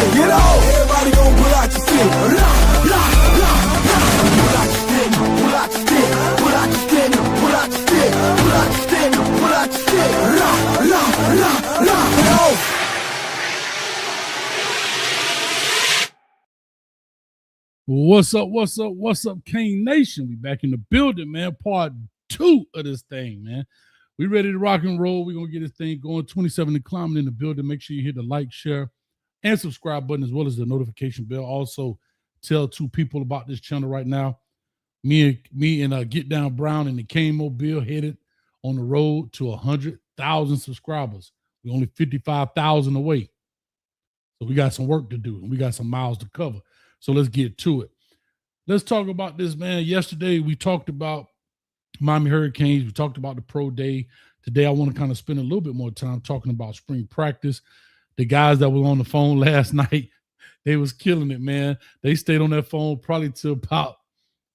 stick. Get off. Everybody gon' pull out your stick. Pull out your stick. Pull out your stick. Pull out your stick. Pull out your stick. Pull out your stick. Pull out your stick. Get off. What's up, Kane Nation? We back in the building, man. Part 2 of this thing, man. We ready to rock and roll. We're going to get this thing going. 27 and climbing in the building. Make sure you hit the like, share, and subscribe button, as well as the notification bell. Also, tell 2 people about this channel right now. Me and Get Down Brown and the Kane Mobile headed on the road to 100,000 subscribers. We're only 55,000 away. So we got some work to do, and we got some miles to cover. So let's get to it. Let's talk about this, man. Yesterday, we talked about Miami Hurricanes. We talked about the pro day. Today, I want to kind of spend a little bit more time talking about spring practice. The guys that were on the phone last night, they was killing it, man. They stayed on that phone probably till about,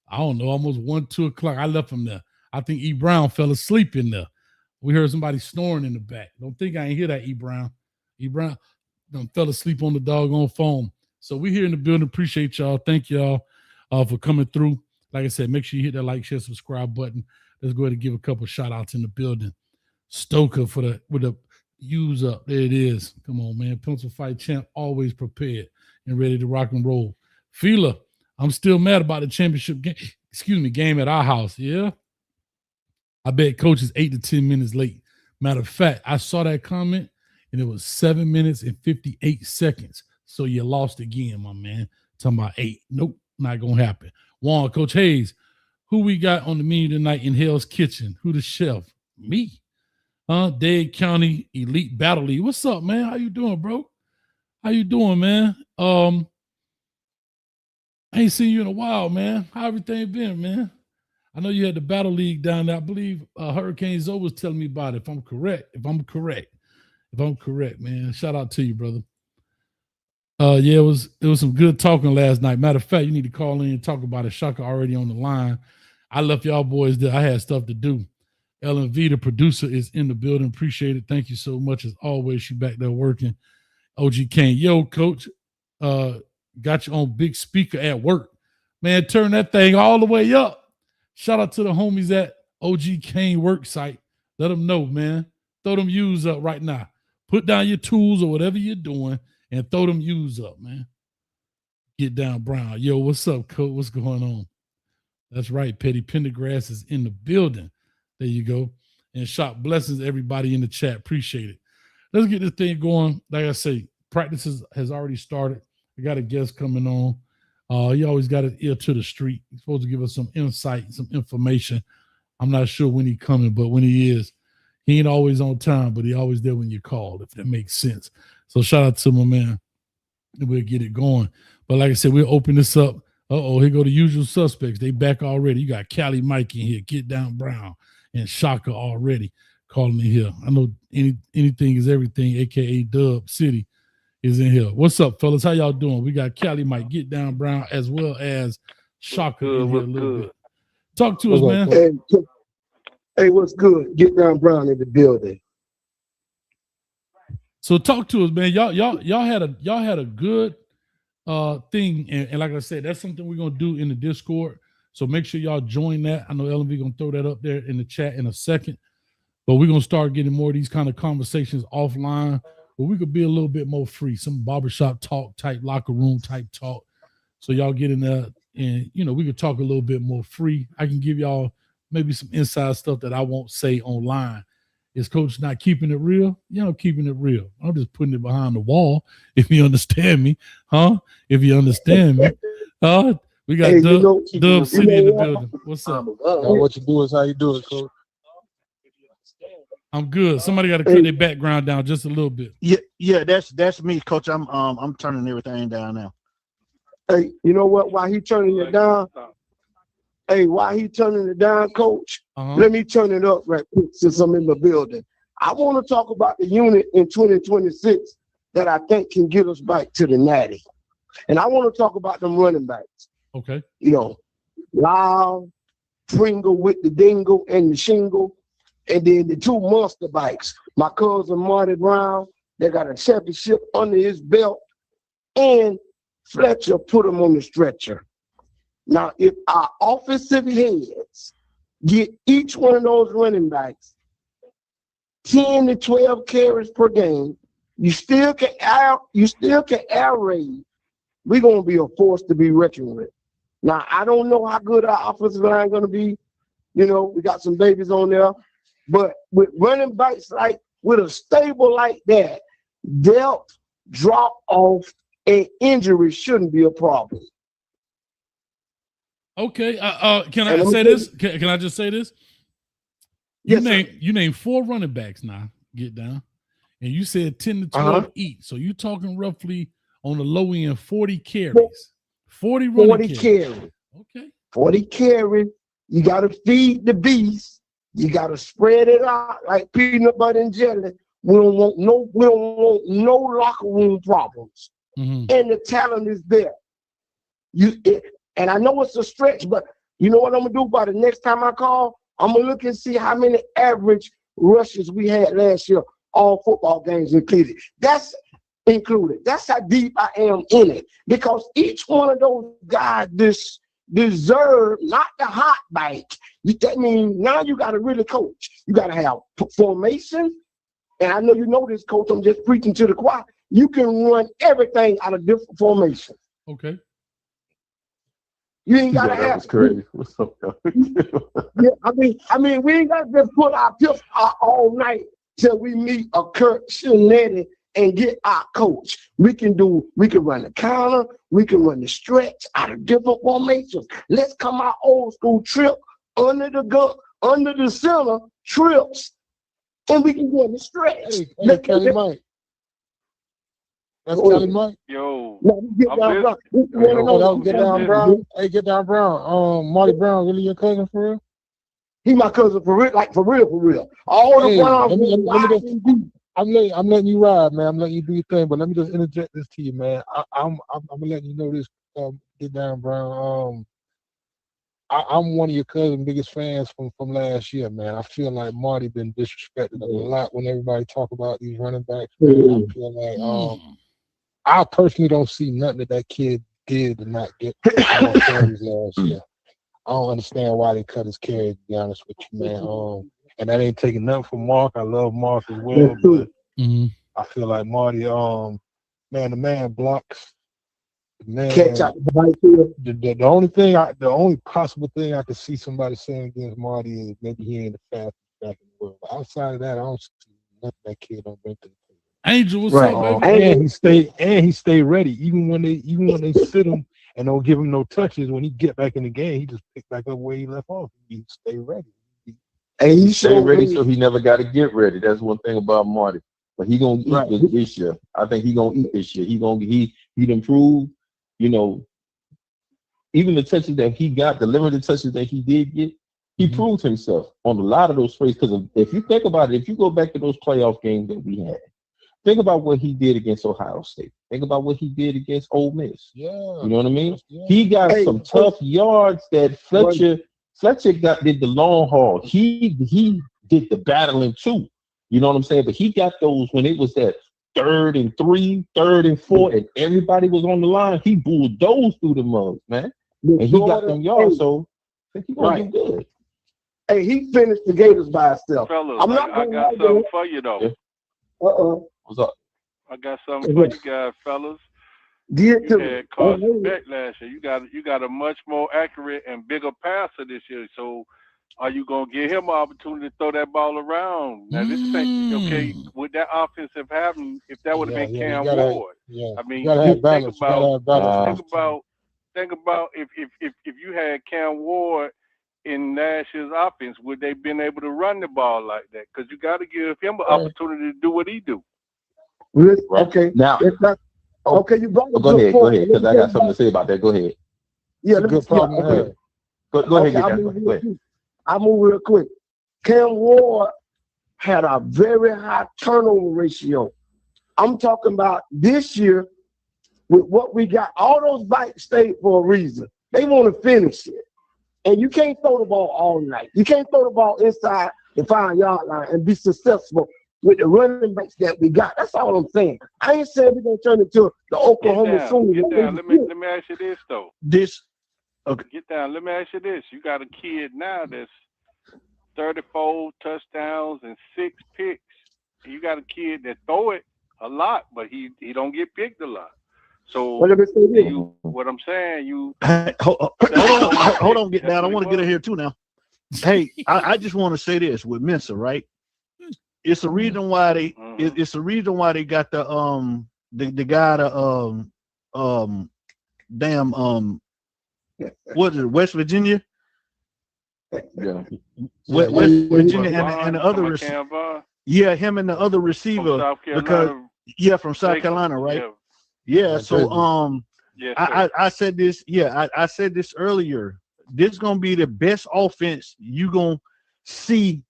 I don't know, almost 1, 2 o'clock. I left them there. I think E. Brown fell asleep in there. We heard somebody snoring in the back. Don't think I ain't hear that, E. Brown. E. Brown fell asleep on the doggone phone. So we here in the building. Appreciate y'all. Thank y'all for coming through. Like I said, make sure you hit that like, share, subscribe button. Let's go ahead and give a couple shout outs in the building. Stoker with the use up. There it is. Come on, man. Pencil fight champ, always prepared and ready to rock and roll. Fila, I'm still mad about the championship game at our house. Yeah. I bet coach is 8 to 10 minutes late. Matter of fact, I saw that comment and it was 7 minutes and 58 seconds. So you lost again, my man. Talking about 8. Nope, not going to happen. Juan, Coach Hayes, who we got on the menu tonight in Hell's Kitchen? Who the chef? Me. Dade County Elite Battle League. What's up, man? How you doing, bro? How you doing, man? I ain't seen you in a while, man. How everything been, man? I know you had the Battle League down there. I believe Hurricane Zoe was telling me about it, if I'm correct, man. Shout out to you, brother. Yeah, it was some good talking last night. Matter of fact, you need to call in and talk about it. Shaka already on the line. I left y'all boys there. I had stuff to do. LNV, the producer, is in the building. Appreciate it. Thank you so much. As always, she back there working. OG Kane. Yo, coach, got you on big speaker at work. Man, turn that thing all the way up. Shout out to the homies at OG Kane work site. Let them know, man. Throw them U's up right now. Put down your tools or whatever you're doing and throw them U's up, man. Get Down Brown. Yo, what's up, coach? What's going on? That's right. Petty Pendergrass is in the building. There you go. And shop blessings everybody in the chat. Appreciate it. Let's get this thing going. Like I say, practice has already started. I got a guest coming on. He always got his ear to the street. He's supposed to give us some insight, some information. I'm not sure when he's coming, but when he is, he ain't always on time, but he always there when you call, if that makes sense. So shout out to my man. We'll get it going. But like I said, we'll open this up. Here go the usual suspects. They back already. You got Cali Mike in here, Get Down Brown, and Shaka already calling in here. I know anything is everything, a.k.a. Dub City, is in here. What's up, fellas? How y'all doing? We got Cali Mike, Get Down Brown, as well as Shaka in here a little bit. Talk to us, man. Hey, what's good? Get Down Brown in the building. So talk to us, man. Y'all had a good thing, and like I said, that's something we're gonna do in the Discord. So make sure y'all join that. I know LNV gonna throw that up there in the chat in a second, but we're gonna start getting more of these kind of conversations offline where we could be a little bit more free, some barbershop talk type, locker room type talk. So y'all get in there, and we could talk a little bit more free. I can give y'all maybe some inside stuff that I won't say online. Is Coach not keeping it real? Yeah, I'm keeping it real. I'm just putting it behind the wall, if you understand me. If you understand me. We got Dub City in the building. What's up? What you do is how you do it, Coach. I'm good. Somebody got to cut their background down just a little bit. Yeah, that's me, Coach. I'm turning everything down now. Hey, you know what? While he turning it down, Coach, let me turn it up right quick since I'm in the building. I want to talk about the unit in 2026 that I think can get us back to the natty. And I want to talk about them running backs. Okay. Lyle, Pringle with the dingle and the shingle, and then the 2 monster bikes. My cousin Marty Brown, they got a championship under his belt, and Fletcher put them on the stretcher. Now, if our offensive heads get each one of those running backs 10 to 12 carries per game, you still can air raid. We're gonna be a force to be reckoned with. Now, I don't know how good our offensive line gonna be. You know, we got some babies on there, but with running backs like with a stable like that, depth, drop off, and injury shouldn't be a problem. Okay. Can I say this? Can I just say this? You name 4 running backs now. Get down. And you said 10 to 12 each. So you're talking roughly on the low end 40 carries. 40 running carries. Okay. 40 carries. You got to feed the beast. You got to spread it out like peanut butter and jelly. We don't want no locker room problems. And the talent is there. And I know it's a stretch, but you know what I'm gonna do by the next time I call? I'm gonna look and see how many average rushes we had last year, all football games included. That's included. That's how deep I am in it. Because each one of those guys deserve not the hot bite. That means now you got to really coach. You got to have formation. And I know you know this, coach. I'm just preaching to the choir. You can run everything out of different formations. Okay. You ain't got to have. That was crazy. What's up, Yeah, I mean, we ain't got to just put our pips out all night till we meet a Kurt Chinetti and get our coach. We can run the counter, we can run the stretch out of different formations. Let's come out old school trip under the center trips, and we can go in the stretch. Hey, Kelly Mike. That's Kelly Mike. Yo, get down, Brown. Hey, get down, Brown. Marty Brown, really your cousin for real? He my cousin for real, like for real. All the Browns. I'm letting you ride, man. I'm letting you do your thing, but let me just interject this to you, man. I'm letting you know this. Get down, Brown. I'm one of your cousin's biggest fans from last year, man. I feel like Marty been disrespected a lot when everybody talk about these running backs. Man. I feel like I personally don't see nothing that kid did to not get more carries last year. I don't understand why they cut his carries, to be honest with you, man. And that ain't taking nothing from Mark. I love Mark as well, but I feel like Marty, man, the man blocks. The man, catch out the only possible thing I could see somebody saying against Marty is maybe he ain't the fastest back in the world. But outside of that, I don't see nothing that kid don't bring to the table. Angel, what's up, baby? And he stay ready. Even when they sit him and don't give him no touches, when he get back in the game, he just pick back up where he left off. He stay ready. And he stay ready, so he never got to get ready. That's one thing about Marty. But he gonna eat this year. I think he gonna eat this year. He'd improve. You know, even the touches that he got, the limited touches that he did get, he proved himself on a lot of those plays. Because if you think about it, if you go back to those playoff games that we had, think about what he did against Ohio State. Think about what he did against Ole Miss. Yeah, you know what I mean. Yeah. He got some tough yards that Fletcher did the long haul. He did the battling too. You know what I'm saying? But he got those when it was that 3rd and 3, 3rd and 4, and everybody was on the line. He bulldozed through the mugs, man. And he got them yards, so I think he's gonna do good. Hey, he finished the Gators by himself. Fellas, I got something for you though. Yeah. What's up? I got something for you guys, fellas. You had Carson Beck last year. You got a much more accurate and bigger passer this year. So are you gonna give him an opportunity to throw that ball around? Now this thing, okay, with that offensive happening, if that would have been Cam Ward. I mean, think about if you had Cam Ward in last year's offense, would they been able to run the ball like that? Because you got to give him an opportunity to do what he do. Okay. Now, okay, you brought go ahead, because I got something to say about that. Go ahead. Yeah, Go ahead. I'll move real quick. Cam Ward had a very high turnover ratio. I'm talking about this year with what we got. All those bikes stayed for a reason. They want to finish it. And you can't throw the ball all night. You can't throw the ball inside the 5-yard line and be successful with the running backs that we got. That's all I'm saying. I ain't saying we're gonna turn into the Oklahoma Sooners. Get down. Let me ask you this though. Okay. Get down. Let me ask you this. You got a kid now that's 34 touchdowns and 6 picks. You got a kid that throw it a lot, but he don't get picked a lot. So what I'm saying, hold on, get down. I want to get in here too now. Hey, I just want to say this with Mensa, right? It's a reason why they it's a reason why they got the guy what is it, West Virginia? Yeah. West Virginia and the other receiver. Yeah, him and the other receiver from South Carolina, right? Yeah. So yes, I said this. Yeah, I said this earlier. This is gonna be the best offense you gonna see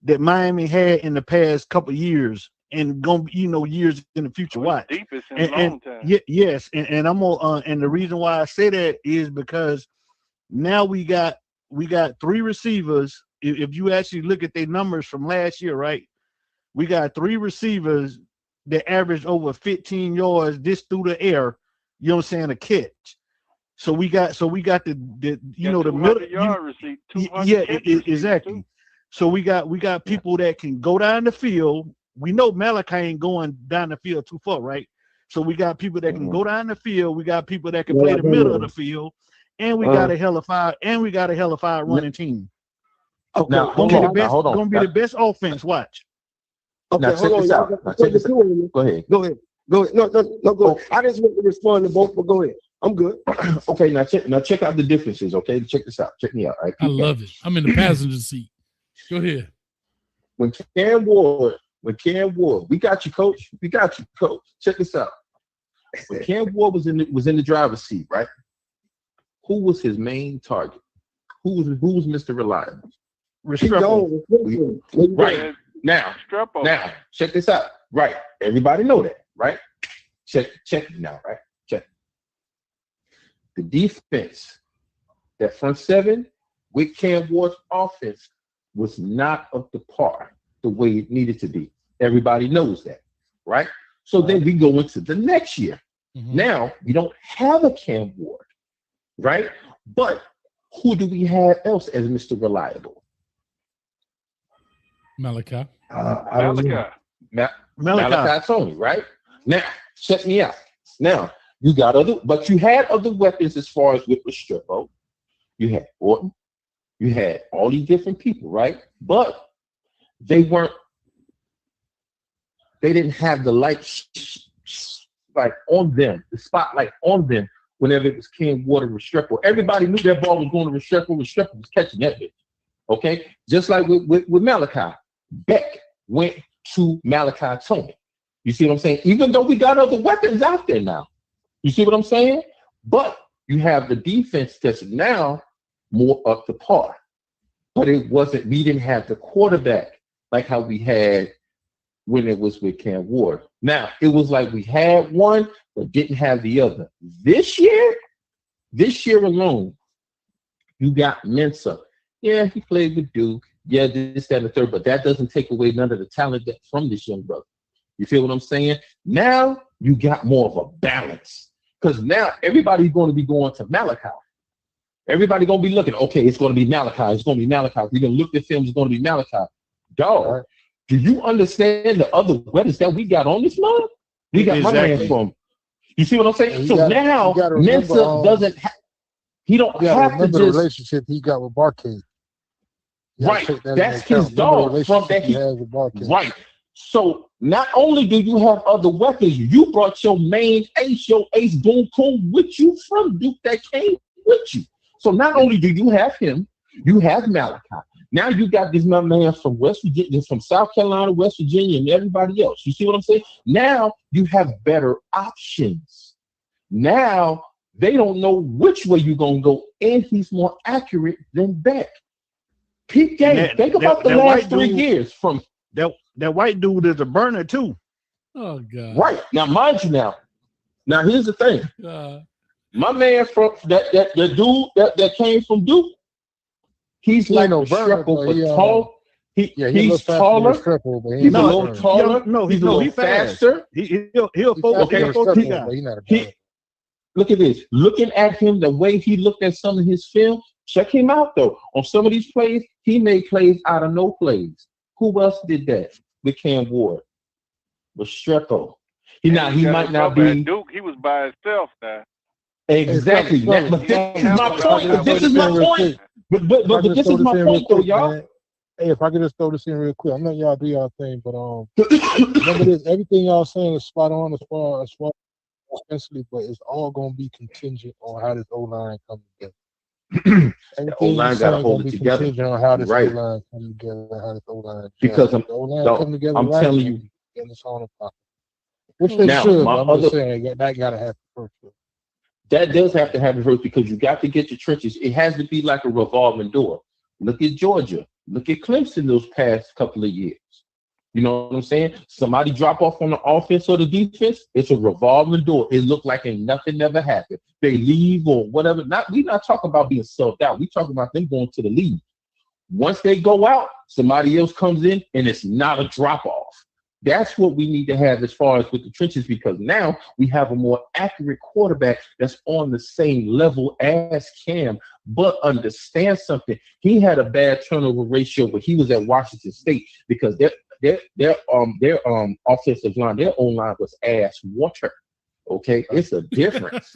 that Miami had in the past couple of years, and gonna be, years in the future. Watch. Deepest in a long time. Yes, and I'm gonna and the reason why I say that is because now we got 3 receivers. If you actually look at their numbers from last year, right? We got 3 receivers that averaged over 15 yards just through the air. You know what I'm saying? A catch. So we got the the middle yard receipt. Exactly. Too. So we got people that can go down the field. We know Malachi ain't going down the field too far, right? So we got people that can go down the field. We got people that can play the middle of the field, and we got a hell of a running team. Okay, now hold on. Gonna be the best offense. Watch. Okay, now check this out. Go ahead. Go ahead. No, go ahead. I just want to respond to both, but go ahead. I'm good. Okay, now check out the differences. Okay, check this out. Check me out. Right? I love it. I'm in the passenger seat. Go ahead. When Cam Ward, we got you, coach. We got you, coach. Check this out. When Cam Ward was in the driver's seat, right? Who was his main target? Who was Mr. Reliable? Restrepo. Right. Now, check this out. Right. Everybody know that, right? Check it now, right? Check. The defense, that front 7 with Cam Ward's offense was not up to par the way it needed to be. Everybody knows that, right? So then we go into the next year. Mm-hmm. Now, we don't have a Cam Ward, right? But who do we have else as Mr. Reliable? Malachi. Malachi Tony, right? Now, check me out. Now, you got you had other weapons as far as with Restrepo. You had Orton. You had all these different people, right? But they didn't have the light on them, the spotlight on them whenever it was Cam Ward or Restrepo. Everybody knew that ball was going to Restrepo. Restrepo was catching that bitch. Okay? Just like with Malachi. Beck went to Malachi Tony. You see what I'm saying? Even though we got other weapons out there now. You see what I'm saying? But you have the defense that's now more up to par. But we didn't have the quarterback like how we had when it was with Cam Ward. Now, it was like we had one, but didn't have the other. This year alone, you got Mensa. Yeah, he played with Duke. Yeah, this, that, and the third, but that doesn't take away none of the talent from this young brother. You feel what I'm saying? Now you got more of a balance because now everybody's going to be going to Malachi. Everybody going to be looking, okay, it's going to be Malachi. It's going to be Malachi. We're going to look at film, it's going to be Malachi. Dog, do you understand the other weapons that we got on this month? We got my man from. You see what I'm saying? So now Mensa doesn't he don't have to just the relationship he got with Barcade. Right, that's his dog from that he has with Barcade. Right. So not only do you have other weapons, you brought your main ace, Boom Coon with you from Duke that came with you. So not only do you have him, you have Malachi. Now you got this man from West Virginia, from South Carolina, West Virginia, and everybody else. You see what I'm saying? Now you have better options. Now they don't know which way you're gonna go, and he's more accurate than Beck. Peak game. Think about the last 3 years from that white dude is a burner too. Oh God! Right now, mind you, now here's the thing. My man from that dude that came from Duke, he's like a Restrepo, but tall. He's taller. He's a little taller. No, he's a little faster. He'll focus. Look at this. Looking at him, the way he looked at some of his film, check him out though. On some of these plays, he made plays out of no plays. Who else did that? With Cam Ward, Restrepo. He might not be. Duke, he was by himself now. Exactly. But this is my point. This is my point. But this is my point, though, y'all. Hey, if I could just throw this in real quick, I'm letting y'all do y'all thing, but remember this: everything y'all saying is spot on as far offensively, but it's all gonna be contingent on how this O-line comes together. The O-line got to hold it together. On how this O-line comes together, how this O-line. Because I'm telling you, and it's on the pocket. Which they should. I'm just saying that gotta happen first. That does have to happen first because you got to get your trenches. It has to be like a revolving door. Look at Georgia. Look at Clemson those past couple of years. You know what I'm saying? Somebody drop off on the offense or the defense, it's a revolving door. It looked like ain't nothing ever happened. They leave or whatever. We're not talking about being subbed out. We're talking about them going to the league. Once they go out, somebody else comes in and it's not a drop-off. That's what we need to have as far as with the trenches, because now we have a more accurate quarterback that's on the same level as Cam, but understand something. He had a bad turnover ratio when he was at Washington State because their offensive line, their O-line was ass water. Okay, it's a difference.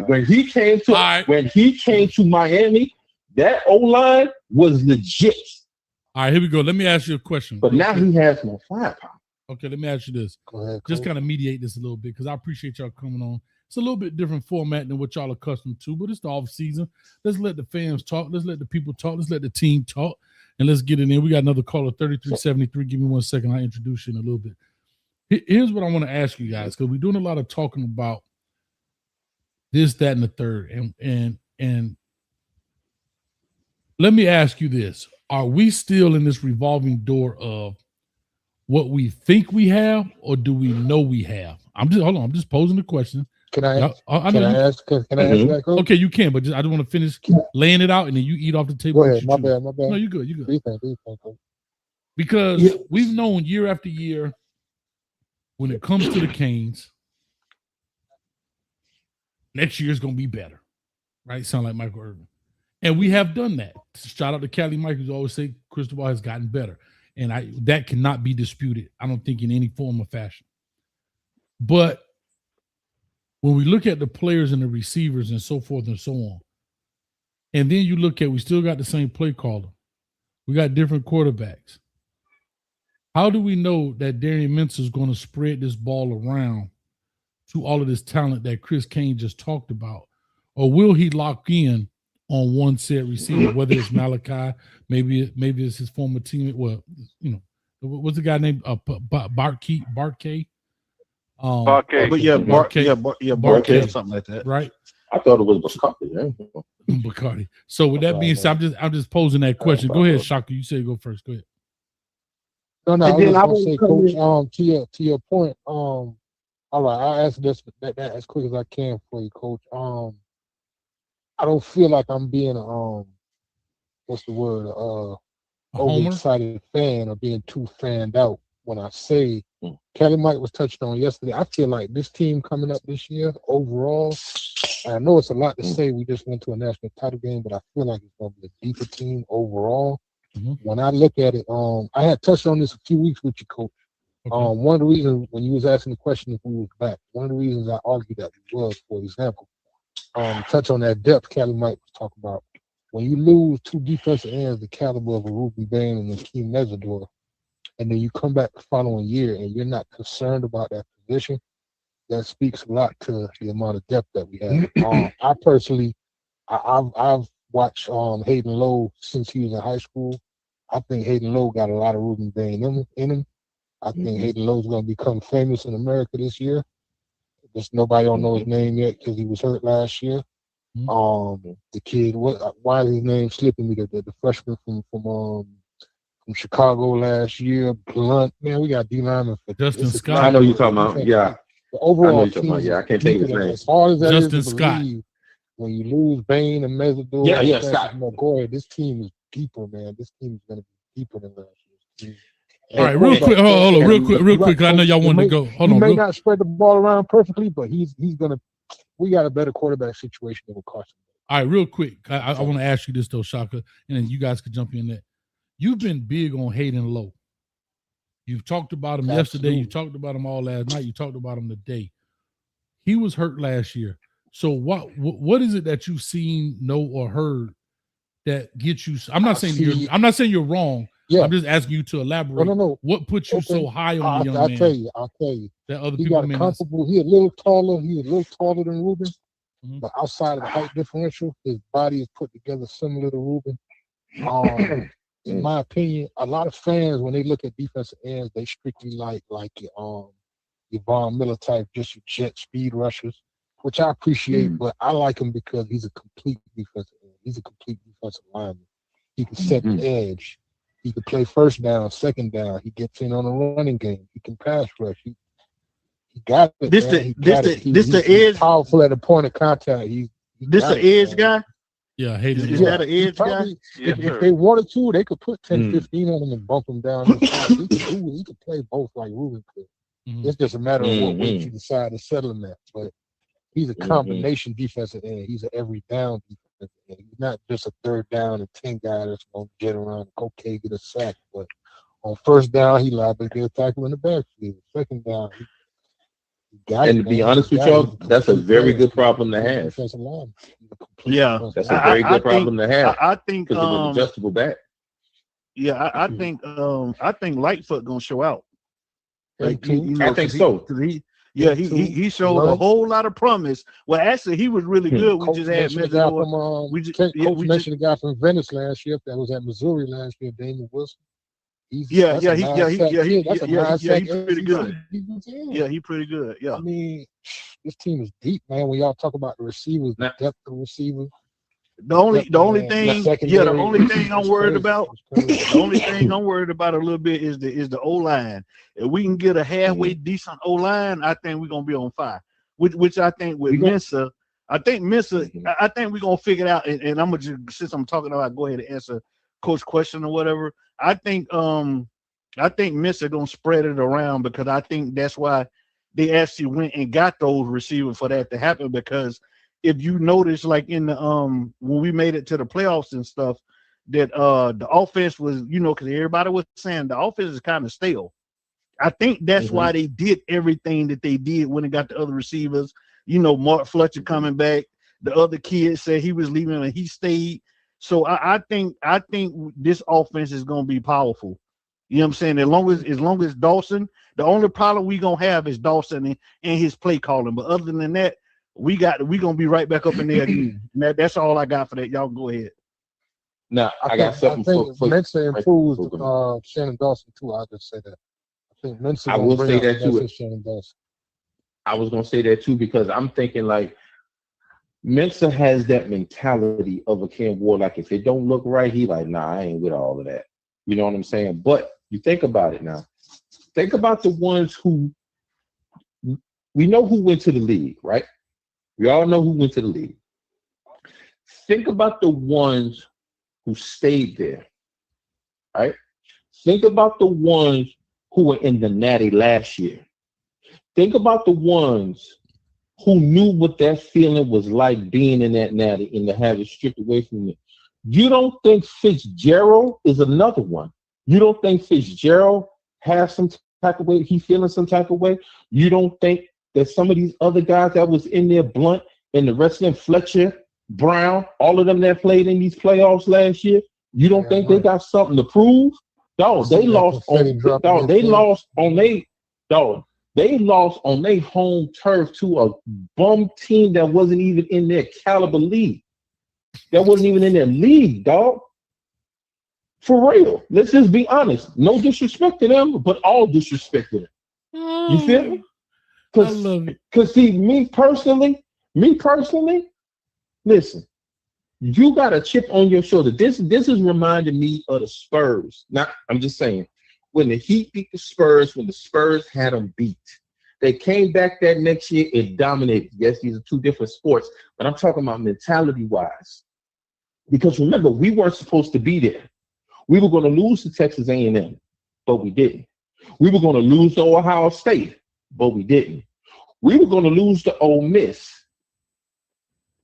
When he came to Miami, that O-line was legit. All right, here we go. Let me ask you a question. But now he has more firepower. Okay, let me ask you this. Go ahead, just kind of mediate this a little bit because I appreciate y'all coming on. It's a little bit different format than what y'all accustomed to, but it's the off season. Let's let the fans talk. Let's let the people talk. Let's let the team talk, and let's get it in. We got another caller, 3373. Give me 1 second. I'll introduce you in a little bit. Here's what I want to ask you guys, because we're doing a lot of talking about this, that, and the third. And let me ask you this. Are we still in this revolving door of what we think we have, or do we know we have? I'm just posing the question. Can I ask that, Coach? Okay, you can, but I just want to finish laying it out, and then you eat off the table. Go ahead. My bad. No, you're good. You're good. Do you think, because we've known year after year when it comes to the Canes, next year is going to be better, right? Sound like Michael Irvin. And we have done that. Shout out to Cali Mike, who's always say Cristobal has gotten better. And that cannot be disputed, I don't think, in any form or fashion. But when we look at the players and the receivers and so forth and so on, and then you look at, we still got the same play caller. We got different quarterbacks. How do we know that Darian Mensah is going to spread this ball around to all of this talent that Chris Kane just talked about? Or will he lock in on one set receiver, whether it's Malachi, maybe it's his former teammate. Well, you know, what's the guy named Barkey? Barkey, something like that. Right. I thought it was Bacardi. Bacardi. So with that being said, I'm just posing that question. Go ahead, Shaka. You say go first. Go ahead. No, I was gonna say, Coach. To your point. All right, I'll answer this that as quick as I can for you, Coach. I don't feel like I'm being what's the word? Overexcited fan or being too fanned out when I say Kelly Mike was touched on yesterday. I feel like this team coming up this year overall, and I know it's a lot to say we just went to a national title game, but I feel like it's gonna be a deeper team overall. Mm-hmm. When I look at it, I had touched on this a few weeks with you, Coach. Okay. One of the reasons when you was asking the question if we was back, one of the reasons I argued that we was, for example, touch on that depth Kelly Mike was talking about. When you lose two defensive ends the caliber of a Ruben Bain and Akeem Mesidor, and then you come back the following year and you're not concerned about that position, that speaks a lot to the amount of depth that we have. I personally, I've watched Hayden Lowe since he was in high school. I think Hayden Lowe got a lot of Ruben Bain in him. I think Hayden Lowe's going to become famous in America this year. Just nobody don't know his name yet because he was hurt last year. The kid, why is his name slipping me? The freshman from Chicago last year, Blunt. Man, we got D lineman for Justin Scott. I know you're talking about. Yeah. The overall team, I can't think of his name. As hard as that Justin is to Scott. believe, when you lose Bain and Mesidor, Scott. McCoy, this team is deeper, man. This team is going to be deeper than last year. All right, real quick. Hold on, real quick. I know y'all wanted to go. Hold on. He may not spread the ball around perfectly, but he's gonna. We got a better quarterback situation than with Carson. All right, real quick. I want to ask you this though, Shaka, and then you guys could jump in there. You've been big on Hayden Lowe. You've talked about him yesterday. You talked about him all last night. You talked about him today. He was hurt last year. So what is it that you've seen, know, or heard that gets you? I'm not saying you're wrong. Yeah. I'm just asking you to elaborate. No. What puts you so high on the young man? I'll tell you. That other he people got a comfortable. He's a little taller. He's a little taller than Ruben. Mm-hmm. But outside of the height differential, his body is put together similar to Ruben. In my opinion, a lot of fans, when they look at defensive ends, they strictly like your Von Miller type, just your jet speed rushers, which I appreciate, but I like him because he's a complete defensive end. He's a complete defensive lineman. He can set the edge. He can play first down, second down. He gets in on the running game. He can pass rush. He got it. This the edge. Powerful at the point of contact. This the edge guy. Yeah, Hayden. Is that an edge guy? If they wanted to, they could put 10, 15 on him and bump him down. He could play both like Ruben could. It's just a matter of what weight you decide to settle him at. But he's a combination defensive end. He's an every down defensive end. He's not just a third down and 10 guy that's going to get around and get a sack. But on first down, he liable to get a tackle in the backfield. Second down, to be honest with y'all, that's a very good problem to have. Yeah, that's a very good problem to have. I think because of an adjustable back. Yeah, I think Lightfoot gonna show out. Like, I think so. He showed a whole lot of promise. Well, actually, he was really good. We just had Coach mentioned a guy from Venice last year that was at Missouri last year, Damon Wilson. He's pretty good. Yeah, he's pretty good. Yeah. I mean, this team is deep, man. When y'all talk about the receivers, the depth of receivers. The only thing I'm worried about, a little bit is the O line. If we can get a halfway decent O line, I think we're gonna be on fire. Which I think with Mensa, I think we're gonna figure it out. And I'm gonna just, since I'm talking about, go ahead and answer Coach's question or whatever. I think Mensa gonna spread it around, because I think that's why they actually went and got those receivers for that to happen. Because if you notice, like in the when we made it to the playoffs and stuff, that the offense was, because everybody was saying the offense is kind of stale. I think that's why they did everything that they did when they got the other receivers. Mark Fletcher coming back. The other kid said he was leaving and he stayed. So I think this offense is gonna be powerful. You know what I'm saying? As long as Dawson, the only problem we gonna have is Dawson and his play calling. But other than that, we gonna be right back up in there again. That's all I got for that. Y'all go ahead. Now I got something for Mensa improves Shannon Dawson too. I'll just say that. I think Mensa. I will say that too. Shannon Dawson. I was gonna say that too, because I'm thinking like Mensa has that mentality of a Ken Ward. Like if it don't look right, he like, nah, I ain't with all of that. You know what I'm saying? But you think about it now. Think about the ones who we know who went to the league, right? We all know who went to the league. Think about the ones who stayed there, right? Think about the ones who were in the Natty last year. Think about the ones who knew what that feeling was like being in that Natty and to have it stripped away from you. You don't think Fitzgerald is another one? You don't think Fitzgerald has some type of way? He feeling some type of way? You don't think that some of these other guys that was in there, Blunt and the rest of them, Fletcher, Brown, all of them that played in these playoffs last year, you don't think they got something to prove? Dog, they lost on their home turf to a bum team that wasn't even in their caliber league. That wasn't even in their league, dog. For real. Let's just be honest. No disrespect to them, but all disrespect to them. You feel me? Because see, me personally, listen, you got a chip on your shoulder. This is reminding me of the Spurs. I'm just saying, when the Heat beat the Spurs, when the Spurs had them beat, they came back that next year and dominated. Yes, these are two different sports, but I'm talking about mentality-wise. Because remember, we weren't supposed to be there. We were going to lose to Texas A&M. but we didn't. We were going to lose to Ohio State, but we didn't. We were going to lose to Ole Miss,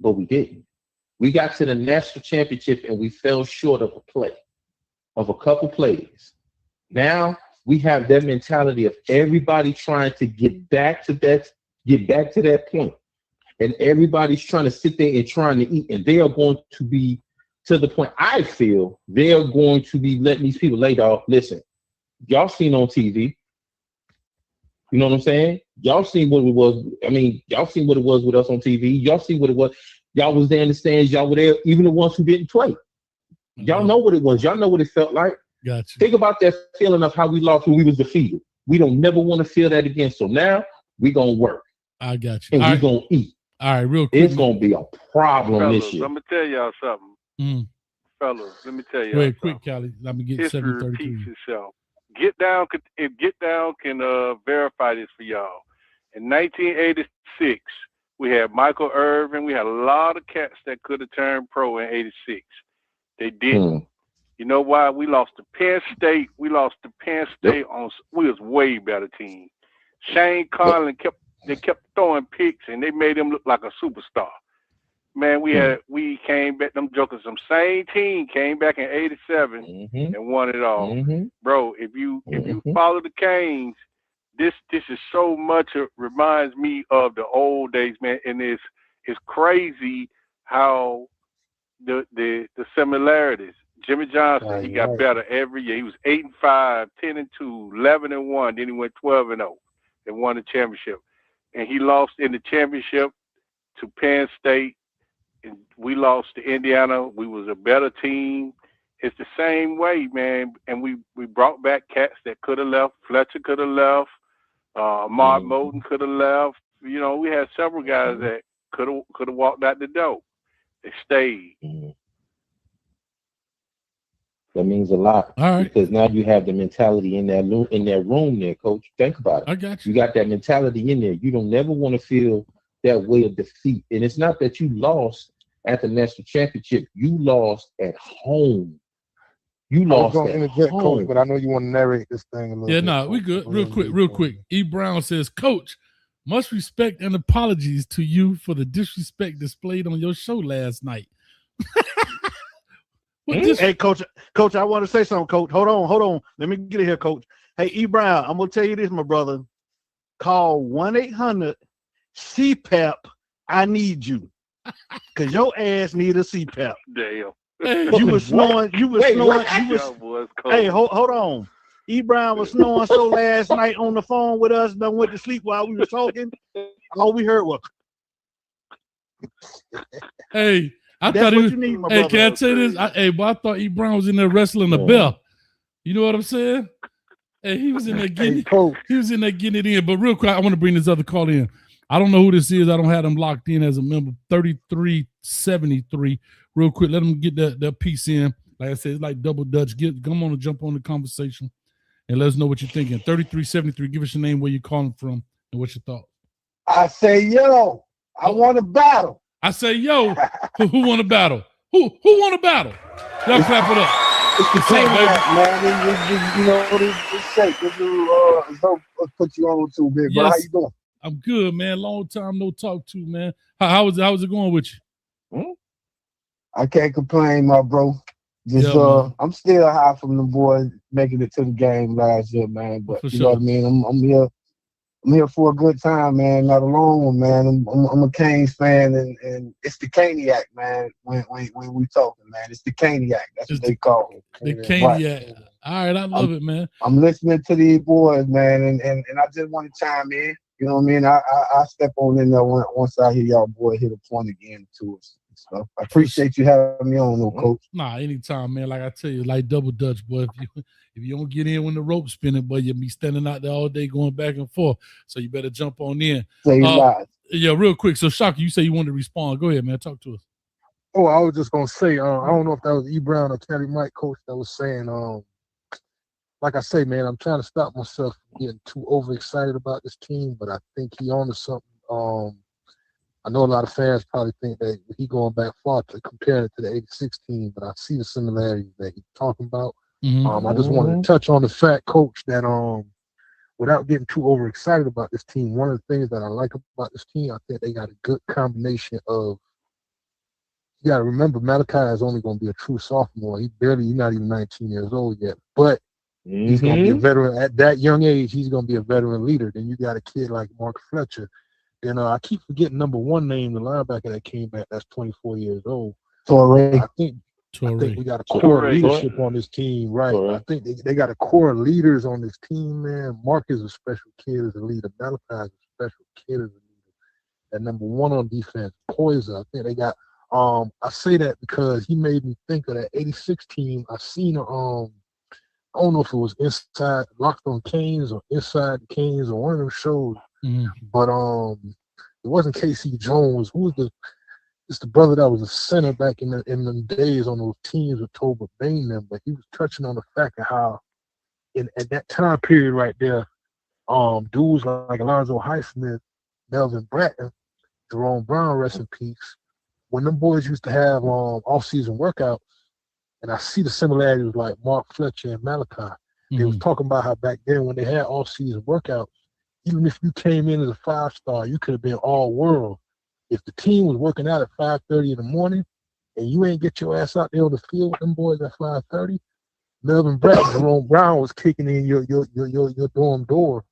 but we didn't. We got to the national championship and we fell short of a couple plays. Now we have that mentality of everybody trying to get back to that point. And everybody's trying to sit there and trying to eat. And they are going to be to the point, I feel, they are going to be letting these people lay off. Listen, y'all seen on TV. You know what I'm saying? Y'all seen what it was. I mean, y'all seen what it was with us on TV. Y'all seen what it was. Y'all was there in the stands. Y'all were there, even the ones who didn't play. Y'all know what it was. Y'all know what it felt like. Gotcha. Think about that feeling of how we lost when we was defeated. We don't never want to feel that again. So now we're going to work. I got you. And we're going to eat. All right, real quick. It's going to be a problem Fellas, this year. let me tell y'all something. Fellas, let me tell y'all Wait, something. quick, Callie. Let me get History 733. repeats itself. Get Down can verify this for y'all. In 1986, we had Michael Irvin. We had a lot of cats that could have turned pro in 86. They didn't. You know why? We lost to Penn State. We lost on. We was way better team. Shane Conlon kept throwing picks, and they made him look like a superstar. Man, we came back. Them jokers, some same team came back in '87 and won it all, bro. If you follow the Canes, this is so much. It reminds me of the old days, man. And it's crazy how the similarities. Jimmy Johnson, he got better every year. He was 8-5, 10-2, 11-1. Then he went 12-0 and won the championship. And he lost in the championship to Penn State. And we lost to Indiana. We was a better team. It's the same way, man. And we brought back cats that could have left. Fletcher could have left. Mark Moulton could have left. You know, we had several guys that could have walked out the door. They stayed. That means a lot. All right. Because now you have the mentality in that room there, Coach. Think about it. I got you. You got that mentality in there. You don't never want to feel that way of defeat. And it's not that you lost at the national championship. You lost at home. You lost at interject, home. Coach, but I know you want to narrate this thing a little bit. Yeah, no, we good. Real quick. E. Brown says, Coach, much respect and apologies to you for the disrespect displayed on your show last night. Hey, Coach, I want to say something, Coach. Hold on. Let me get it here, Coach. Hey, E. Brown, I'm going to tell you this, my brother. Call 1-800-CPAP. I need you. Because your ass need a CPAP. Damn. You was snoring. Hey, hold on. E. Brown was snoring so last night on the phone with us, then went to sleep while we were talking. All we heard was. Hey, I That's thought what he was. you need, my Hey, brother. can I tell you this? I thought E. Brown was in there wrestling a bell. You know what I'm saying? Hey, he was in there getting. He was in there getting it in. But real quick, I want to bring this other call in. I don't know who this is. I don't have them locked in as a member. 3373. Real quick, let them get that piece in. Like I said, it's like double Dutch. Come on and jump on the conversation and let us know what you're thinking. 3373. Give us your name, where you're calling from, and what's your thought. I say, yo, I want a battle. I say, yo, who won a battle? Who won a battle? Y'all clap it up. It's the same, man. You know, this shake. Let's put you on too big. Yes. How you doing? I'm good, man. Long time no talk to, man. How's it going with you? I can't complain, my bro. Just I'm still high from the boys making it to the game last year, man. But you know what I mean? I'm here for a good time, man. Not a long one, man. I'm a Canes fan, and it's the Caniac, man. When we talking, man, it's the Caniac. That's what they call it. The Caniac. Right. All right, I love it, man. I'm listening to these boys, man, and I just want to chime in. You know what I mean? I step on in there once I hear y'all boy hit a point again to us. So I appreciate you having me on, Coach. Nah, anytime, man. Like I tell you, like double Dutch, boy. If you don't get in when the rope's spinning, boy, you'll be standing out there all day going back and forth. So you better jump on in. Yeah, real quick. So Shaka, you say you wanted to respond. Go ahead, man. Talk to us. Oh, I was just gonna say, I don't know if that was E. Brown or Kelly Mike, Coach, that was saying, like I say, man, I'm trying to stop myself from getting too overexcited about this team, but I think he on to something. I know a lot of fans probably think that he going back far to comparing it to the '86 team, but I see the similarities that he's talking about. Mhm. I just wanted to touch on the fact, Coach, that without getting too overexcited about this team, one of the things that I like about this team, I think they got a good combination of. You got to remember, Malachi is only going to be a true sophomore. He's not even 19 years old yet, but he's going to be a veteran at that young age. He's going to be a veteran leader. Then you got a kid like Mark Fletcher. Then I keep forgetting number one name, the linebacker that came back. That's 24 years old. Torrey. I think we got a core leadership on this team, right? I think they got a core leaders on this team, man. Mark is a special kid as a leader. Malachi is a special kid as a leader. And number one on defense, Poisa. I think they got. I say that because he made me think of that '86 team. I seen I don't know if it was inside Locked on Canes or Inside the Canes or one of them shows, but it wasn't KC Jones. Who was it's the brother that was a center back in them days on those teams with Tolbert Bain them, but he was touching on the fact of how at that time period right there, dudes like Alonzo Highsmith, Melvin Bratton, Jerome Brown, rest in peace. When them boys used to have off-season workouts, and I see the similarities like Mark Fletcher and Malachi, they was talking about how back then when they had off-season workouts, even if you came in as a 5-star, you could have been all-world. If the team was working out at 5:30 in the morning and you ain't get your ass out there on the field with them boys at 5:30, Melvin Bratton, Jerome Brown was kicking in your dorm door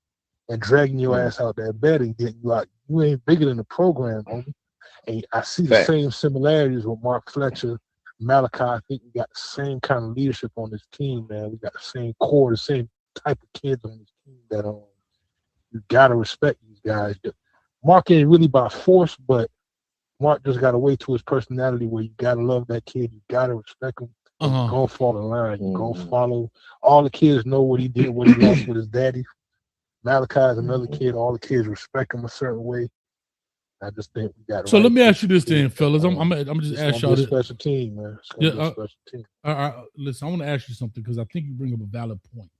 and dragging your ass out that bed and getting you out. You ain't bigger than the program, homie. And I see the same similarities with Mark Fletcher, Malachi. I think we got the same kind of leadership on this team, man. We got the same core, the same type of kids on this team that you gotta respect these guys. Mark ain't really by force, but Mark just got a way to his personality where you gotta love that kid. You gotta respect him. You're gonna fall in line. You're gonna follow. All the kids know what he did, what he lost with his daddy. Malachi is another kid. All the kids respect him a certain way. I just think we got. So let me ask you this then, fellas. I'm just ask y'all this. Special team, man. It's gonna be a special team. Listen, I want to ask you something because I think you bring up a valid point.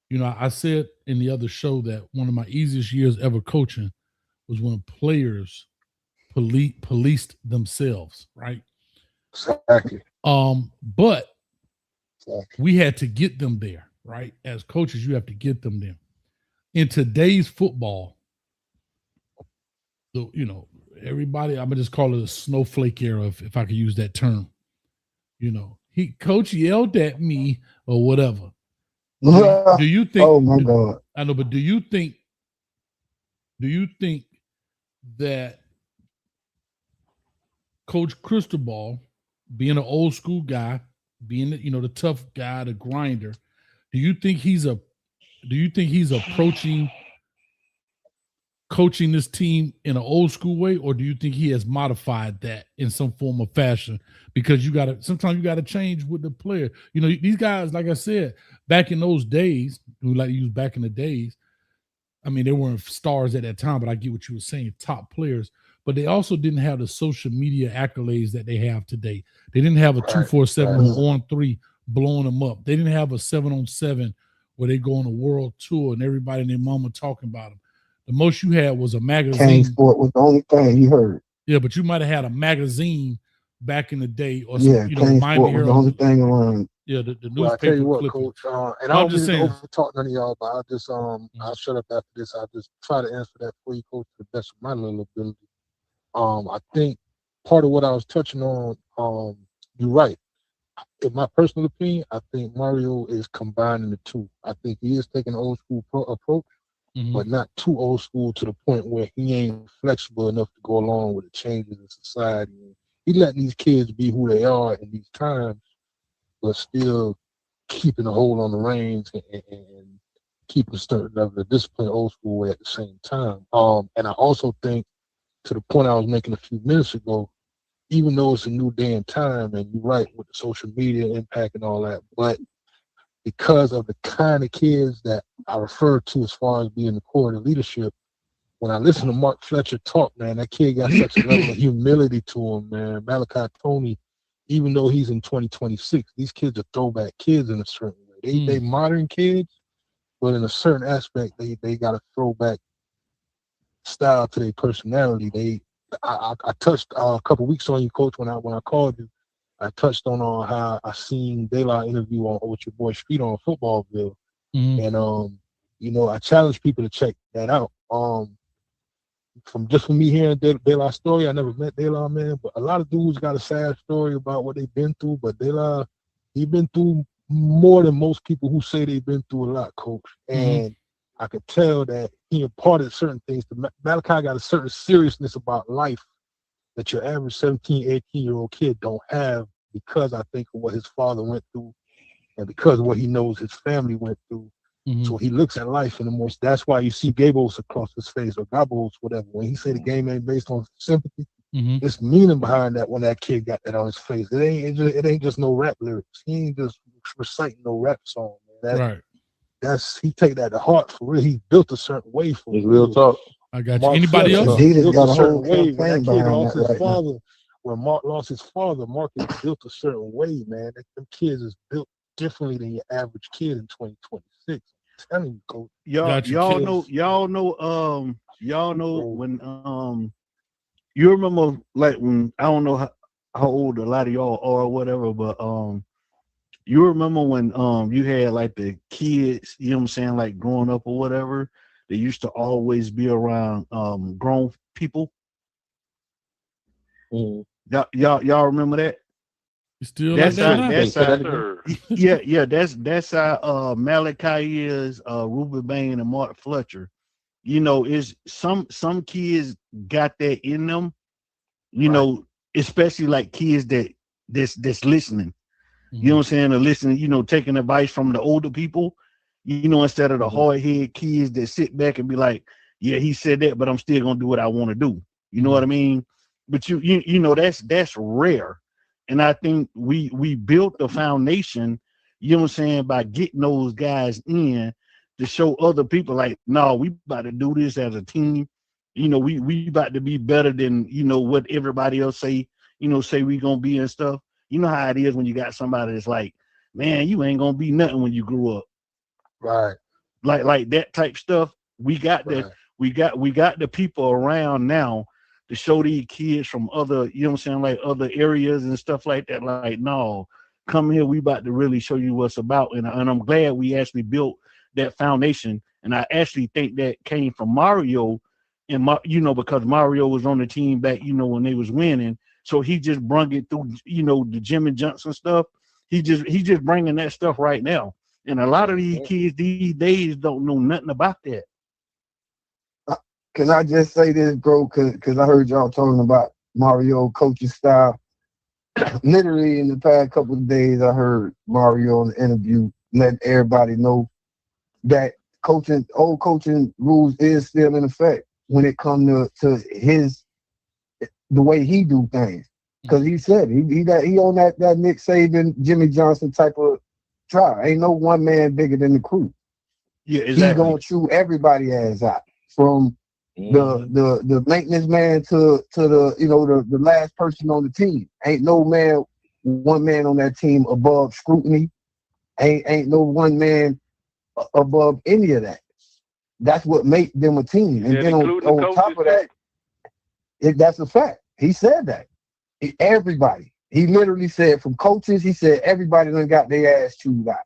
You know, I said in the other show that one of my easiest years ever coaching was when players policed themselves, right? Exactly. But we had to get them there, right? As coaches, you have to get them there. In today's football, you know, everybody, I'm gonna just call it a snowflake era, if I could use that term. You know, coach yelled at me or whatever. Do you think? Oh my God! I know, but do you think that Coach Cristobal, being an old school guy, being the tough guy, the grinder, do you think he's approaching coaching this team in an old school way, or do you think he has modified that in some form or fashion? Because sometimes you gotta change with the player. You know, these guys, like I said, back in those days, we like to use back in the days. I mean, they weren't stars at that time, but I get what you were saying, top players. But they also didn't have the social media accolades that they have today. They didn't have a 247 on 3 blowing them up. They didn't have a 7-on-7 where they go on a world tour and everybody and their mama talking about them. The most you had was a magazine. Kane Sport was the only thing you heard. Yeah, but you might have had a magazine back in the day, or Kane Sport was the only thing around. Yeah, the newspaper. Well, I tell you what, clipping. Coach, and I don't just over talk none of y'all, but I'll just I'll shut up after this. I'll just try to answer that for you, Coach, to the best of my little ability. I think part of what I was touching on, you're right. In my personal opinion, I think Mario is combining the two. I think he is taking an old school approach, but not too old school to the point where he ain't flexible enough to go along with the changes in society. He letting these kids be who they are in these times, but still keeping a hold on the reins and keeping a certain level of discipline old school way at the same time. And I also think, to the point I was making a few minutes ago, even though it's a new day and time, and you're right with the social media impact and all that, but because of the kind of kids that I refer to as far as being the core of the leadership, when I listen to Mark Fletcher talk, man, that kid got such a level of humility to him, man. Malachi Tony, even though he's in 2026, these kids are throwback kids in a certain way. They modern kids, but in a certain aspect, they got a throwback style to their personality. I touched a couple weeks on you, Coach, when I called you. I touched on how I seen De La interview on with your boy Street on Footballville, and you know, I challenge people to check that out. From me hearing De La's story, I never met De La, man, but a lot of dudes got a sad story about what they've been through. But De La, he been through more than most people who say they've been through a lot, coach. And I could tell that he imparted certain things. Malachi got a certain seriousness about life that your average 17, 18-year-old kid don't have, because I think of what his father went through and because of what he knows his family went through. So he looks at life in the most. That's why you see Gables across his face, or Gabos, whatever. When he say the game ain't based on sympathy, it's meaning behind that. When that kid got that on his face, it ain't just no rap lyrics. He ain't just reciting no rap song. Man. He take that to heart for real. He built a certain way for it's real talk. I got you. Anybody else? Adidas got a whole way. When campaign that kid behind lost that his right now. father, when Mark lost his father, Marcus built a certain way, man. Them kids is built differently than your average kid in 2026. I'm telling you, coach. Y'all know when you remember, like, when, I don't know how old a lot of y'all are or whatever, but you remember when you had like the kids, you know what I'm saying, like growing up or whatever, they used to always be around grown people. Y'all remember that? Still like that? That's how Malachi is, Ruben Bain and Mark Fletcher. You know, is some kids got that in them, you know, especially like kids that's listening. You know what I'm saying? Or listening, you know, taking advice from the older people, you know, instead of the hard head kids that sit back and be like, yeah, he said that, but I'm still gonna do what I want to do. You know what I mean? But you know, that's rare. And I think we built the foundation, you know what I'm saying, by getting those guys in to show other people like, no, we about to do this as a team. You know, we about to be better than, you know, what everybody else say we gonna be and stuff. You know how it is when you got somebody that's like, man, you ain't gonna be nothing when you grew up. Right. Like that type stuff. We got we got the people around now to show these kids from other, you know what I'm saying, like other areas and stuff like that. Like, no, come here, we about to really show you what's about. And I'm glad we actually built that foundation. And I actually think that came from Mario, and you know, because Mario was on the team back, you know, when they was winning. So he just brung it through, you know, the Jimmy Johnson stuff. He just bringing that stuff right now. And a lot of these kids these days don't know nothing about that. Can I just say this, bro? Because I heard y'all talking about Mario coaching style. Literally in the past couple of days, I heard Mario in the interview letting everybody know that old coaching rules is still in effect when it comes to the way he do things. Because he said he on that Nick Saban, Jimmy Johnson type of try. Ain't no one man bigger than the crew. Yeah, exactly. He gonna chew everybody ass out, from the maintenance man to the, you know, the last person on the team. Ain't no one man on that team above scrutiny. Ain't no one man above any of that. That's what make them a team. And then on top of that, that's a fact. He said that. Everybody. He literally said, from coaches, he said everybody done got their ass chewed out.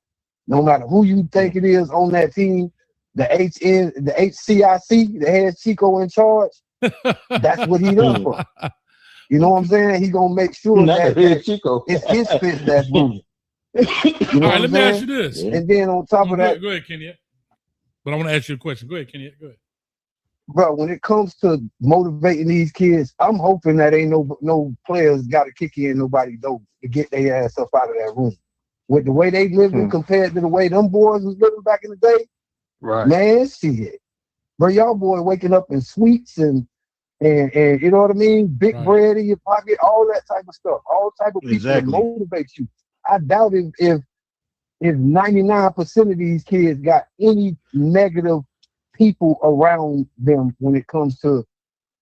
No matter who you think it is on that team, the HCIC, the head Chico in charge, that's what he done for. You know what I'm saying? He gonna make sure that it's his fist that's moving. You know All right, let me ask you this. And then on top of that, go ahead, Kenya. But I want to ask you a question. Go ahead, Kenya. Go ahead. Bro, when it comes to motivating these kids, I'm hoping that ain't no players got to kick in nobody dope to get their ass up out of that room. With the way they living compared to the way them boys was living back in the day, man, shit. Bro, y'all boy waking up in suites and you know what I mean? Big bread in your pocket, all that type of stuff. All type of people that motivate you. I doubt if 99% of these kids got any negative people around them when it comes to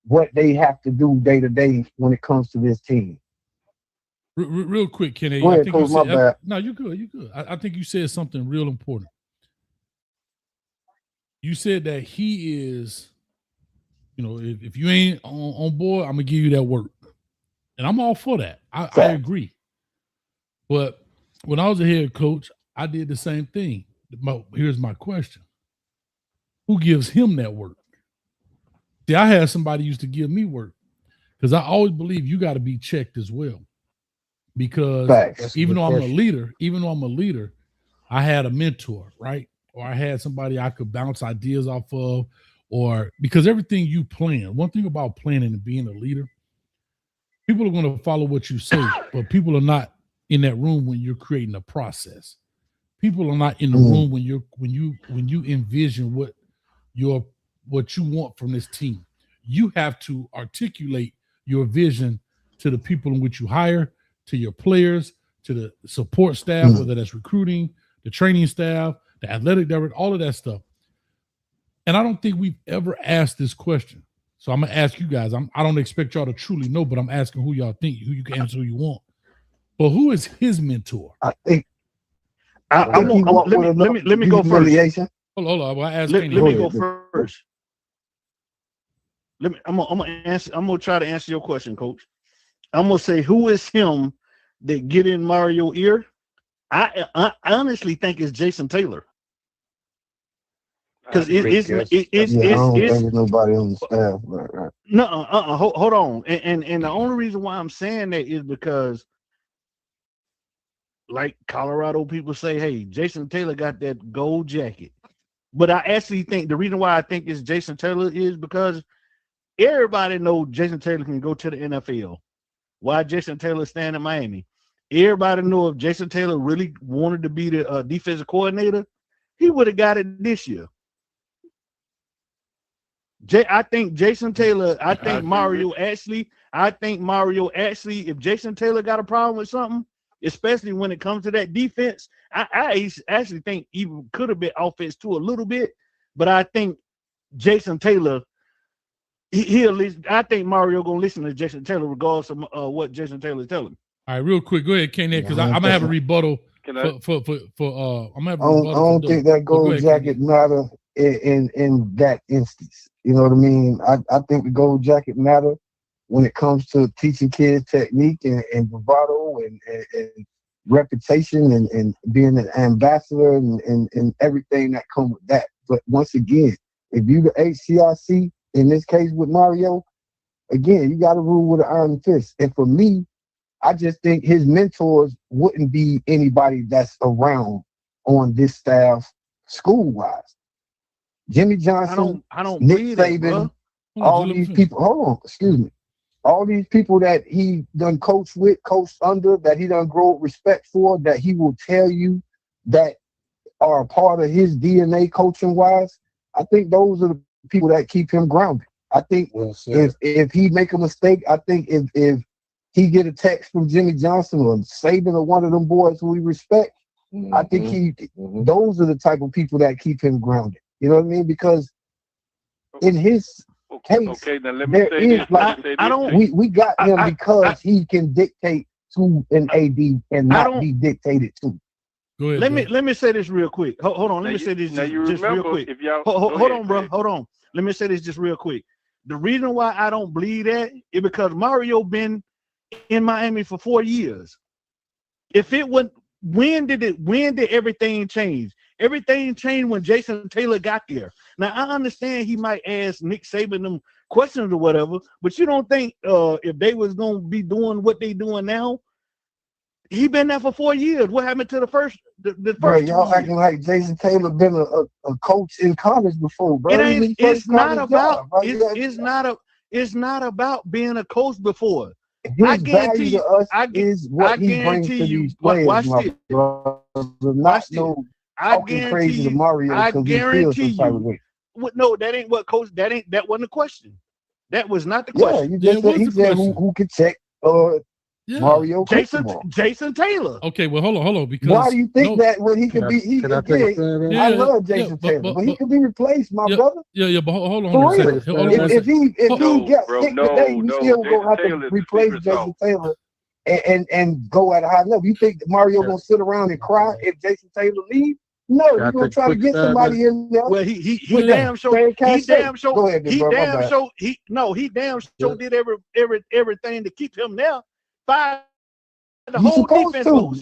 what they have to do day to day when it comes to this team. Real quick, Kenny. Go ahead, Coach, my bad. No, you're good. You're good. I think you said something real important. You said that he is, you know, if you ain't on board, I'm gonna give you that work, and I'm all for that. I agree. But when I was a head coach, I did the same thing. Here's my question. Who gives him that work? See, I had somebody used to give me work because I always believe you got to be checked as well. Because even though I'm a leader, I had a mentor, right? Or I had somebody I could bounce ideas off of, or because everything you plan, one thing about planning and being a leader, people are going to follow what you say, but people are not in that room when you're creating a process. People are not in the room when you envision what you want from this team. You have to articulate your vision to the people in which you hire, to your players, to the support staff, whether that's recruiting, the training staff, the athletic director, all of that stuff. And I don't think we've ever asked this question. So I'm gonna ask you guys. I don't expect y'all to truly know, but I'm asking who y'all think. Who you can answer who you want. But who is his mentor? I think. Let me go first. Hold on. Well, I asked let me go first. I'm gonna try to answer your question, Coach. I'm gonna say, who is him that get in Mario ear? I honestly think it's Jason Taylor. Because I don't think there's nobody on the staff. Right. No, hold on. And the only reason why I'm saying that is because, like Colorado people say, hey, Jason Taylor got that gold jacket. But I actually think the reason why I think it's Jason Taylor is because everybody knows Jason Taylor can go to the NFL. Why Jason Taylor stand in Miami? Everybody know if Jason Taylor really wanted to be the defensive coordinator, he would have got it this year. I think Jason Taylor, I think Mario actually, if Jason Taylor got a problem with something, especially when it comes to that defense, I actually think even could have been offense too a little bit, but I think Jason Taylor, he'll listen. I think Mario gonna listen to Jason Taylor regardless of what Jason Taylor is telling. All right, real quick, go ahead, Kenneth, because I'm gonna have a rebuttal I'm gonna have a rebuttal. I don't think that gold jacket matter in that instance. You know what I mean? I think the gold jacket matter when it comes to teaching kids technique and bravado and reputation and being an ambassador and everything that comes with that. But once again, if you the HCRC, in this case with Mario, again, you got to rule with an iron fist. And for me, I just think his mentors wouldn't be anybody that's around on this staff school-wise. Jimmy Johnson, I don't Nick Saban, all these people. Hold on, excuse me. All these people that he done coached under, that he done grow respect for, that he will tell you that are a part of his DNA coaching-wise. I think those are the people that keep him grounded. I think if he make a mistake, I think if he get a text from Jimmy Johnson or Saban or one of them boys who we respect, I think those are the type of people that keep him grounded. You know what I mean? Because in his case, now let me say this. We got him because he can dictate to an AD and not be dictated to. Go ahead, let me say this real quick. Hold on. Let me say this just real quick. Hold on, bro. Hold on. Let me say this just real quick. The reason why I don't believe that is because Mario been in Miami for 4 years. If it would, when did everything change? Everything changed when Jason Taylor got there. Now I understand he might ask Nick Saban them questions or whatever, but you don't think if they was gonna be doing what they doing now? He been there for 4 years. What happened to the first? Bro, y'all acting like Jason Taylor been a coach in college before, bro. It's not about being a coach before. I guarantee you, is what he brings to these players. Watch this. I guarantee you, Mario, I guarantee you. No, that ain't what coach. That wasn't the question. That was not the question. Yeah, you just said who could check Mario Cristobal. Jason Taylor. Okay, well, hold on. Because why do you think that when he could be? I love Jason Taylor, but he could be replaced, my brother. Yeah, but hold on. If he gets sick today, you still gonna have to replace Jason Taylor and go at a high level. You think Mario gonna sit around and cry if Jason Taylor leaves? No, you're gonna try to get somebody in there. Well, he damn sure did everything to keep him there. 5 the You whole supposed defense to. goes.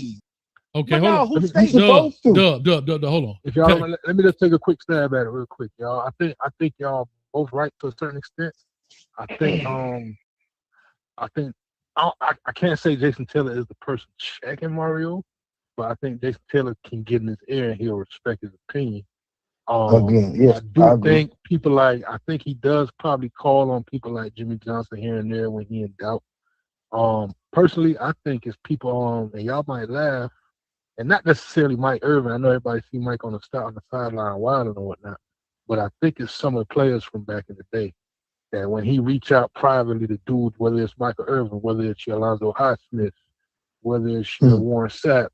Okay, But hold now on. who You stays? supposed to. Dub, hold on. If y'all don't, let me just take a quick stab at it real quick, y'all. I think y'all both right to a certain extent. I think I can't say Jason Taylor is the person checking Mario, but I think Jason Taylor can get in his ear and he'll respect his opinion. Again, yes, I I agree. think I think he does probably call on people like Jimmy Johnson here and there when he in doubt. Personally, I think it's people and y'all might laugh, and not necessarily Mike Irvin. I know everybody see Mike on the sideline wilding and whatnot, but I think it's some of the players from back in the day that when he reach out privately to dudes, whether it's Michael Irvin, whether it's your Alonzo Highsmith, whether it's your Warren Sapp,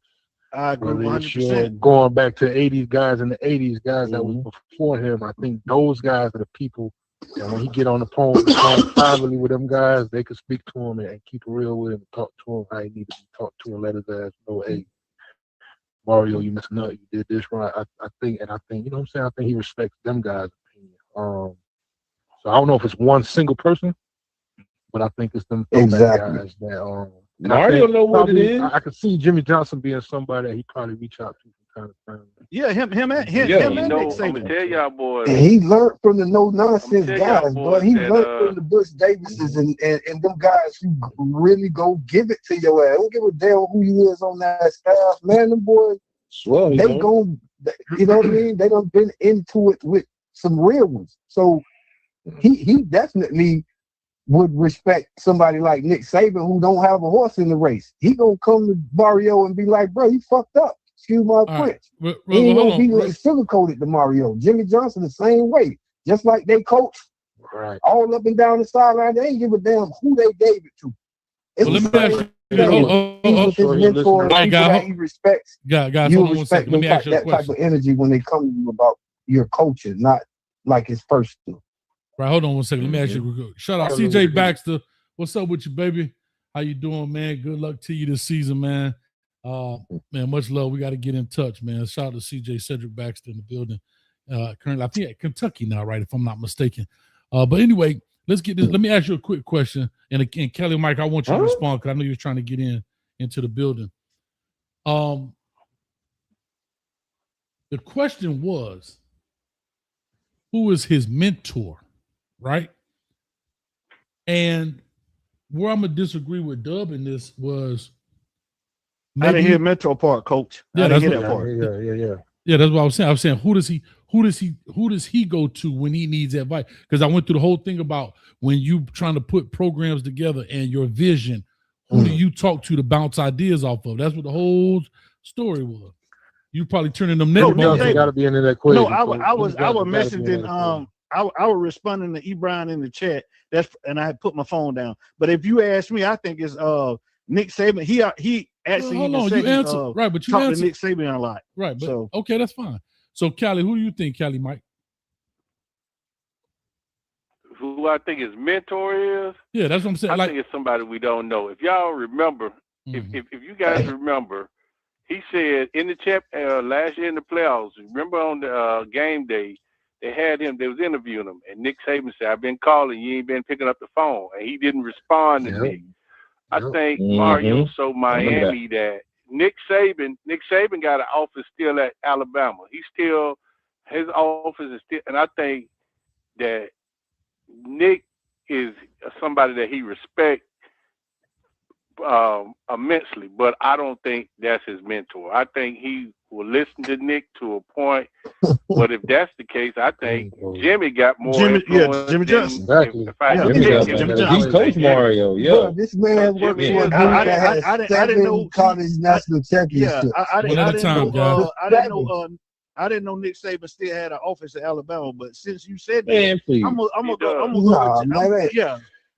I agree whether it's 100%. your going back to 80s guys and the 80s guys that was before him, I think those guys are the people that when he get on the phone privately with them guys, they could speak to him and keep it real with him and talk to him how he need to be talked to and let his ass know, hey, Mario, you messing up, you did this right. I think, you know what I'm saying? I think he respects them guys' opinion. So I don't know if it's one single person, but I think it's them throwback guys that Mario know what it is. I could see Jimmy Johnson being somebody that he probably reach out to from time to time. Yeah, him and Nick I'm Saban. gonna tell y'all boys. And he learned from the no nonsense I'ma tell y'all guys, boys bro. He that, learned from the Bush Davises and them guys who really go give it to your ass. Don't give a damn who you is on that staff, man. Them boys, they go, you know what I mean? They done been into it with some real ones. So he definitely would respect somebody like Nick Saban who don't have a horse in the race. He gonna come to Mario and be like, bro, you fucked up. Excuse my French. Right. He ain't gonna be sugarcoated to Mario. Jimmy Johnson the same way. Just like they coach all up and down the sideline. They ain't give a damn who they gave it to. It was let me ask you. He's with his mentors, people that he respects. Guys, you hold on respect one second. Let me ask you a that type question. of energy when they come to you about your coaching, not like it's personal. Right, hold on one second. Let me ask you. Shout out CJ Baxter. What's up with you, baby? How you doing, man? Good luck to you this season, man. Man, much love. We got to get in touch, man. Shout out to CJ Cedric Baxter in the building. Currently, I think at Kentucky now, right? If I'm not mistaken. But anyway, let's get this. Let me ask you a quick question. And again, Kelly, Mike, I want you to respond because I know you're trying to get into the building. The question was, who is his mentor? Right. And where I'm gonna disagree with Dub in this was I didn't hear mentor part, coach. Yeah, I didn't hear that part. Yeah, that's what I was saying. I was saying who does he go to when he needs advice? Because I went through the whole thing about when you trying to put programs together and your vision, who do you talk to bounce ideas off of? That's what the whole story was. You probably turning them got to be in that equation. No, I was messaging I was responding to Ebron in the chat. And I had put my phone down. But if you ask me, I think it's Nick Saban. He actually you answered right, but you talked answered to Nick Saban a lot. Right, but so okay, that's fine. So Callie, who do you think, Callie Mike? Who I think his mentor is? Yeah, that's what I'm saying. I think it's somebody we don't know. If y'all remember, if you guys remember, he said in the chat last year in the playoffs. Remember on the game day. They had him, they was interviewing him, and Nick Saban said, I've been calling, you ain't been picking up the phone. And he didn't respond to Nick. I think Mario so Miami that Nick Saban got an office still at Alabama. His office is still, and I think that Nick is somebody that he respects immensely, but I don't think that's his mentor. I think he will listen to Nick to a point, but if that's the case, I think Jimmy got more influence. Jimmy Johnson. Exactly. He's Coach Mario. Yeah, bro, this man worked for a dude that has I didn't know college national championships. I didn't know Nick Saban still had an office in Alabama, but since you said that,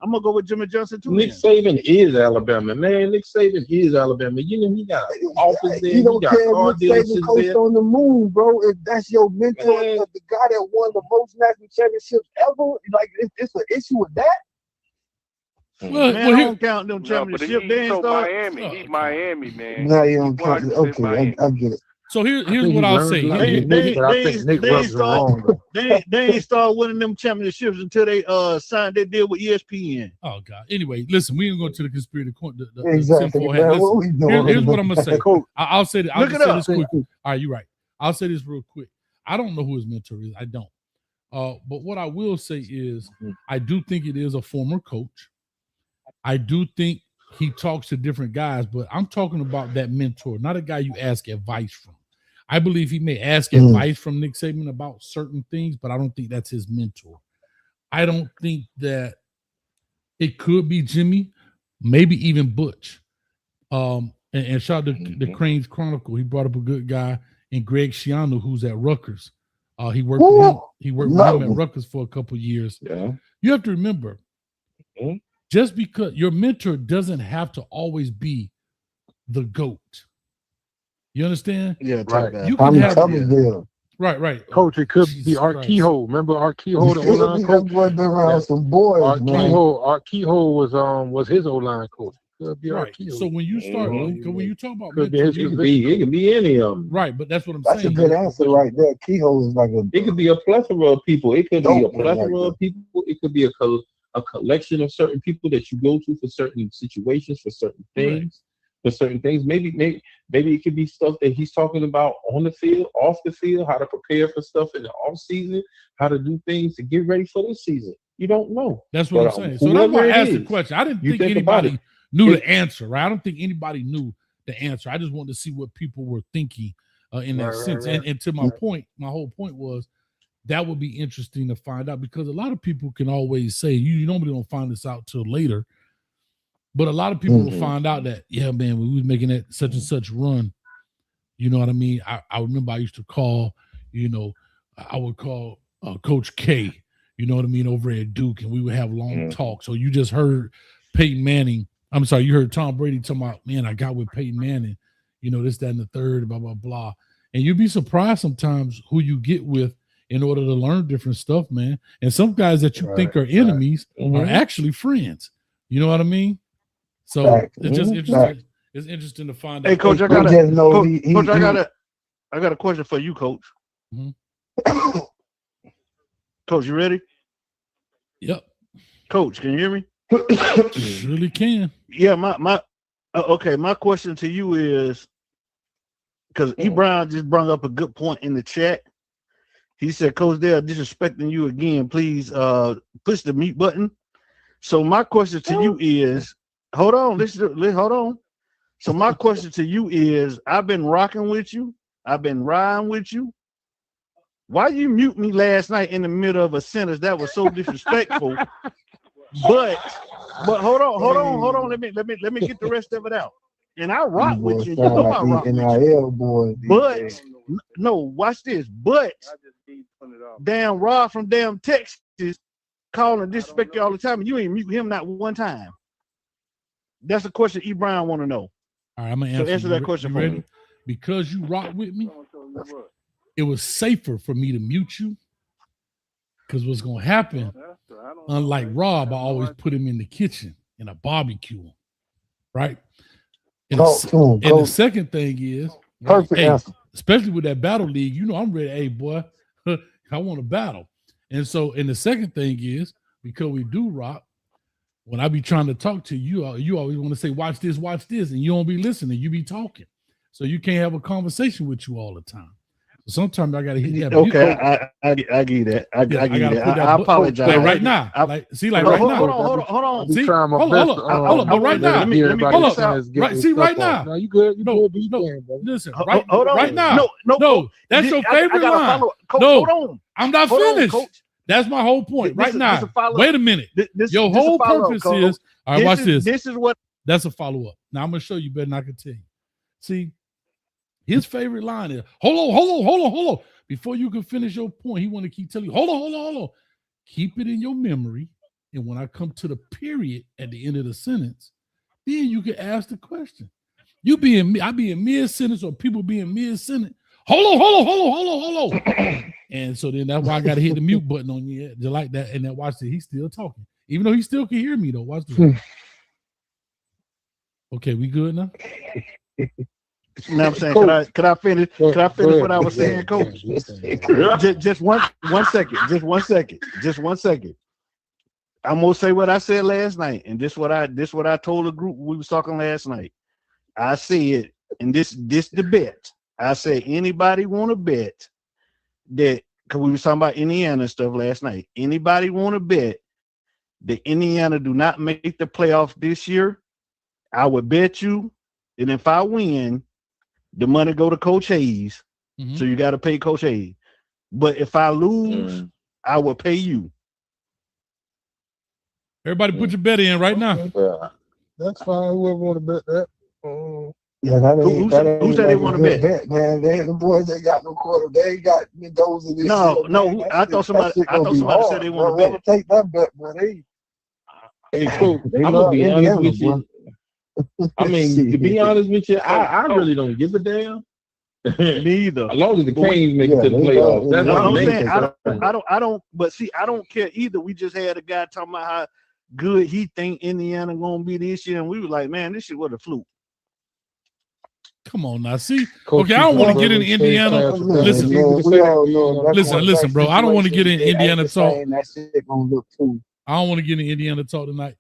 I'm gonna go with Jimmy Johnson too. Nick Saban is Alabama, man. Nick Saban is Alabama. You know he got office there. You don't got care car if Nick Saban dealerships coached there. on the moon, bro. If that's your mentor, the guy that won the most national championships ever, like it's an issue with that. Man, I don't count them championships. He's Miami. He's Miami, man. No, you don't count. Okay, I get it. So here's what I'll say. They ain't start winning them championships until they signed their deal with ESPN. Oh God. Anyway, listen, we ain't going to the conspiracy court. Exactly. Man, what we doing? Here's what I'm gonna say. I'll say that. I'll just say this quick. All right, you're right. I'll say this real quick. I don't know who his mentor is. I don't. But what I will say is, I do think it is a former coach. I do think he talks to different guys, but I'm talking about that mentor, not a guy you ask advice from. I believe he may ask advice from Nick Saban about certain things, but I don't think that's his mentor. I don't think that it could be Jimmy, maybe even Butch. And shout out to the Cranes Chronicle. He brought up a good guy in Greg Schiano, who's at Rutgers. He worked with him. He worked with him at Rutgers for a couple of years. Yeah. You have to remember, just because your mentor doesn't have to always be the GOAT. You understand? Yeah, right. You can have right. Coach, it could be Art Kehoe. Remember Art Kehoe, the O-line coach? Some boys, Art Kehoe was his O-line coach. Could be Art Kehoe. So when you start, when you talk about mentors, it could be any of them. Right, but that's what I'm saying. That's a good answer right there. Kehoe is like it could be a plethora of people. It could be a plethora of people. It could be a collection of certain people that you go to for certain situations, for certain things. Right. For certain things, maybe it could be stuff that he's talking about on the field, off the field, how to prepare for stuff in the off season, how to do things to get ready for this season. You don't know. That's what I'm saying. So that's why I asked the question. I didn't think anybody knew the answer, right? I don't think anybody knew the answer. I just wanted to see what people were thinking in that sense. Right. And to my point, my whole point was that would be interesting to find out, because a lot of people can always say, you normally don't find this out till later. But a lot of people will find out that, yeah, man, when we was making that such and such run, you know what I mean? I remember I used to call, I would call Coach K, you know what I mean, over at Duke, and we would have long talks. So you just heard Peyton Manning. I'm sorry, you heard Tom Brady talking about, man, I got with Peyton Manning, this, that, and the third, blah, blah, blah. And you'd be surprised sometimes who you get with in order to learn different stuff, man. And some guys that you think are enemies are actually friends. You know what I mean? So it's just interesting. It's interesting to find out. Hey, Coach, I got a question for you, Coach. Mm-hmm. Coach, you ready? Yep. Coach, can you hear me? Surely can. Yeah, my question to you is, because E. Brown just brought up a good point in the chat. He said, Coach, they're disrespecting you again. Please push the mute button. So my question to you is, hold on. So my question to you is, I've been rocking with you. I've been riding with you. Why you mute me last night in the middle of a sentence that was so disrespectful? but hold on. Let me get the rest of it out. And I rock with you. You know I rock with you. But no, watch this. But damn Rob from damn Texas calling and disrespect you all the time, and you ain't mute him not one time. That's the question E. Brown want to know. All right, I'm gonna answer that question for you. Because you rock with me, it was safer for me to mute you. Because what's gonna happen, unlike Rob, I always put him in the kitchen in a barbecue, right? And the second thing is, especially with that battle league, I'm ready. Hey, boy, I want to battle. And so, and the second thing is, because we do rock, when I be trying to talk to you, you always want to say, watch this, and you don't be listening, you be talking. So you can't have a conversation with you all the time. So sometimes I got to hit that. Okay, I get that. I apologize. Like right now. Right now. Hold on. See, hold on. But right now. Hold on. Right, see, right now. No, you good. No. Listen, right now. No, that's your favorite line. No, I'm not finished. That's my whole point. Right now. Wait a minute. Your whole purpose is, all right, watch this. This is what. That's a follow-up. Now I'm going to show you better than I can tell you. See, his favorite line is, hold on. Before you can finish your point, he want to keep telling you, hold on. Keep it in your memory. And when I come to the period at the end of the sentence, then you can ask the question. I be in mid-sentence, or people be in mid-sentence. Hold on. And so then that's why I got to hit the mute button on you, just like that. And then watch it. He's still talking. Even though he still can hear me, though. Watch this. Okay, we good now? You know what I'm saying? Could I finish? Could I finish what I was saying, Coach? Just one second. Just 1 second. Just 1 second. I'm gonna say what I said last night, and this what I told the group we was talking last night. I said, and this the bet. I said, anybody want to bet that, because we was talking about Indiana and stuff last night. Anybody want to bet that Indiana do not make the playoffs this year? I would bet you, and if I win, the money go to Coach Hayes. Mm-hmm. So you got to pay Coach Hayes. But if I lose, I will pay you. Everybody put your bet in right now. That's fine. Whoever want to bet that. Yeah, who said they want to bet? Man, the boys ain't got no quarter. They ain't got those in this. No. I thought somebody said they want to bet. Take that bet, but Hey, cool. I'm gonna be honest with you. I mean, to be honest with you, I really don't give a damn. Neither. As long as the Canes make it to the playoffs, that's what I'm saying. I don't. But see, I don't care either. We just had a guy talking about how good he think Indiana gonna be this year, and we were like, man, this shit was a fluke. Come on now, see. Okay, I don't want to get in Indiana. Listen, bro. I don't want to get in Indiana talk. That shit gonna look too. I don't want to get in Indiana talk tonight.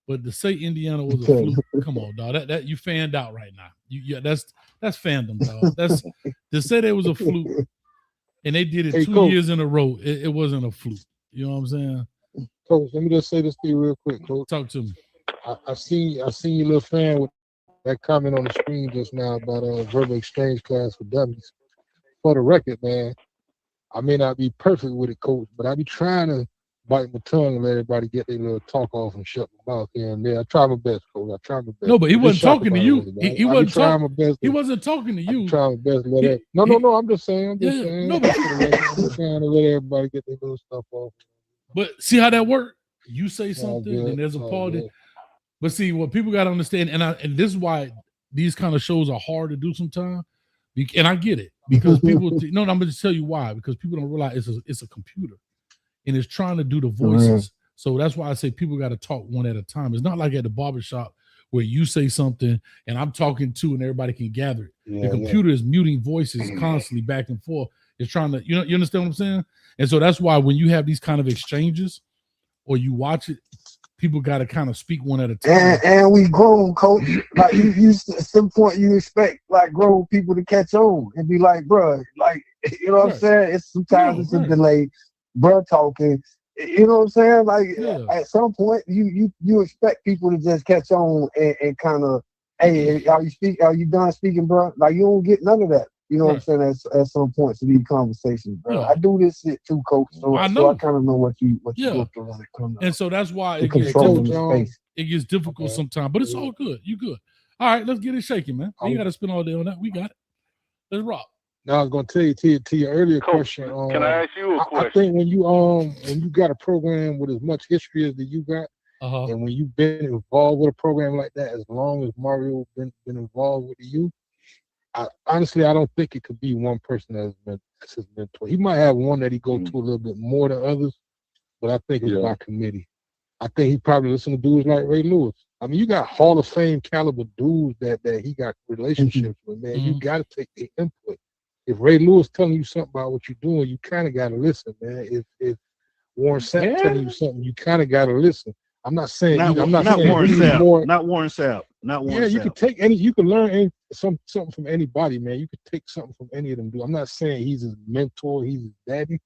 But to say Indiana was a fluke, come on, dog. That you fanned out right now. That's fandom, dog. That's to say there was a fluke, and they did it 2 years in a row. It wasn't a fluke. You know what I'm saying? Coach, let me just say this to you real quick, Coach. Talk to me. I seen your little fan with that comment on the screen just now about verbal exchange class for dummies. For the record, man, I may not be perfect with it, Coach, but I be trying to bite my tongue and let everybody get their little talk off and shut my mouth here and there. I try my best, Coach. I try my best. No, but he wasn't talking to you. He wasn't trying my best. He wasn't talking to you. I'm trying my best to let it. No. I'm just saying. I'm just saying. I'm just trying to let everybody get their little stuff off. But see how that worked? You say something, and there's a party. But see, what people got to understand, and this is why these kind of shows are hard to do sometimes. And I get it because people. No, I'm going to just tell you why. Because people don't realize it's a computer, and it's trying to do the voices. So that's why I say people got to talk one at a time. It's not like at the barbershop where you say something and I'm talking too, and everybody can gather it. The computer is muting voices constantly back and forth. It's trying to, you understand what I'm saying? And so that's why when you have these kind of exchanges or you watch it, people got to kind of speak one at a time. And we grown, Coach. Like you at some point you expect like grown people to catch on and be like, bro, like, you know what I'm saying? It's sometimes it's a delay, bro talking. You know what I'm saying? Like at some point you expect people to just catch on and kind of, hey, are you done speaking, bro? Like you don't get none of that. You know what I'm saying? At some points of these conversations, bro. I do this shit too, Coach. So I kind of know what you go through when it comes. And so that's why it gets difficult sometimes. But it's all good. You good? All right, let's get it shaking, man. You got to spend all day on that. We got it. Let's rock. Now I was going to tell you to your earlier question. Can I ask you a question? I think when you got a program with as much history as that you got, and when you've been involved with a program like that, as long as Mario been involved with you, honestly, I don't think it could be one person that's his mentor. He might have one that he go to a little bit more than others, but I think it's by committee. I think he probably listen to dudes like Ray Lewis. I mean, you got Hall of Fame caliber dudes that he got relationships with, man. You got to take their input. If Ray Lewis telling you something about what you're doing, you kind of got to listen, man. If Warren Sapp telling you something, you kind of got to listen. I'm not saying not Warren Sapp. Not Warren Sapp. You can take you can learn something from anybody, man. You could take something from any of them. I'm not saying he's his mentor, he's his daddy,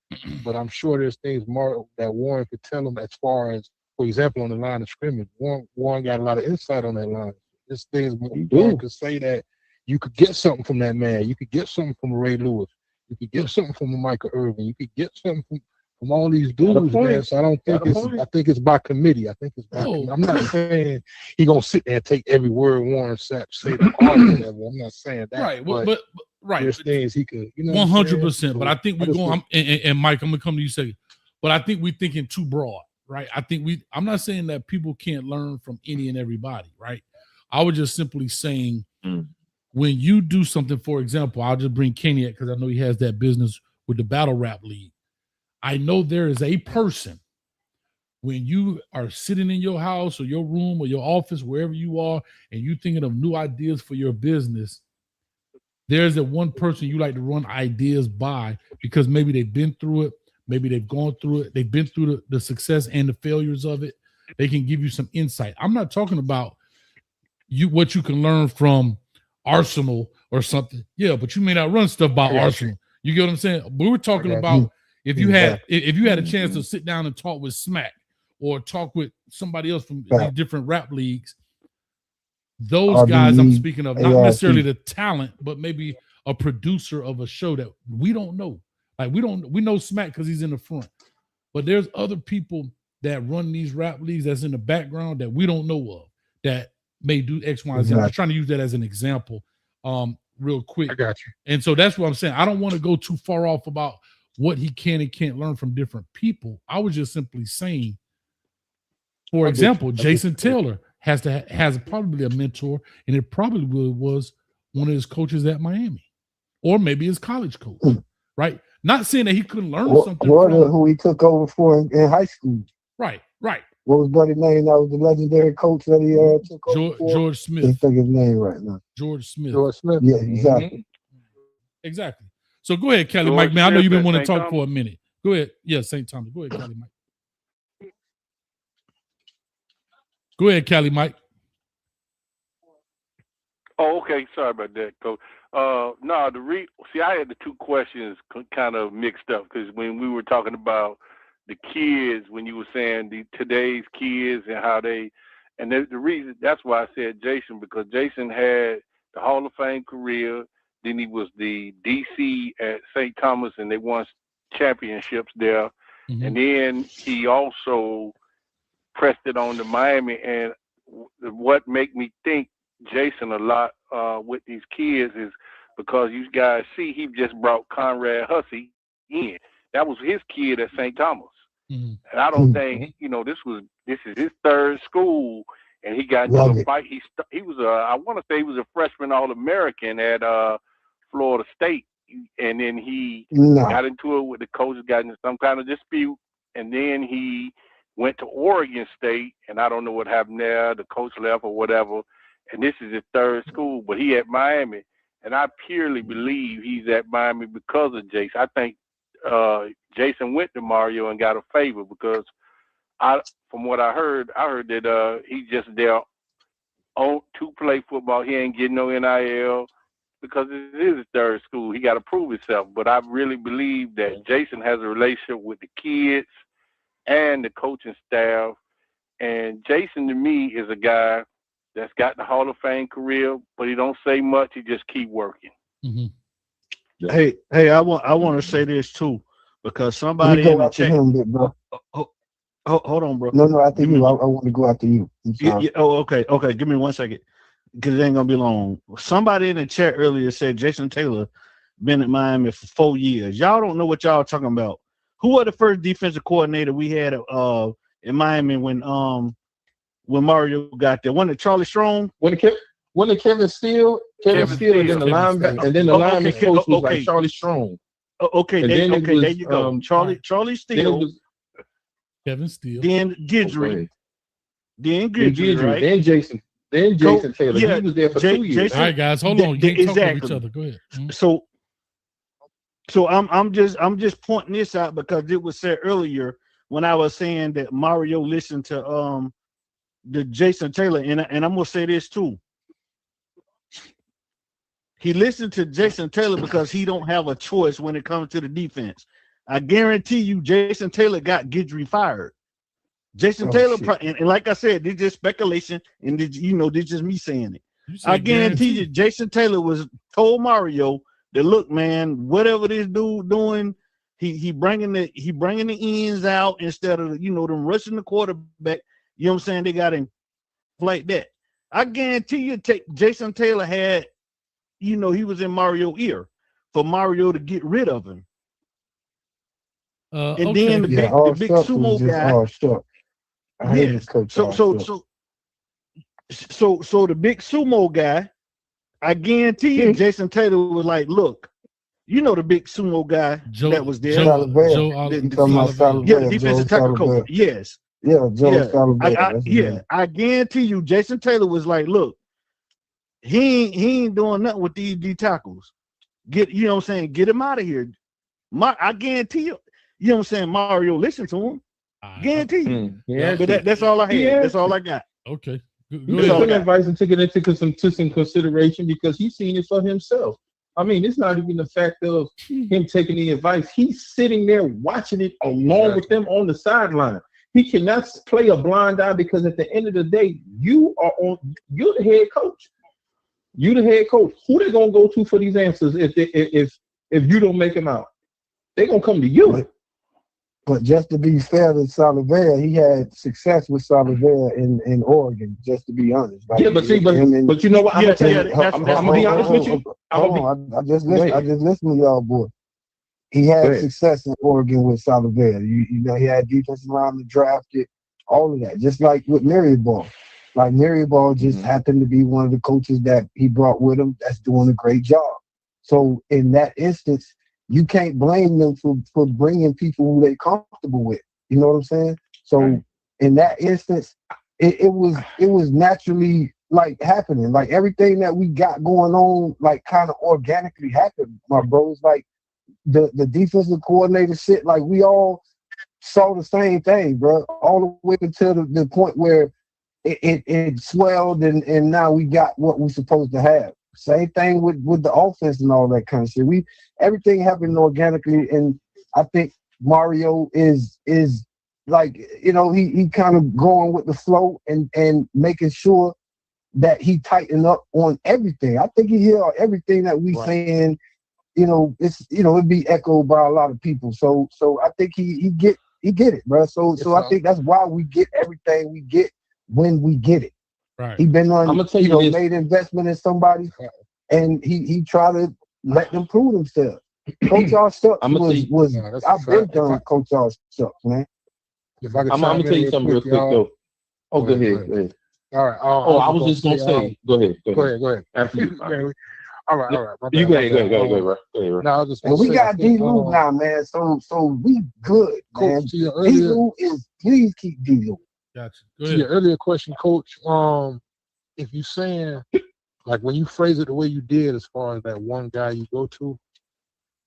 but I'm sure there's things more that Warren could tell him as far as, for example, on the line of scrimmage. Warren got a lot of insight on that line. There's things Warren could say that you could get something from that man. You could get something from Ray Lewis. You could get something from Michael Irvin. You could get something from all these dudes, man. So I don't think I think it's by committee. I think it's by committee. I'm not saying he gonna sit there and take every word Warren Sapp say to art or whatever. I'm not saying that. Right, but there's things he could, 100%. But I think we're going. And Mike, I'm gonna come to you second. But I think we're thinking too broad, right? I'm not saying that people can't learn from any and everybody, right? I was just simply saying. When you do something, for example, I'll just bring Kenny because I know he has that business with the Battle Rap League. I know there is a person when you are sitting in your house or your room or your office, wherever you are, and you're thinking of new ideas for your business, there's that one person you like to run ideas by because maybe they've been through it, maybe they've gone through it, they've been through the success and the failures of it. They can give you some insight. I'm not talking about what you can learn from Arsenal or something. Yeah, but you may not run stuff by Arsenal. You get what I'm saying? But we're talking about if you had a chance to sit down and talk with Smack or talk with somebody else from these different rap leagues. Those guys I'm speaking of, not necessarily the talent, but maybe a producer of a show that we don't know. Like we know Smack because he's in the front, but there's other people that run these rap leagues that's in the background that we don't know of that may do X, Y, Z. I'm just trying to use that as an example, real quick. I got you. And so that's what I'm saying. I don't want to go too far off about what he can and can't learn from different people. I was just simply saying, for example, Jason Taylor has probably a mentor, and it probably was one of his coaches at Miami, or maybe his college coach, right? Not saying that he couldn't learn something. Who he took over for in high school. Right. What was Buddy's name? That was the legendary coach that he took over for? George Smith. I can't think of his name right now. George Smith. Yeah, exactly. Exactly. So go ahead, Kelly Mike, man. I know you've been wanting to talk for a minute. Go ahead. Yeah, St. Thomas. Go ahead, Kelly Mike. Go ahead, Kelly Mike. Oh, okay. Sorry about that, Coach. See, I had the two questions kind of mixed up because when we were talking about the kids, when you were saying today's kids and how the reason, that's why I said Jason, because Jason had the Hall of Fame career. Then he was the DC at St. Thomas, and they won championships there. Mm-hmm. And then he also pressed it on to Miami. And what make me think Jason a lot with these kids is because you guys see he just brought Conrad Hussey in. That was his kid at St. Thomas. Mm-hmm. And I don't think, this is his third school, and he got into a fight. He was I want to say he was a freshman All-American at Florida State, and then he got into it with the coach, got into some kind of dispute, and then he went to Oregon State, and I don't know what happened there. The coach left or whatever, and this is his third school, but he at Miami, and I purely believe he's at Miami because of Jason. I think Jason went to Mario and got a favor because from what I heard that he's just there to play football. He ain't getting no NIL because it is his third school. He got to prove himself. But I really believe that Jason has a relationship with the kids and the coaching staff. And Jason, to me, is a guy that's got the Hall of Fame career, but he don't say much. He just keep working. Mm-hmm. Hey, I want to say this too, because somebody in the chat. Hold on, bro. No, I think you. I want to go after you. Okay. Give me 1 second, because it ain't gonna be long. Somebody in the chat earlier said Jason Taylor been at Miami for 4 years. Y'all don't know what y'all talking about. Who was the first defensive coordinator we had in Miami when Mario got there? Wasn't it Charlie Strong? When Kevin Steele, and then the linebacker, and then the lineman coach was like Charlie Strong. There you go. Charlie Steele. Kevin Steele. Then Guidry. Right? Then Jason Taylor. Yeah, he was there for 2 years. All right, guys, hold on. You can't talk over each other. Go ahead. Mm-hmm. So I'm just pointing this out because it was said earlier when I was saying that Mario listened to the Jason Taylor, and I'm gonna say this too. He listened to Jason Taylor because he don't have a choice when it comes to the defense. I guarantee you, Jason Taylor got Guidry fired. Jason Taylor, and like I said, this is just speculation, and this is just me saying it. I guarantee you, Jason Taylor was told Mario that, look, man, whatever this dude doing, he bringing the ends out instead of them rushing the quarterback. You know what I'm saying? They got him like that. I guarantee you, Jason Taylor had, he was in Mario's ear for Mario to get rid of him. And then the big sumo guy. So the big sumo guy, I guarantee you, Jason Taylor was like, look, the big sumo guy that was there. Defensive tackle coach. Yes. Yeah, Joe Salavera. I guarantee you, Jason Taylor was like, look, he ain't doing nothing with these D tackles. Get you know what I'm saying? Get him out of here. I guarantee you. You know what I'm saying? Mario, listen to him. Guarantee you. Yeah, But that's all I had. That's all I got. Okay. He took some advice and took it into some consideration because he's seen it for himself. I mean, it's not even the fact of him taking the advice. He's sitting there watching it along with them on the sideline. He cannot play a blind eye because at the end of the day, you're the head coach. You're the head coach. Who they gonna go to for these answers if you don't make them out? They're gonna come to you. But just to be fair to Salavea, he had success with Salavea in Oregon, just to be honest. Like, yeah, but see, but you know what? I'm gonna be honest with you. I just listened to y'all, boy. He had success in Oregon with Salavea. You know, he had defensive linemen drafted, all of that. Just like with Maribor. Like Maribor just happened to be one of the coaches that he brought with him that's doing a great job. So in that instance, you can't blame them for bringing people who they comfortable with. You know what I'm saying? So in that instance, it was naturally like happening. Like everything that we got going on, like kind of organically happened, my bro. It's like the defensive coordinator shit. Like we all saw the same thing, bro. All the way until the point where it swelled and now we got what we're supposed to have. Same thing with the offense and all that kind of shit. Everything happened organically, and I think Mario is like, you know, he kind of going with the flow and making sure that he tighten up on everything. I think he hear everything that we saying. You know, it'd be echoed by a lot of people. So I think he get it, bro. So I think that's why we get everything we get when we get it. Right. He been on, made investment in somebody, and he try to let them prove themselves. Coach Shucks I've been done Coach Shucks, man. I'm gonna tell you something real quick though. Oh, go ahead. All right. I was just gonna say. Go ahead. After you. All right. You go ahead, bro. No, I was just and we got D-Lou now, man. So we good, man. D-Lou please keep D-Lou. Gotcha. To your earlier question, Coach, if you saying, like when you phrase it the way you did as far as that one guy you go to,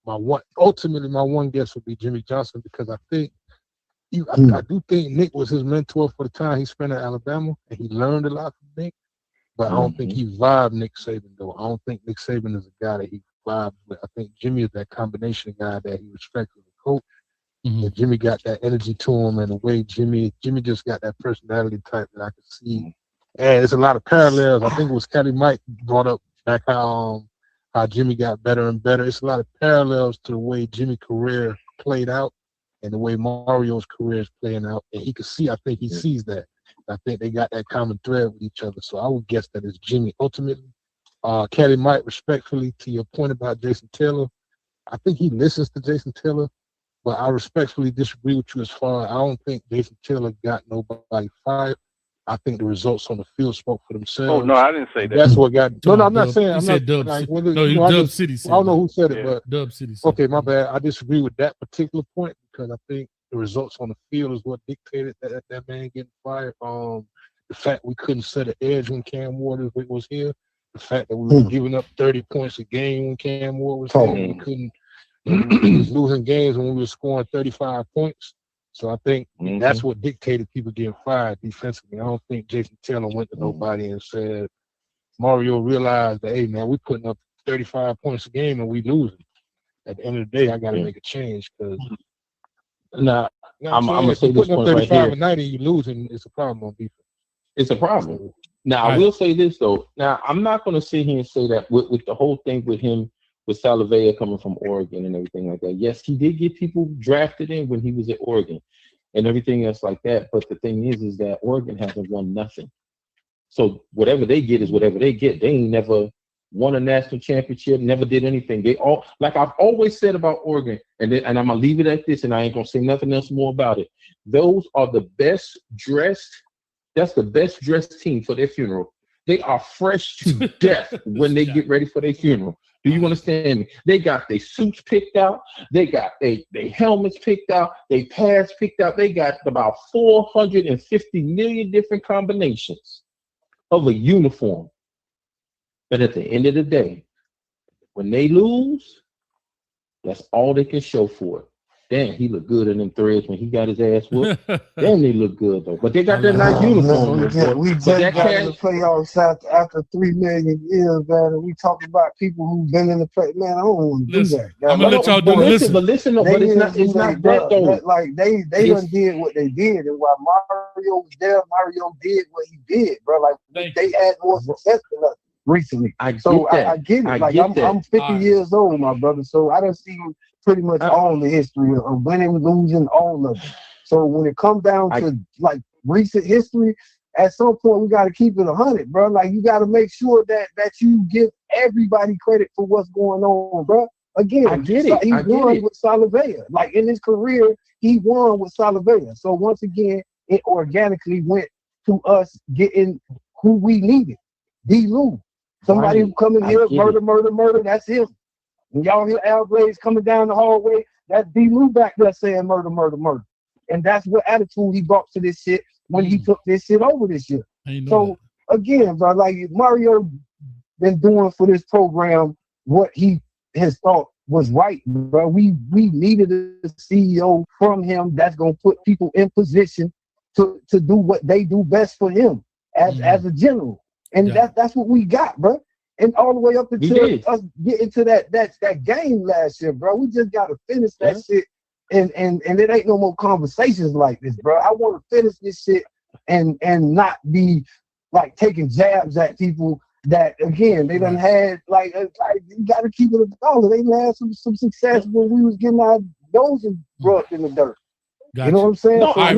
my one guess would be Jimmy Johnson, because I think I do think Nick was his mentor for the time he spent at Alabama, and he learned a lot from Nick, but I don't think he vibed Nick Saban, though. I don't think Nick Saban is a guy that he vibes with. I think Jimmy is that combination guy that he respects as a coach. And Jimmy got that energy to him, and the way Jimmy just got that personality type that I could see. And there's a lot of parallels. I think it was Kelly Mike brought up back how Jimmy got better and better. It's a lot of parallels to the way Jimmy's career played out and the way Mario's career is playing out. And he could see, I think he sees that. I think they got that common thread with each other. So I would guess that it's Jimmy ultimately. Kelly Mike, respectfully, to your point about Jason Taylor, I think he listens to Jason Taylor. But I respectfully disagree with you as far as I don't think Jason Taylor got nobody fired. I think the results on the field spoke for themselves. Oh, no, I didn't say that. That's what got. No, I'm not saying. He I'm said not. Dub City. Dub City. I don't know who said it, but Dub City. Okay, my bad. I disagree with that particular point because I think the results on the field is what dictated that man getting fired. The fact we couldn't set an edge when Cam Ward was here. The fact that we were giving up 30 points a game when Cam Ward was here. We couldn't. We was losing games when we were scoring 35 points. So I think that's what dictated people getting fired defensively. I don't think Jason Taylor went to nobody and said, Mario realized that, hey, man, we putting up 35 points a game and we losing. At the end of the day, I got to make a change because I'm going to say this point right here. 35 and 90, you losing, it's a problem on defense. It's a problem. Now, I will say this, though. Now, I'm not going to sit here and say that with the whole thing with him, with Salavea coming from Oregon and everything like that. Yes, he did get people drafted in when he was at Oregon and everything else like that. But the thing is that Oregon hasn't won nothing. So whatever they get is whatever they get. They ain't never won a national championship, never did anything. They all, like I've always said about Oregon, and I'm going to leave it at this, and I ain't going to say nothing else more about it. Those are the best dressed. That's the best dressed team for their funeral. They are fresh to death when they get ready for their funeral. Do you understand me? They got their suits picked out. They got their helmets picked out. Their pads picked out. They got about 450 million different combinations of a uniform. But at the end of the day, when they lose, that's all they can show for it. Damn, he looked good in them threads when he got his ass whooped. Damn, they look good though. But they got that nice uniform. We just got in the playoffs after 3 million years, man. And we talk about people who've been in the play. Man, I don't want to do that. I'm gonna let y'all do it. But listen, but it's not that though. Like they done did what they did, and while Mario was there, Mario did what he did, bro. Like they had more success than us recently. I get it. Like I'm 50 years old, my brother. So I done seen pretty much all the history of winning, losing, all of it. So when it comes down to like recent history, at some point we got to keep it 100, bro. Like you got to make sure that you give everybody credit for what's going on, bro. Again, I get it. He won with Salavea. Like in his career, he won with Salavea. So once again, it organically went to us getting who we needed. D-Lou. Somebody who come in here, murder, that's him. And y'all hear Al Blaze coming down the hallway, that's D-Lou back there saying murder. And that's what attitude he brought to this shit when he took this shit over this year. So, again, bro, like Mario been doing for this program what he has thought was right, bro. We needed a CEO from him that's going to put people in position to do what they do best for him as a general. And that's what we got, bro. And all the way up until us getting to that game last year, bro. We just gotta finish that shit, and it ain't no more conversations like this, bro. I want to finish this shit and not be like taking jabs at people that again they done had like you gotta keep it a dollar. They done had some success when we was getting our noses rubbed in the dirt. Gotcha. You know what I'm saying? No, so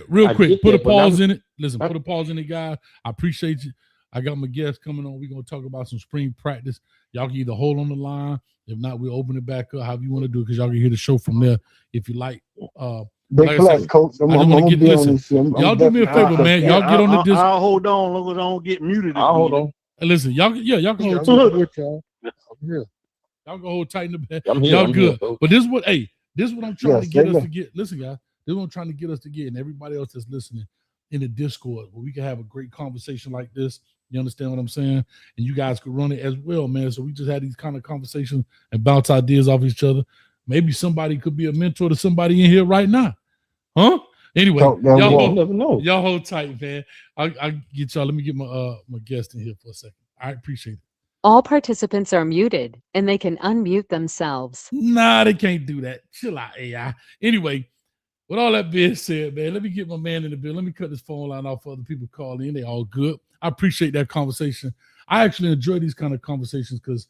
real quick. Put a pause in it. Listen, put a pause in it, guys. I appreciate you. I got my guests coming on. We're going to talk about some spring practice. Y'all can either hold on the line. If not, we'll open it back up however you want to do it because y'all can hear the show from there if you like. Big plus, Coach. Y'all do me a favor, man. Y'all get on the disc. I'll hold on. Long as I don't get muted. I'll hold on. Listen, y'all can hold tight. Y'all go hold tight in the bed. Y'all good. But this is what I'm trying to get us to get. Listen, guys. This is what I'm trying to get us to get, and everybody else that's listening in the Discord, where we can have a great conversation like this. You understand what I'm saying? And you guys could run it as well, man. So we just had these kind of conversations and bounce ideas off each other. Maybe somebody could be a mentor to somebody in here right now. Huh? Anyway, y'all hold tight, man. I'll get y'all. Let me get my guest in here for a second. I appreciate it. All participants are muted and they can unmute themselves. Nah, they can't do that. Chill out, AI. Anyway, with all that being said, man, let me get my man in the bill. Let me cut this phone line off for other people calling in. They all good. I appreciate that conversation. I actually enjoy these kind of conversations because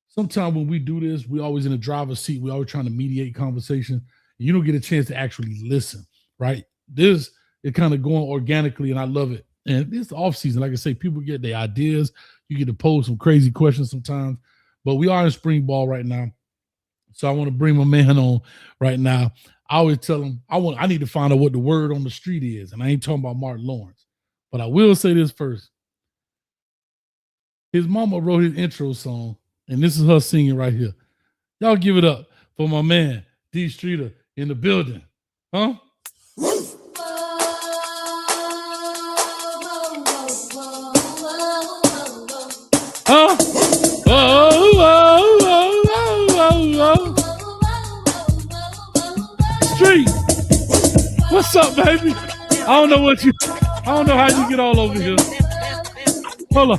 sometimes when we do this, we always in the driver's seat. We always trying to mediate conversation. And you don't get a chance to actually listen, right? This is kind of going organically, and I love it. And this off season, like I say, people get their ideas. You get to pose some crazy questions sometimes. But we are in spring ball right now. So I want to bring my man on right now. I always tell him I need to find out what the word on the street is. And I ain't talking about Martin Lawrence. But I will say this first. His mama wrote his intro song, and this is her singing right here. Y'all give it up for my man, D Streeter, in the building. Huh? Huh? Street. What's up, baby? I don't know how you get all over here. Hold on.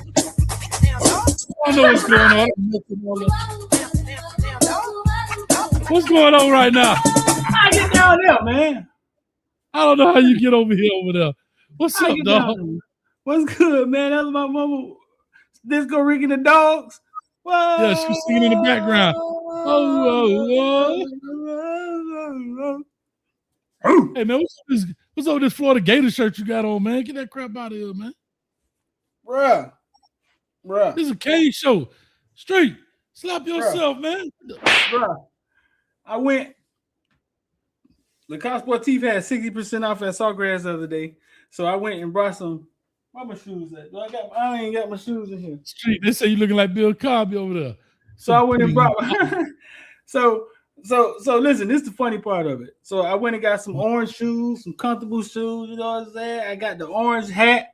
I don't know what's going on. What's going on right now? I get down there, man. I don't know how you get over there. What's up, dog? What's good, man? That's my mama. Disco Rick and the dogs. Whoa. Yeah, she's singing in the background. Hey, man, what's over this Florida Gator shirt you got on, man? Get that crap out of here, man. Bruh. This is a Cage show. Street, slap yourself, man. Bruh. I went. Le Sportif had 60% off at Sawgrass the other day. So I went and brought some. Where my shoes at? I ain't got my shoes in here. Street, they say you looking like Bill Cosby over there. So I went and brought So listen, this is the funny part of it. So I went and got some orange shoes, some comfortable shoes, you know what I'm saying? I got the orange hat.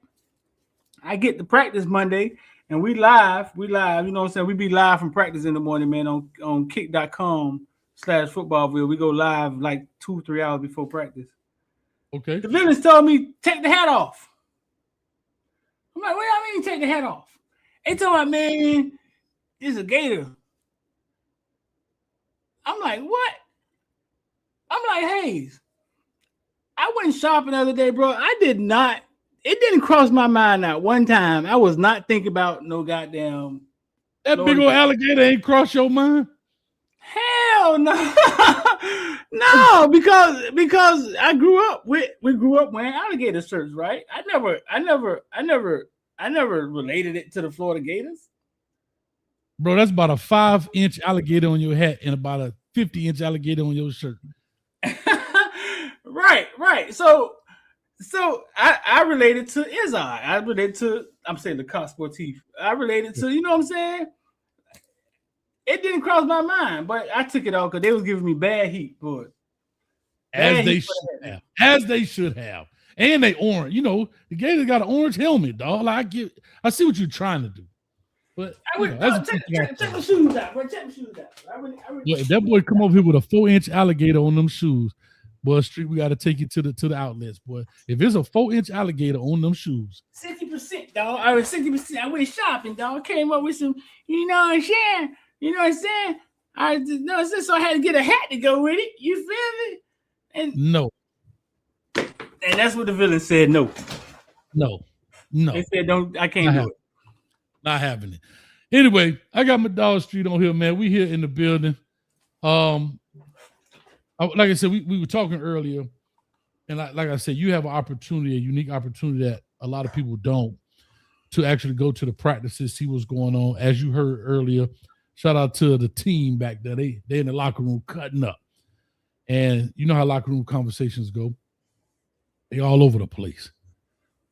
I get to practice Monday, and we live. You know what I'm saying? We be live from practice in the morning, man, on kick.com/footballville. We go live like 2-3 hours before practice. Okay. The villains told me, take the hat off. I'm like, what do y'all mean take the hat off? They told me, man, it's a gator. I'm like, what? I'm like, Hayes, I went shopping the other day, bro. It didn't cross my mind not one time. I was not thinking about no goddamn. That big old alligator ain't cross your mind? Hell no. No, because I grew up wearing alligator shirts, right? I never related it to the Florida Gators. Bro, that's about a 5-inch alligator on your hat and about a 50-inch alligator on your shirt. Right. So I related to Izai. I related to, I'm saying the Coq Sportif. I related to, you know what I'm saying? It didn't cross my mind, but I took it off because they was giving me bad heat for it. As they should have. And they orange. You know, the Gators got an orange helmet, dog. Like I see what you're trying to do. But check my shoes out, bro. Check my shoes out. If that boy come over here with a 4-inch alligator on them shoes, boy, Street, we got to take you to the outlets, boy. If it's a 4-inch alligator on them shoes, 60%, dog. I was 60%. I went shopping, dog. Came up with some, you know what I'm saying? You know what I'm saying? So I had to get a hat to go with it. You feel me? And no. And that's what the villain said. No. They said I can't do it. Not having it. Anyway, I got my dog Street on here, man. We here in the building. Like I said, we were talking earlier, and like I said, you have an opportunity, a unique opportunity that a lot of people don't, to actually go to the practices, see what's going on. As you heard earlier, shout out to the team back there. They in the locker room cutting up. And you know how locker room conversations go. They all over the place.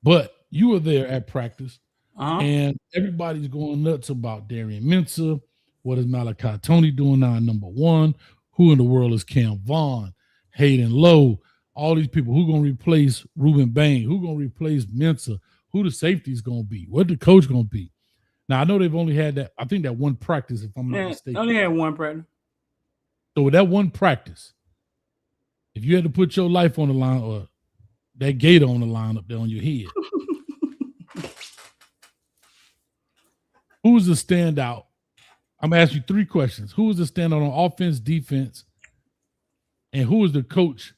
But you were there at practice, and everybody's going nuts about Darian Mensah. What is Malachi Tony doing now at number 1? Who in the world is Cam Vaughn, Hayden Lowe, all these people? Who going to replace Ruben Bain? Who going to replace Mensah? Who the safety is going to be? What the coach going to be? Now, I know they've only had that, I think that one practice, if I'm not mistaken. Only had one practice. So with that one practice, if you had to put your life on the line or that gator on the line up there on your head, who's the standout? I'm going to ask you 3 questions. Who is the standout on offense, defense, and who is the coach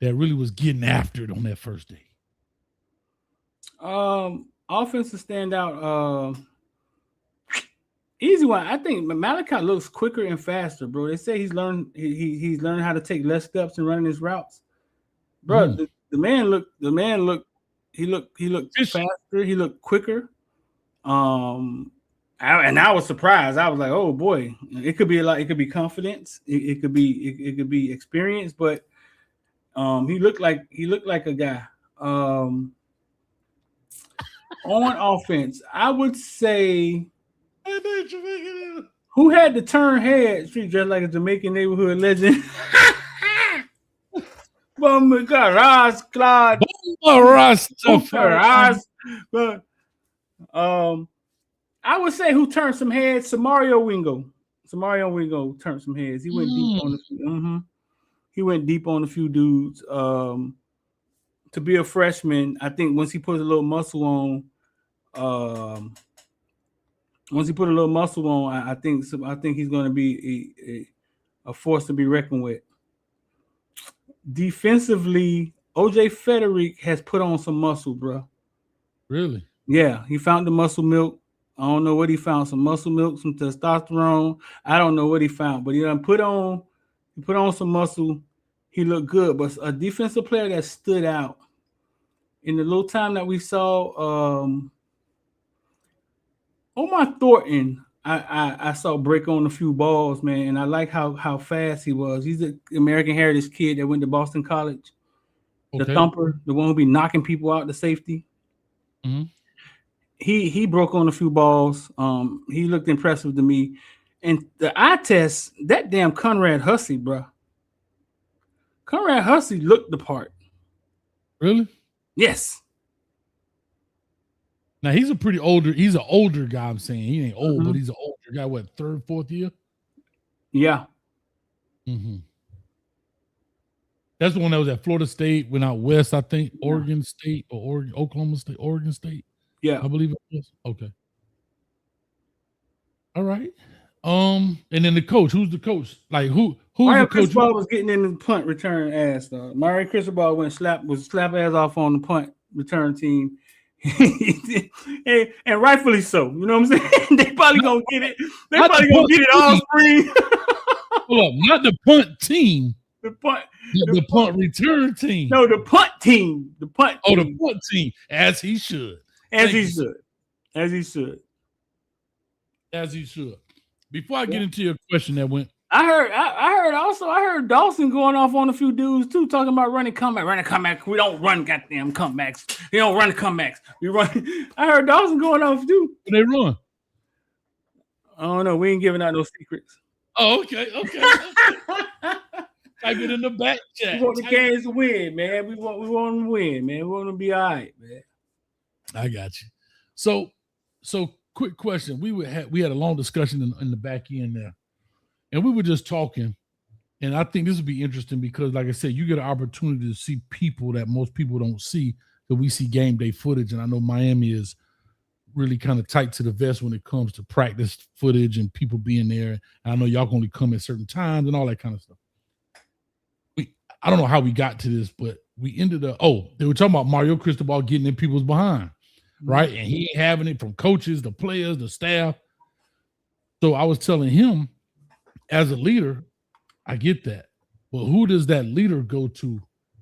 that really was getting after it on that first day? Offensive standout. Easy one. I think Malachi looks quicker and faster, bro. They say he's learned how to take less steps and running his routes. Bro, the man looked faster, he looked quicker. And I was surprised. I was like, oh boy, it could be confidence, it could be experience, but he looked like a guy. On offense, I would say who had to turn heads, treat just like a Jamaican neighborhood legend. Claude. But I would say who turned some heads. Samario Wingo turned some heads. He went deep on He went deep on a few dudes. To be a freshman, I think once he put a little muscle on, I think he's going to be a force to be reckoned with. Defensively, OJ Federic has put on some muscle, bro. Really? Yeah, he found the muscle milk. I don't know what he found. Some muscle milk, some testosterone. I don't know what he found, but he put on some muscle. He looked good. But a defensive player that stood out in the little time that we saw, Omar Thornton, I saw break on a few balls, man, and I like how fast he was. He's an American Heritage kid that went to Boston College. The thumper, the one who be knocking people out, the safety. Mm-hmm. He broke on a few balls. He looked impressive to me. And the eye test, that damn Conrad Hussey, bro. Conrad Hussey looked the part. Really? Yes. Now he's an older guy. I'm saying he ain't old, but he's an older guy. What, third, fourth year? Yeah. Mm-hmm. That's the one that was at Florida State, went out west, I think, Oregon State or Oklahoma State, Oregon State. Yeah, I believe it was. Okay. All right. And then the coach. Who's the coach? Like who's Mario the coach? Cristobal was getting in the punt return ass though. Mario Cristobal was slap ass off on the punt return team. and rightfully so. You know what I'm saying? They probably gonna get it. They probably gonna get it all spring. Hold up, not the punt team. The punt return team. No, the punt team. The punt team. The punt team. As he should. As he should. Before I get into your question that went. I heard Dawson going off on a few dudes too, talking about running comeback. We don't run goddamn comebacks. We don't run comebacks. We run. I heard Dawson going off too. They run. I don't know. We ain't giving out no secrets. Oh, okay. Type it in the back chat. We want the Canes to win, man. We want them to win, man. We want them to be all right, man. I got you. So quick question. We had a long discussion in the back end there. And we were just talking, and I think this would be interesting because, like I said, you get an opportunity to see people that most people don't see, that we see game day footage. And I know Miami is really kind of tight to the vest when it comes to practice footage and people being there. And I know y'all can only come at certain times and all that kind of stuff. I don't know how we got to this, but we ended up, they were talking about Mario Cristobal getting in people's behind, right? And he ain't having it from coaches, the players, the staff. So I was telling him, as a leader, I get that. But who does that leader go to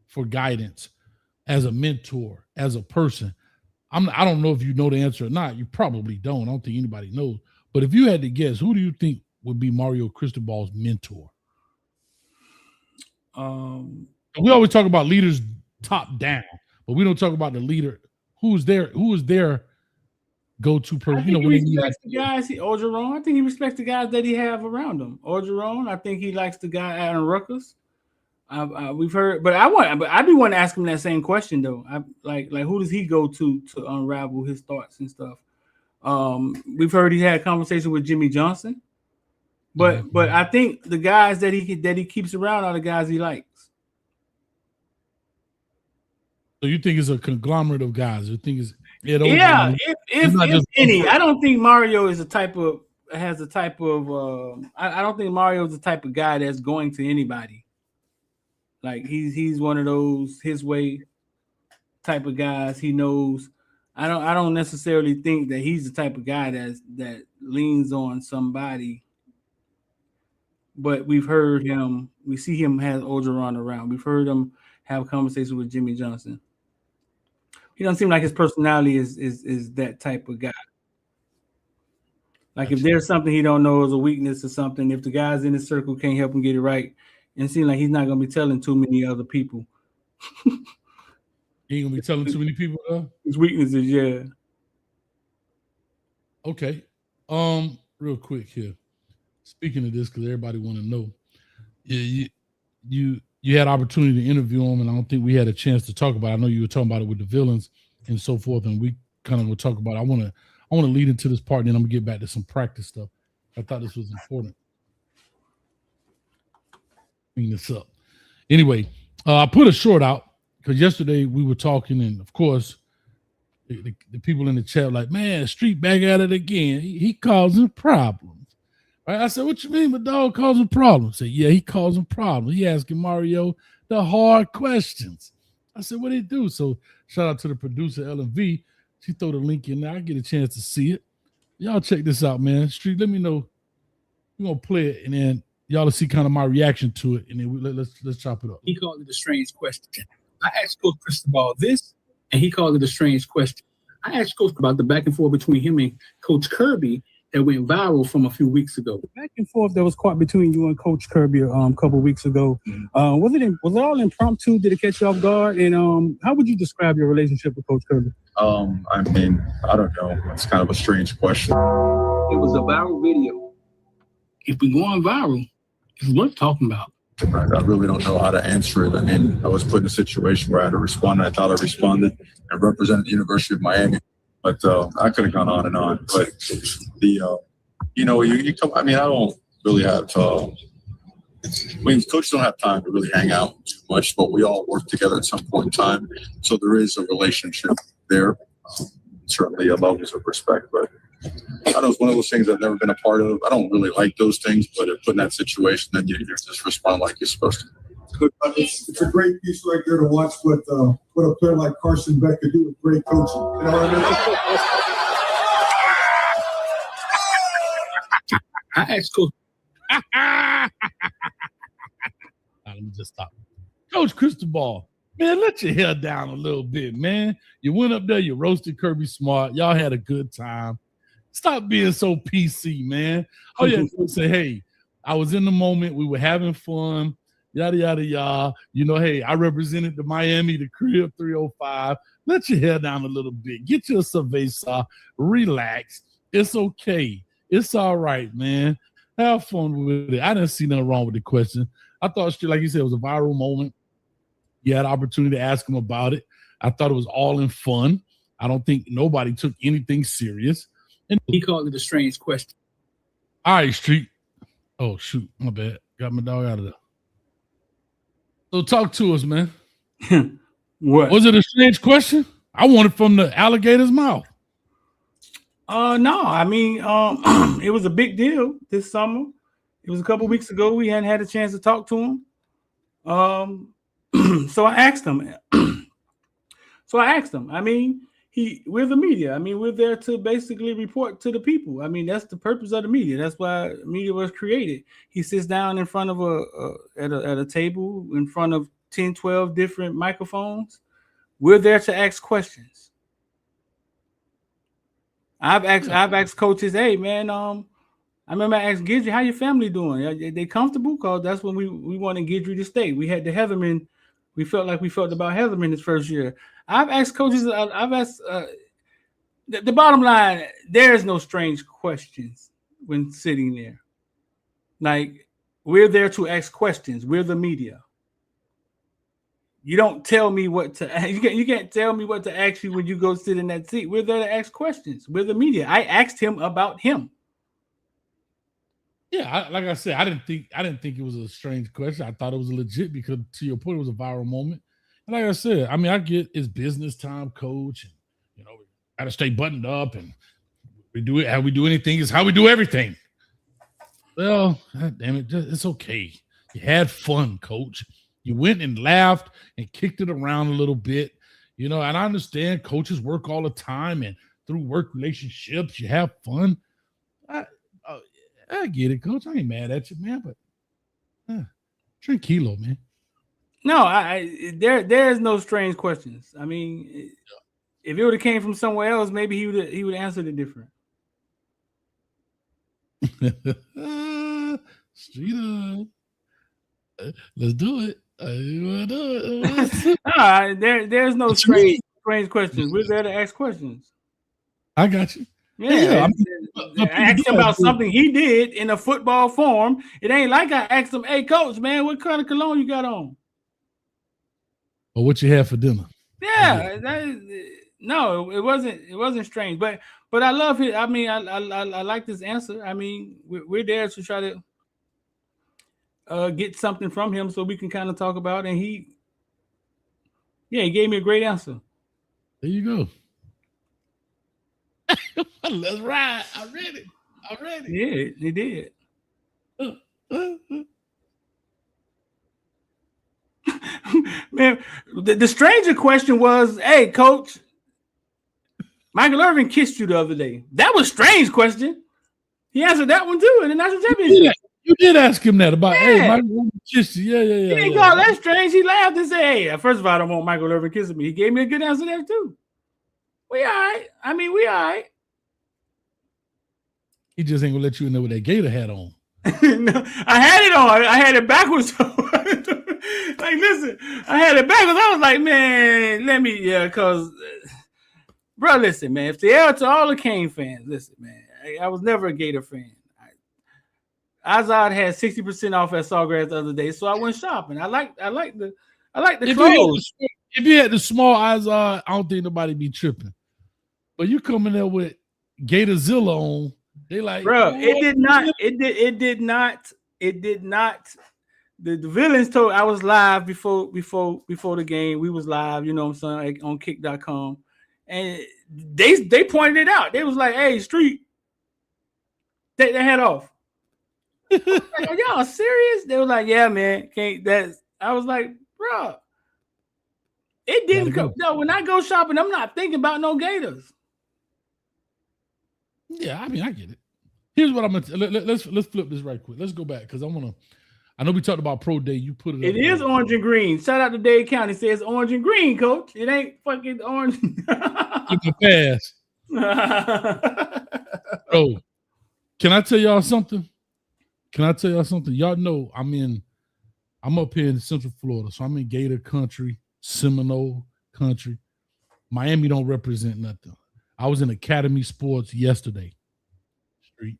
for guidance, as a mentor, as a person? I don't know if you know the answer or not. You probably don't. I don't think anybody knows. But if you had to guess, who do you think would be Mario Cristobal's mentor? We always talk about leaders top down, but we don't talk about the leader. Who is their go-to person? I think he respects the guys. Orgeron. I think he respects the guys that he have around him. Orgeron. I think he likes the guy Aaron Ruckers. We've heard, but I do want to ask him that same question though. Like who does he go to unravel his thoughts and stuff? We've heard he had a conversation with Jimmy Johnson, but I think the guys that he keeps around are the guys he likes. So you think it's a conglomerate of guys? You think it's if any. I don't think Mario is I don't think Mario is the type of guy that's going to anybody. Like he's one of those his way type of guys. He knows. I don't necessarily think that he's the type of guy that leans on somebody. But we've heard him. We see him has Orgeron around. We've heard him have conversations with Jimmy Johnson. He doesn't seem like his personality is that type of guy. Like if there's something he don't know is a weakness or something, if the guys in his circle can't help him get it right, and it seems like he's not going to be telling too many other people. He ain't going to be telling too many people though? His weaknesses, yeah. Okay. Real quick here. Speaking of this, because everybody want to know, you had opportunity to interview him, and I don't think we had a chance to talk about it. I know you were talking about it with the villains and so forth, and we kind of will talk about it. I want to lead into this part, and then I'm going to get back to some practice stuff. I thought this was important. Bring this up. Anyway, I put a short out because yesterday we were talking, and of course, the people in the chat were like, man, Street back at it again. He causing problems. Right? I said, what you mean, my dog causing problems? I said, yeah, he causing problems. He asking Mario the hard questions. I said, what did he do? So shout out to the producer, LV. She throw the link in there. I get a chance to see it. Y'all check this out, man. Street, let me know. We're going to play it, and then y'all will see kind of my reaction to it, and then let's chop it up. He called it a strange question. I asked Coach Cristobal this, and he called it a strange question. I asked Coach about the back and forth between him and Coach Kirby that went viral from a few weeks ago. The back and forth that was caught between you and Coach Kirby a couple weeks ago. Was it all impromptu? Did it catch you off guard? And how would you describe your relationship with Coach Kirby? I mean, I don't know. It's kind of a strange question. It was a viral video. If we going viral, it's worth talking about. I really don't know how to answer it. I mean, I was put in a situation where I had to respond, and I thought I responded and represented the University of Miami. But I could have gone on and on. But the you come. I mean, I don't really have. Coaches don't have time to really hang out too much, but we all work together at some point in time. So there is a relationship there. Certainly levels of respect, but I know it's one of those things I've never been a part of. I don't really like those things, but if put in that situation, then you just respond like you're supposed to. It's a great piece right there to watch what a player like Carson Beck could do with great coaching. You know what I mean? I asked Coach. Let me just stop. Coach Cristobal, man, let your hair down a little bit, man. You went up there, you roasted Kirby Smart. Y'all had a good time. Stop being so PC, man. Oh, yeah, say, hey, I was in the moment. We were having fun, yada, yada, yada. You know, hey, I represented the Miami, the Crib 305. Let your hair down a little bit. Get your cerveza. Relax. It's okay. It's all right, man. Have fun with it. I didn't see nothing wrong with the question. I thought, like you said, it was a viral moment. You had an opportunity to ask him about it. I thought it was all in fun. I don't think nobody took anything serious. And he called it a strange question. All right, Street. Oh, shoot. My bad. Got my dog out of there. So talk to us, man. What? Was it a strange question? I want it from the alligator's mouth. No. I mean, it was a big deal this summer. It was a couple weeks ago. We hadn't had a chance to talk to him. So I asked him. I mean, we're the media. I mean, we're there to basically report to the people. I mean, that's the purpose of the media. That's why media was created. He sits down in front of at a table in front of 10, 12 different microphones. We're there to ask questions. I've asked coaches, hey man, I remember I asked Gidry, how your family doing? Are they comfortable? Because that's when we wanted Gidry to stay. We had the Heatherman. We felt about Heatherman his first year. I've asked coaches, I've asked the bottom line, there is no strange questions when sitting there. Like, we're there to ask questions. We're the media. You don't tell me what to you can't tell me what to ask you when you go sit in that seat. We're there to ask questions. We're the media. I asked him about him. Yeah, like I said, I didn't think it was a strange question. I thought it was legit because, to your point, it was a viral moment. And like I said, I mean, I get it's business time, coach, and we got to stay buttoned up, and we do it how we do anything is how we do everything. Well, God damn it, it's okay. You had fun, coach. You went and laughed and kicked it around a little bit, and I understand coaches work all the time, and through work relationships, you have fun. I get it, coach. I ain't mad at you, man, but tranquilo, man. No, there's no strange questions. I mean, if it would have came from somewhere else, maybe he would answered it different. Street let's do it. There's no strange questions. We're there to ask questions. I got you. Yeah, I asked him about something he did in a football form. It ain't like I asked him, hey, coach, man, what kind of cologne you got on? Or what you had for dinner? Yeah, no, it wasn't strange, but I love it. I mean, I like this answer. I mean, we're there to try to get something from him so we can kind of talk about it. And he gave me a great answer. There you go. Let's ride. I'm ready. Yeah, he did. Man, the stranger question was, hey, coach, Michael Irvin kissed you the other day. That was a strange question. He answered that one too in the national championship. You did ask him that about, hey, Michael Irvin kissed you. Yeah. He didn't call that strange. He laughed and said, hey, first of all, I don't want Michael Irvin kissing me. He gave me a good answer there too. We all right. I mean, we all right. He just ain't gonna let you know with that gator hat on. No, I had it on. I had it backwards. Like, listen, I had it backwards. I was like, man, because, bro, listen, man. If to all the Kane fans, listen, man, I was never a Gator fan. Azad had 60% off at Sawgrass the other day, so I went shopping. I like the clothes. If you had the small Azad, I don't think nobody be tripping. But you coming there with Gatorzilla on. They like, bro, it did not. The villains told I was live before the game. We was live, you know what I'm saying, on kick.com. And they pointed it out. They was like, hey, Street, take their head off. Like, are y'all serious? They was like, yeah, man. Can't that I was like, bro. It didn't go. No, when I go shopping, I'm not thinking about no Gators. Yeah, I mean, I get it. Here's what I'm gonna let's flip this right quick. Let's go back because I know we talked about Pro Day. You put it. It is orange and green. Shout out to Dade County. It says orange and green, coach. It ain't fucking orange. Give me a pass. Bro, can I tell y'all something? Y'all know I'm up here in Central Florida, so I'm in Gator country, Seminole country. Miami don't represent nothing. I was in Academy Sports yesterday. Street.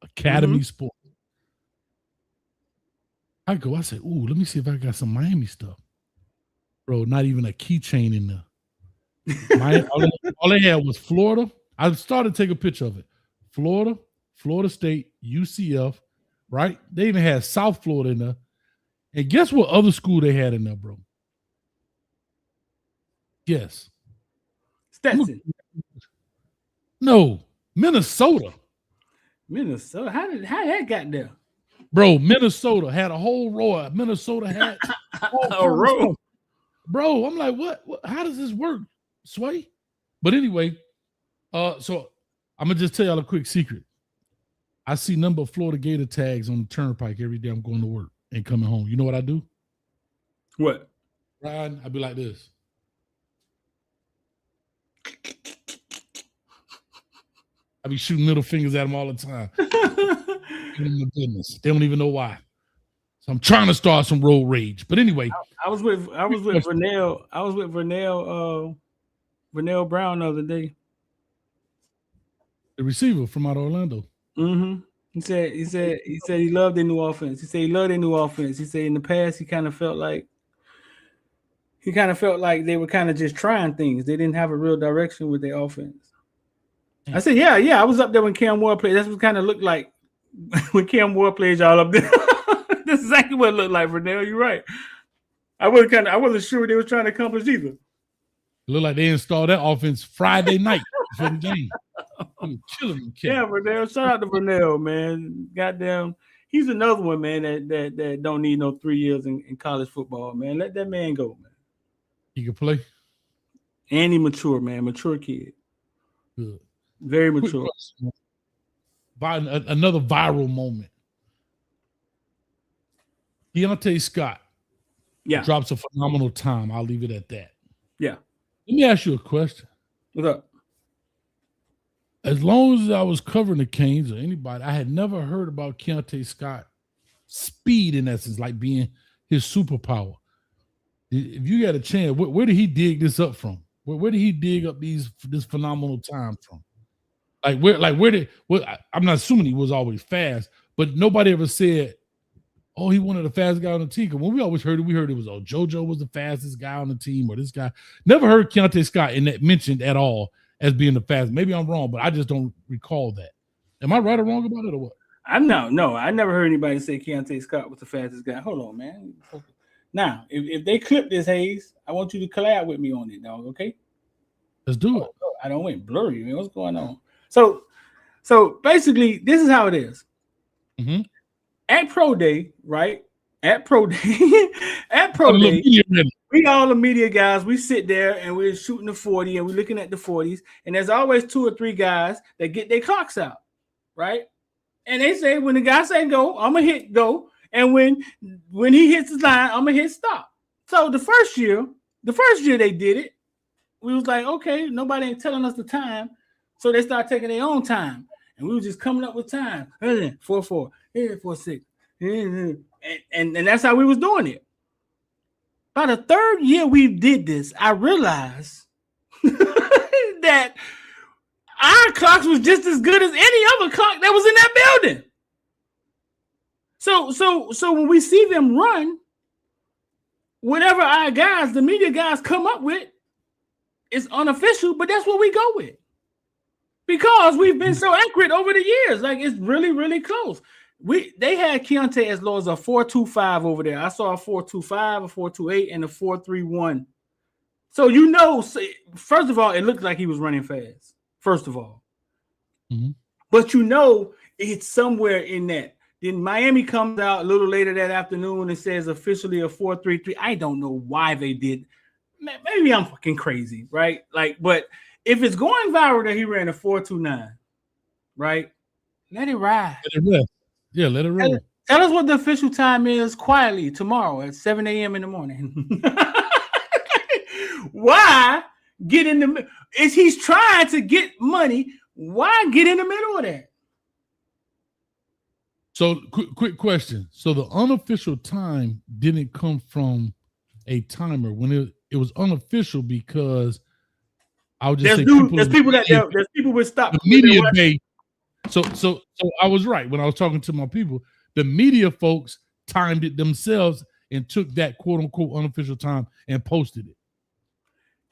Academy Sports. I said, ooh, let me see if I got some Miami stuff. Bro, not even a keychain in there. All they had was Florida. I started to take a picture of it. Florida State, UCF, right? They even had South Florida in there. And guess what other school they had in there, bro? Guess. Stetson. No, Minnesota. Minnesota? How that got there? Bro, Minnesota had a whole row of Minnesota hats. A row. Bro, I'm like, what? How does this work, Sway? But anyway, so I'm going to just tell y'all a quick secret. I see number of Florida Gator tags on the turnpike every day I'm going to work and coming home. You know what I do? What? Ryan, I'd be like this. I be shooting middle fingers at them all the time. Goodness. They don't even know why. So I'm trying to start some road rage. But anyway, I was with Vernell. I was with Vernell Brown the other day. The receiver from out of Orlando. Mm-hmm. He said he loved their new offense. He said he loved their new offense. He said in the past he kind of felt like they were kind of just trying things. They didn't have a real direction with their offense. I said, yeah. I was up there when Cam Ward played. That's what it kind of looked like when Cam Ward played y'all up there. That's exactly what it looked like, Vernell. You're right. I wasn't sure what they were trying to accomplish either. It looked like they installed that offense Friday night for the game. I'm killing them. Yeah, Vernell. Shout out to Vernell, man. Goddamn, he's another one, man. That don't need no 3 years in college football, man. Let that man go, man. He can play. And he mature, man. Mature kid. Good. Very mature. Another viral moment. Deontay Scott drops a phenomenal time. I'll leave it at that. Yeah. Let me ask you a question. What's up? As long as I was covering the Canes or anybody, I had never heard about Deontay Scott speed in essence, like being his superpower. If you got a chance, where did he dig this up from? Where did he dig up this phenomenal time from? I'm not assuming he was always fast, but nobody ever said, oh, he wanted the fastest guy on the team. When we always heard it, it was, oh, JoJo was the fastest guy on the team, or this guy. Never heard Deontay Scott mentioned at all as being the fastest. Maybe I'm wrong, but I just don't recall that. Am I right or wrong about it, or what? I never heard anybody say Deontay Scott was the fastest guy. Hold on, man. Now, if they clip this, Hayes, I want you to collab with me on it, dog, okay? Let's do it. I don't went blurry, man. What's going on? So basically, this is how it is. Mm-hmm. At Pro Day, right? At Pro Day, we all the media guys, we sit there and we're shooting the 40 and we're looking at the 40s, and there's always 2 or 3 guys that get their clocks out, right? And they say, when the guy say go, I'm gonna hit go, and when he hits the line, I'm gonna hit stop. So the first year they did it, we was like, okay, nobody ain't telling us the time. So they start taking their own time. And we were just coming up with time. 4-4, 4-6. And that's how we was doing it. By the 3rd year we did this, I realized that our clocks was just as good as any other clock that was in that building. So when we see them run, whatever our guys, the media guys come up with, it's unofficial, but that's what we go with. Because we've been so accurate over the years. Like, it's really, really close. They had Keontae as low as a 4.25 over there. I saw a 4.25, a 4.28, and a 4.31. So, first of all, it looked like he was running fast. First of all. Mm-hmm. But it's somewhere in that. Then Miami comes out a little later that afternoon and says officially a 4.33. I don't know why they did. Maybe I'm fucking crazy, right? Like, but if it's going viral that he ran a 4.29, right? Let it ride. Let it rest. Yeah, let it roll. Tell us what the official time is quietly tomorrow at 7 a.m. in the morning. Why get in the middle? Is he's trying to get money? Why get in the middle of that? So, quick question. So, the unofficial time didn't come from a timer when it was unofficial because I would just say there's people would stop the media day. So I was right when I was talking to my people. The media folks timed it themselves and took that quote unquote unofficial time and posted it.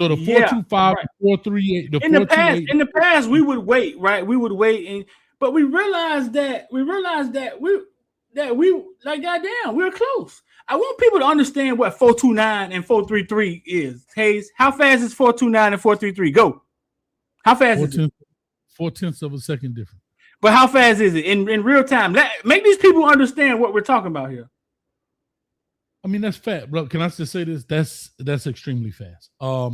So the 4.25, right. 4.38, the 4.28. In the past, we would wait, right? We would wait, but we realized that we like goddamn, we're close. I want people to understand what 4.29 and 4.33 is. Hayes, how fast is 4.29 and 4.33? Go. How fast is it? 0.4 of a second difference. But how fast is it in real time? Make these people understand what we're talking about here. I mean, that's fast, bro. Can I just say this? That's extremely fast. A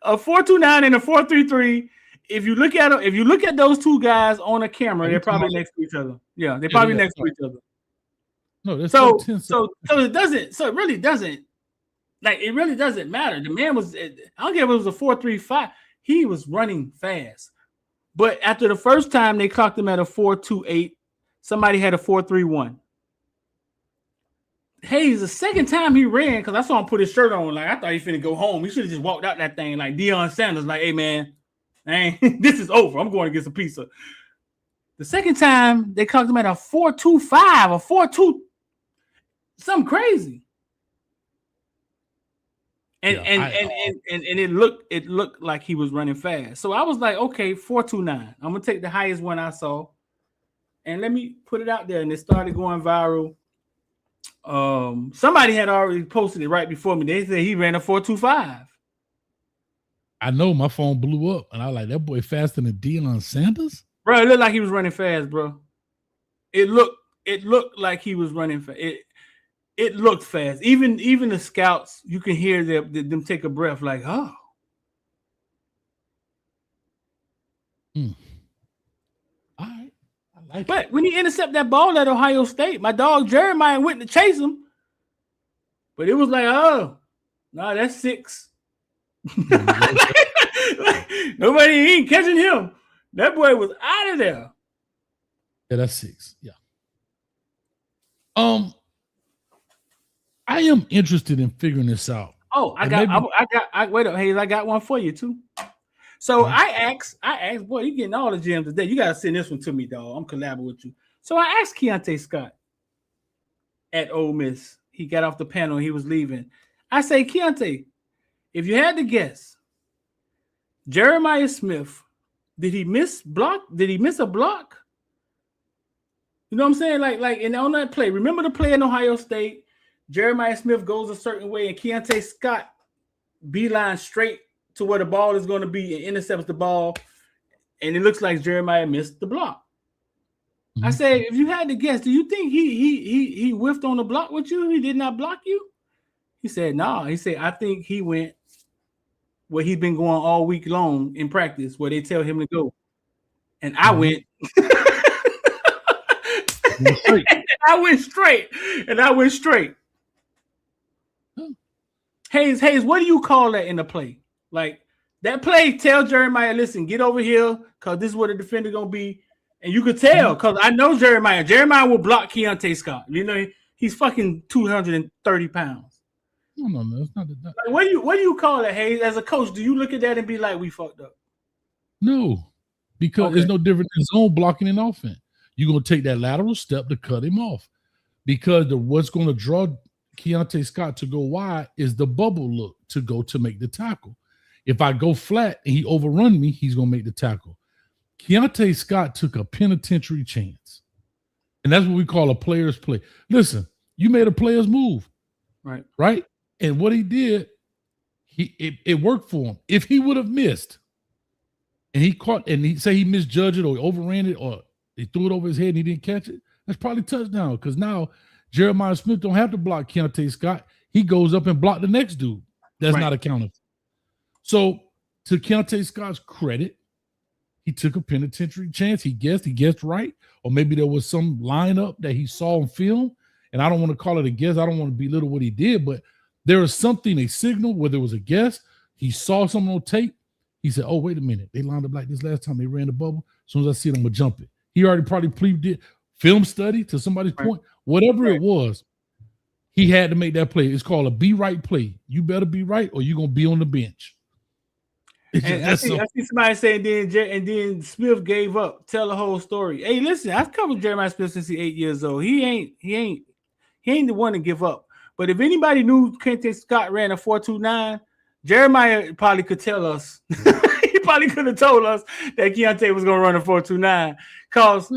4.29 and a 4.33. If you look at those two guys on a camera, they're probably next to each other. Yeah, they're probably next to each other. No, that's so it really doesn't matter. The man was, I don't care if it was a 4.35, he was running fast. But after the first time they clocked him at a 4.28, somebody had a 4.31. Hayes, the second time he ran, because I saw him put his shirt on, like I thought he finna go home. He should have just walked out that thing like Deion Sanders, like, hey man, this is over. I'm going to get some pizza. The second time they clocked him at a 4.25, a 4.2, something crazy. And it looked like he was running fast. So I was like, okay, 4.29. I'm gonna take the highest one I saw, and let me put it out there. And it started going viral. Somebody had already posted it right before me. They said he ran a 4.25. I know, my phone blew up, and I was like, that boy faster than Deion Sanders? Bro, it looked like he was running fast, bro. It looked like he was running fast. It looked fast. Even the scouts, you can hear them take a breath, like, oh. All right. I like but when he intercepted that ball at Ohio State, my dog Jeremiah went to chase him. But it was like, oh, no, that's 6. Nobody ain't catching him. That boy was out of there. Yeah, that's 6. Yeah. I am interested in figuring this out. Oh, I got one for you too. So I asked, boy, you getting all the gems today. You gotta send this one to me, dog. I'm collaborating with you. So I asked Keontae Scott at Ole Miss. He got off the panel and he was leaving. I say, Keontae, if you had to guess, Jeremiah Smith, did he miss a block? You know what I'm saying? Like and on that play, remember the play in Ohio State? Jeremiah Smith goes a certain way, and Keontae Scott beeline straight to where the ball is going to be and intercepts the ball, and it looks like Jeremiah missed the block. Mm-hmm. I said, if you had to guess, do you think he whiffed on the block with you? He did not block you? He said, no. He said, I think he went where he's been going all week long in practice, where they tell him to go. And I went. I went straight. Hayes, what do you call that in the play? Like that play, tell Jeremiah, listen, get over here, because this is what the defender gonna be. And you could tell, because I know Jeremiah. Jeremiah will block Keontae Scott. You know, he's fucking 230 pounds. No, it's not that. Like, what do you call it, Hayes? As a coach, do you look at that and be like, we fucked up? No, because it's no different than zone blocking in offense. You're gonna take that lateral step to cut him off. Because what's gonna draw Keontae Scott to go wide is the bubble look to go to make the tackle. If I go flat and he overrun me, he's going to make the tackle. Keontae Scott took a penitentiary chance. And that's what we call a player's play. Listen, you made a player's move. Right? And what he did, it worked for him. If he would have missed and he caught and he say he misjudged it or overran it or he threw it over his head and he didn't catch it, that's probably touchdown. Because now Jeremiah Smith don't have to block Keontae Scott. He goes up and block the next dude. That's not accounted for. So to Keontae Scott's credit, he took a penitentiary chance. He guessed right. Or maybe there was some lineup that he saw on film. And I don't want to call it a guess. I don't want to belittle what he did, but there was something, a signal, whether it was a guess. He saw something on tape. He said, oh, wait a minute. They lined up like this last time. They ran the bubble. As soon as I see it, I'm going to jump it. He already probably did film study to somebody's point. Whatever it was, he had to make that play. It's called a be right play. You better be right or you're going to be on the bench. And I see somebody saying then Smith gave up. Tell the whole story. Hey, listen, I've covered Jeremiah Smith since he's 8 years old. He ain't the one to give up. But if anybody knew Keontae Scott ran a 4.29, Jeremiah probably could tell us. He probably could have told us that Keontae was going to run a 4.29. Because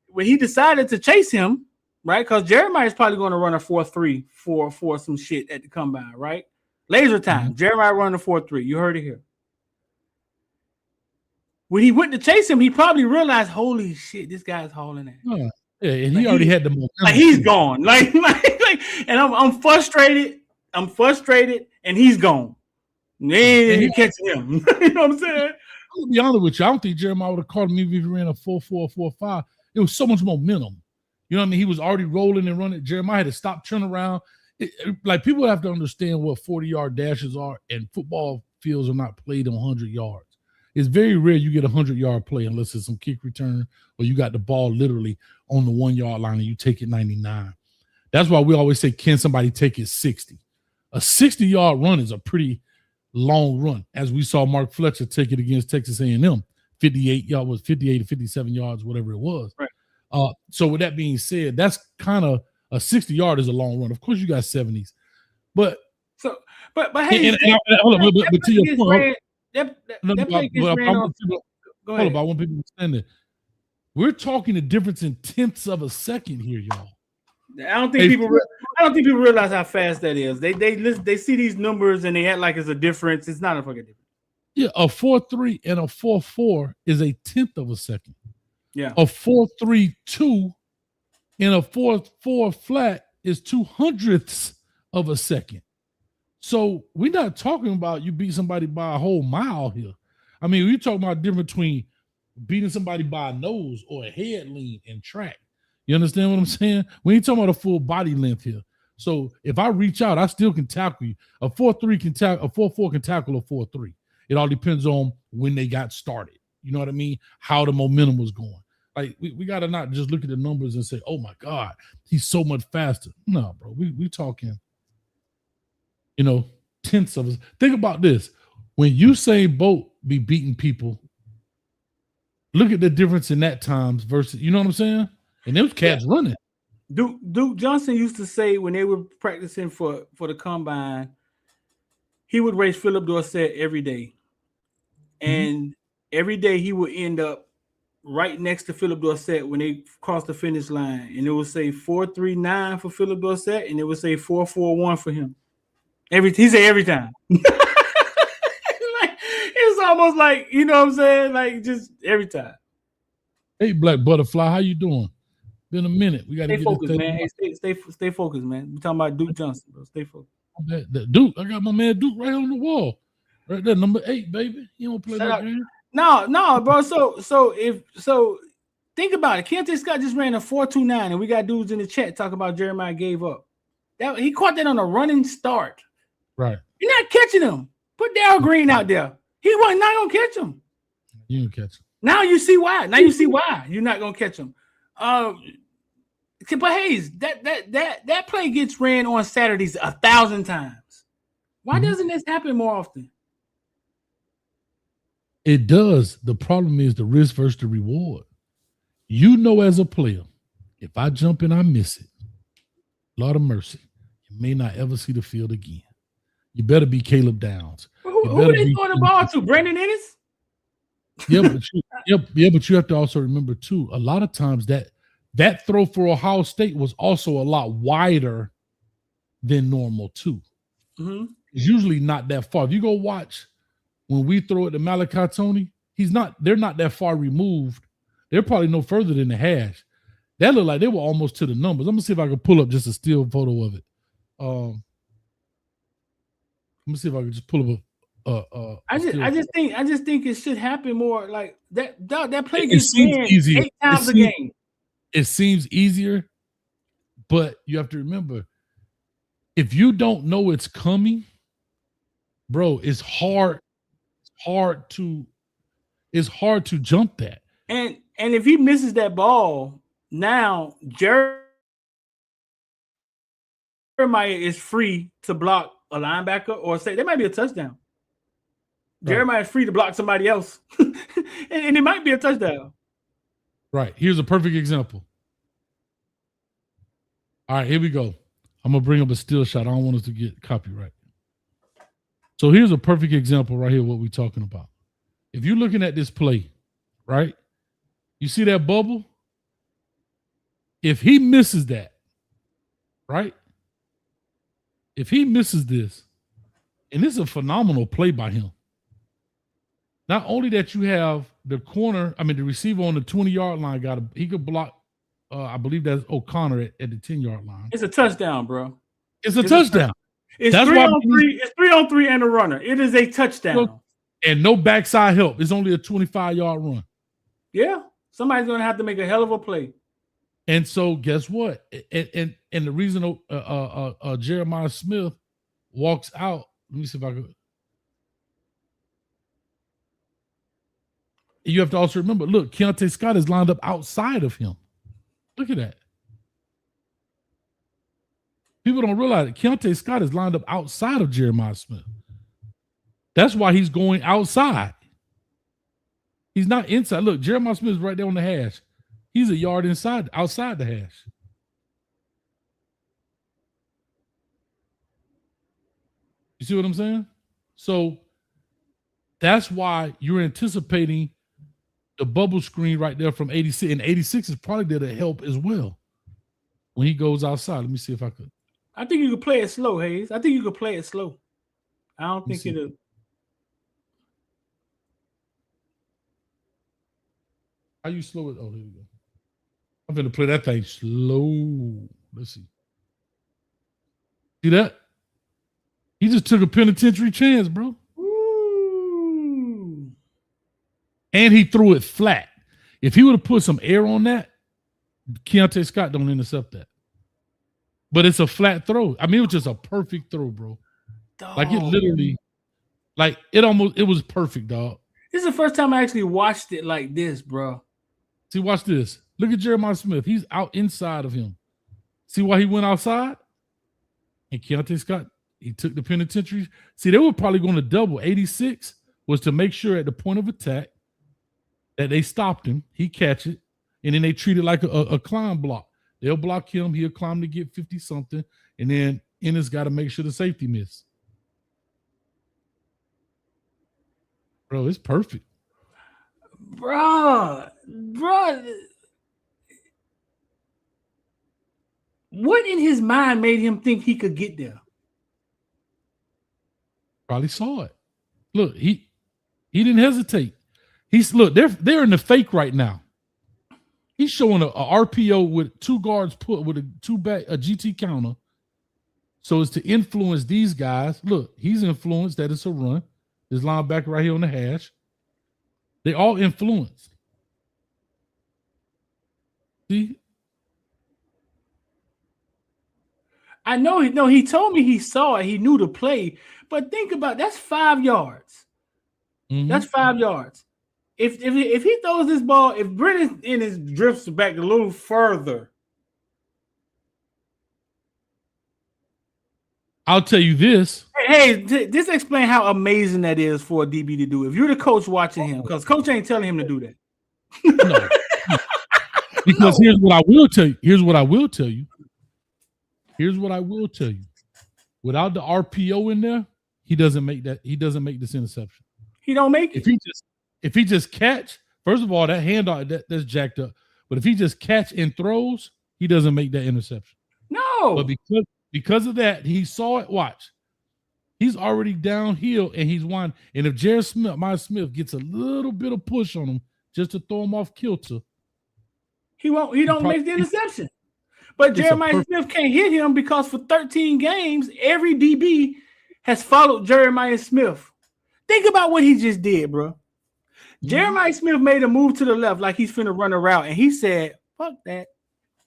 when he decided to chase him, right? Because Jeremiah is probably going to run a 4.3 for some shit at the combine, right? Laser time. Jeremiah run a 4.3. You heard it here. When he went to chase him, he probably realized, holy shit, this guy's hauling it. Yeah, and he already had the momentum. Like he's gone. Like, and I'm frustrated. I'm frustrated, and he's gone. And he catching him. You know what I'm saying? I'm gonna be honest with you. I don't think Jeremiah would have caught him even if he ran a 4.4, 4.5. It was so much momentum. You know what I mean? He was already rolling and running. Jeremiah had to stop, turn around. Like people have to understand what 40-yard dashes are, and football fields are not played on 100 yards. It's very rare you get a 100-yard play unless it's some kick return or you got the ball literally on the 1-yard line and you take it 99. That's why we always say, can somebody take it 60? A 60-yard run is a pretty long run, as we saw Mark Fletcher take it against Texas A&M. 58 to 57 yards, whatever it was. Right. So with that being said, that's kind of a 60-yard is a long run. Of course, you got 70s, but hey, hold on, but to your point. I want people to understand that we're talking the difference in tenths of a second here, y'all. I don't think people realize how fast that is. They see these numbers and they act like it's a difference. It's not a fucking difference. Yeah, a 4.3 and a 4.4 is a tenth of a second. Yeah, a 4.32 and a 4.4 flat is 2/100ths of a second. So we're not talking about you beat somebody by a whole mile here. I mean, we're talking about the difference between beating somebody by a nose or a head lean in track. You understand what I'm saying? We ain't talking about a full body length here. So if I reach out, I still can tackle you. A 4.3 can tackle, a 4.4 can tackle a 4.3. It all depends on when they got started. You know what I mean? How the momentum was going. Like we got to not just look at the numbers and say, oh my God, he's so much faster. No, bro, we talking, tenths of us. Think about this. When Usain Bolt be beating people, look at the difference in that times versus, you know what I'm saying? And those cats running. Duke Johnson used to say when they were practicing for the combine, he would race Philip Dorsett every day. And every day he would end up right next to Philip Dorsett when they crossed the finish line. And it would say 4.39 for Philip Dorsett, and it would say 4.41 for him. He said every time. It's almost like, you know what I'm saying? Like just every time. Hey, Black Butterfly, how you doing? Been a minute. We got to stay focused, man. Hey, stay focused, man. We're talking about Duke Johnson, bro. Stay focused. That Duke, I got my man Duke right on the wall. Right there, number 8, baby. You don't play that game. No, bro. So think about it. Keontae Scott just ran a 4.29, and we got dudes in the chat talking about Jeremiah gave up. He caught that on a running start. Right. You're not catching him. Put Darryl Green out there. He was not gonna catch him. You didn't catch him. Now you see why. You're not gonna catch him. But Hayes, that play gets ran on Saturdays 1,000 times. Why doesn't this happen more often? It does. The problem is the risk versus the reward. As a player, if I jump and I miss it, Lord of mercy, you may not ever see the field again. You better be Caleb Downs. Who Who they throwing the ball to? Brandon Ennis? But you have to also remember too, a lot of times that throw for Ohio State was also a lot wider than normal too. Mm-hmm. It's usually not that far. If you go watch when we throw it to Malachi Tony, they're not that far removed. They're probably no further than the hash. That looked like they were almost to the numbers. I'm gonna see if I can pull up just a still photo of it. Let me see if I can just pull up I just think it should happen more like that. That play it gets seems ran easier. 8 times a game. It seems easier, but you have to remember, if you don't know it's coming, bro, it's hard to jump that. And if he misses that ball, now Jeremiah is free to block a linebacker or say there might be a touchdown. Right. Jeremiah is free to block somebody else, and it might be a touchdown. Right. Here's a perfect example. All right, here we go. I'm gonna bring up a still shot. I don't want us to get copyright. So here's a perfect example right here. What we're talking about. If you're looking at this play, right? You see that bubble? If he misses that, right? If he misses this, and this is a phenomenal play by him. Not only that you have the receiver on the 20-yard line he could block. I believe that's O'Connor at the 10-yard line. It's a touchdown, bro. It's a touchdown. It's 3-on-3. It's 3-on-3 and a runner. It is a touchdown. And no backside help. It's only a 25-yard run. Yeah. Somebody's going to have to make a hell of a play. And so guess what? And the reason Jeremiah Smith walks out, let me see if I could. You have to also remember, look, Keontae Scott is lined up outside of him. Look at that. People don't realize it. Keontae Scott is lined up outside of Jeremiah Smith. That's why he's going outside. He's not inside. Look, Jeremiah Smith is right there on the hash. He's a yard outside the hash. You see what I'm saying? So that's why you're anticipating the bubble screen right there from 86. And 86 is probably there to help as well when he goes outside. Let me see if I could. I think you could play it slow, Hayes. I think you could play it slow. I don't think it'll. How you slow it? Oh, here we go. I'm going to play that thing slow. Let's see. See that? He just took a penitentiary chance, bro. Ooh. And he threw it flat. If he would have put some air on that, Keontae Scott don't intercept that. But it's a flat throw. I mean, it was just a perfect throw, bro. Dog. Like it literally, it was perfect, dog. This is the first time I actually watched it like this, bro. See, watch this. Look at Jeremiah Smith. He's out inside of him. See why he went outside? And Keontae Scott, he took the penitentiary. See, they were probably going to double. 86 was to make sure at the point of attack that they stopped him. He catch it, and then they treat it like a climb block. They'll block him. He'll climb to get 50-something, and then Ennis got to make sure the safety miss. Bro, it's perfect. Bro. What in his mind made him think he could get there? Probably saw it. Look, he didn't hesitate. They're in the fake right now. He's showing a RPO with two guards put with a GT counter. So it's to influence these guys. Look, he's influenced that it's a run. There's linebacker right here on the hash. They all influenced. See? I know he told me he saw it. He knew the play. But think about it, that's 5 yards. Mm-hmm. That's 5 yards. If he throws this ball, if Brennan Ennis drifts back a little further. I'll tell you this. Hey, just explain how amazing that is for a DB to do. If you're the coach watching him, because coach ain't telling him to do that. No. Because here's what I will tell you. Without the RPO in there, he doesn't make this interception. He don't make it. If he just catch, first of all, that handoff that's jacked up. But if he just catch and throws, he doesn't make that interception. No. But because of that, he saw it. Watch. He's already downhill and he's winding. And if Myles Smith gets a little bit of push on him just to throw him off kilter, he don't make the interception. But Jeremiah Smith can't hit him because for 13 games, every DB has followed Jeremiah Smith. Think about what he just did, bro. Jeremiah Smith made a move to the left like he's finna run a route, and he said, fuck that.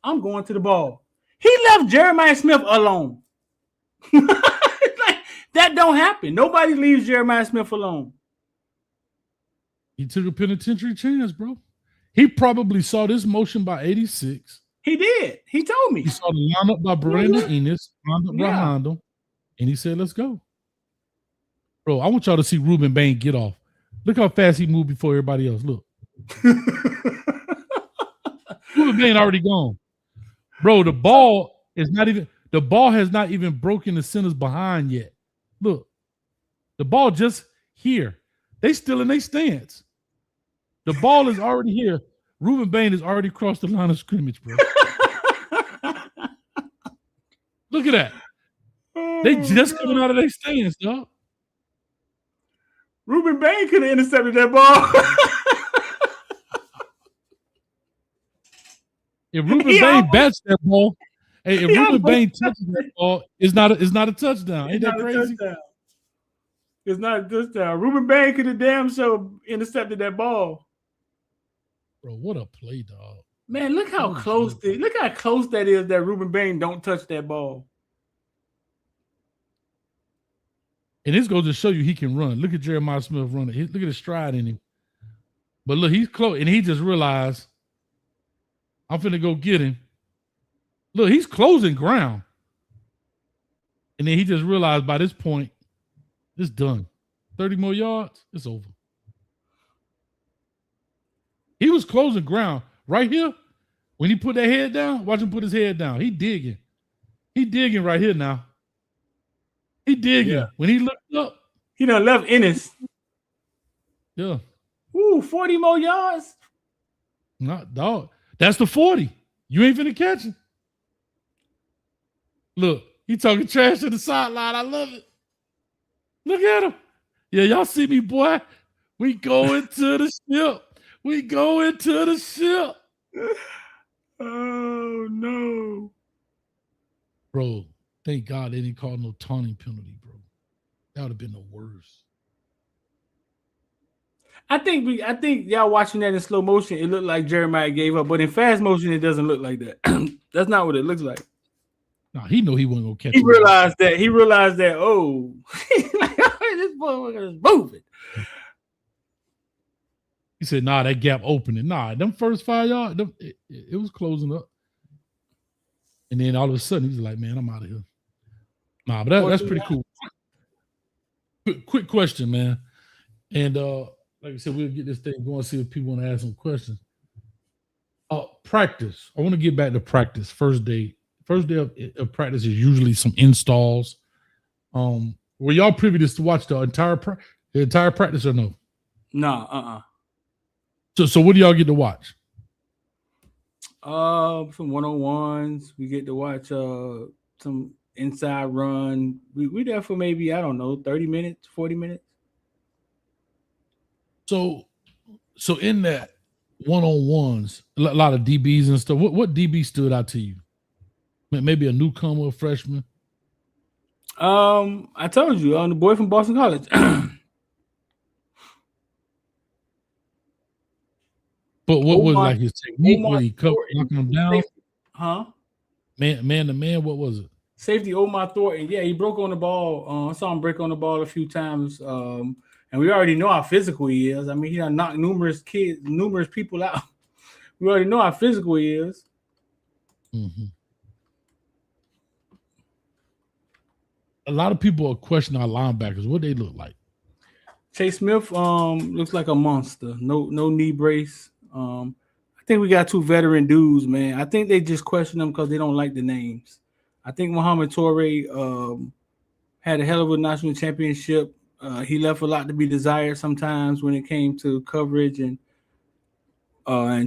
I'm going to the ball. He left Jeremiah Smith alone. Like, that don't happen. Nobody leaves Jeremiah Smith alone. He took a penitentiary chance, bro. He probably saw this motion by 86. He did. He told me. He saw the lineup by Brandon Enos, lined up behind him, and he said, let's go. Bro, I want y'all to see Ruben Bain get off. Look how fast he moved before everybody else. Look. Ruben Bain already gone. Bro, the ball has not even broken the centers behind yet. Look. The ball just here. They still in their stance. The ball is already here. Ruben Bain has already crossed the line of scrimmage, bro. Look at that. They just coming out of their stance, dog. Ruben Bain could have intercepted that ball. If Ruben Bain bats that ball, if Ruben Bain touches that ball, it's not a touchdown. Ain't that crazy? It's not a touchdown. Ruben Bain could have damn sure intercepted that ball. Bro, what a play, dog. Man, look how close that is that Ruben Bain don't touch that ball. And this goes to show you he can run. Look at Jeremiah Smith running. Look at the stride in him. But look, he's close, and he just realized, I'm finna go get him. Look, he's closing ground. And then he just realized by this point, it's done. 30 more yards, it's over. He was closing ground right here. When he put that head down, watch him put his head down. He digging. He digging right here now. He digging. Yeah. When he looked up, he done left Ennis. Yeah. Ooh, 40 more yards. Not dog. That's the 40. You ain't finna catch him. Look, he talking trash to the sideline. I love it. Look at him. Yeah, y'all see me, boy. We going to the ship. We going to the ship. Oh, no. Bro, thank God they didn't call no taunting penalty, bro. That would have been the worst. I think y'all watching that in slow motion, it looked like Jeremiah gave up, but in fast motion, it doesn't look like that. That's not what it looks like. No, he knew he wasn't gonna catch. He realized that. Oh, this boy is moving. He said, "Nah, that gap opening. Nah, them first 5 yards, it was closing up." And then all of a sudden, he was like, "Man, I'm out of here." Nah, but that's pretty cool. Quick question, man. And like I said, we'll get this thing going. See if people want to ask some questions. Practice. I want to get back to practice. First day of practice is usually some installs. Were y'all privy to watch the entire practice or no? No, So what do y'all get to watch? Some one-on-ones. We get to watch some inside run. We there for maybe, I don't know, 30 minutes, 40 minutes. So in that one-on-ones, a lot of DBs and stuff. What DB stood out to you? Maybe a newcomer, a freshman. I told you, the boy from Boston College. But what was like his technique when he knocking him down? Huh? Man to man, what was it? Safety Omar Thornton. Yeah, he broke on the ball. I saw him break on the ball a few times. And we already know how physical he is. I mean, he done knocked numerous people out. We already know how physical he is. Mm-hmm. A lot of people are questioning our linebackers. What they look like? Chase Smith looks like a monster. No knee brace. I think we got two veteran dudes, man. I think they just question them because they don't like the names. I think Muhammad Torre had a hell of a national championship. He left a lot to be desired sometimes when it came to coverage and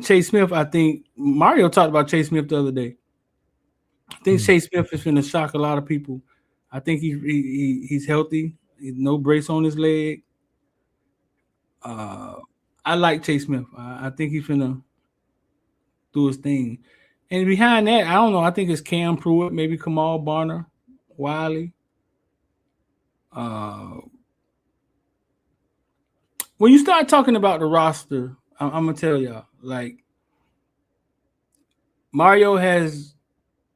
Chase Smith. I think Mario talked about Chase Smith the other day. I think Chase Smith is going to shock a lot of people. I think he's healthy. No brace on his leg. I like Chase Smith. I think he's finna do his thing. And behind that, I don't know. I think it's Cam Pruitt, maybe Kamal Barner, Wiley. When you start talking about the roster, I'm gonna tell y'all, like Mario has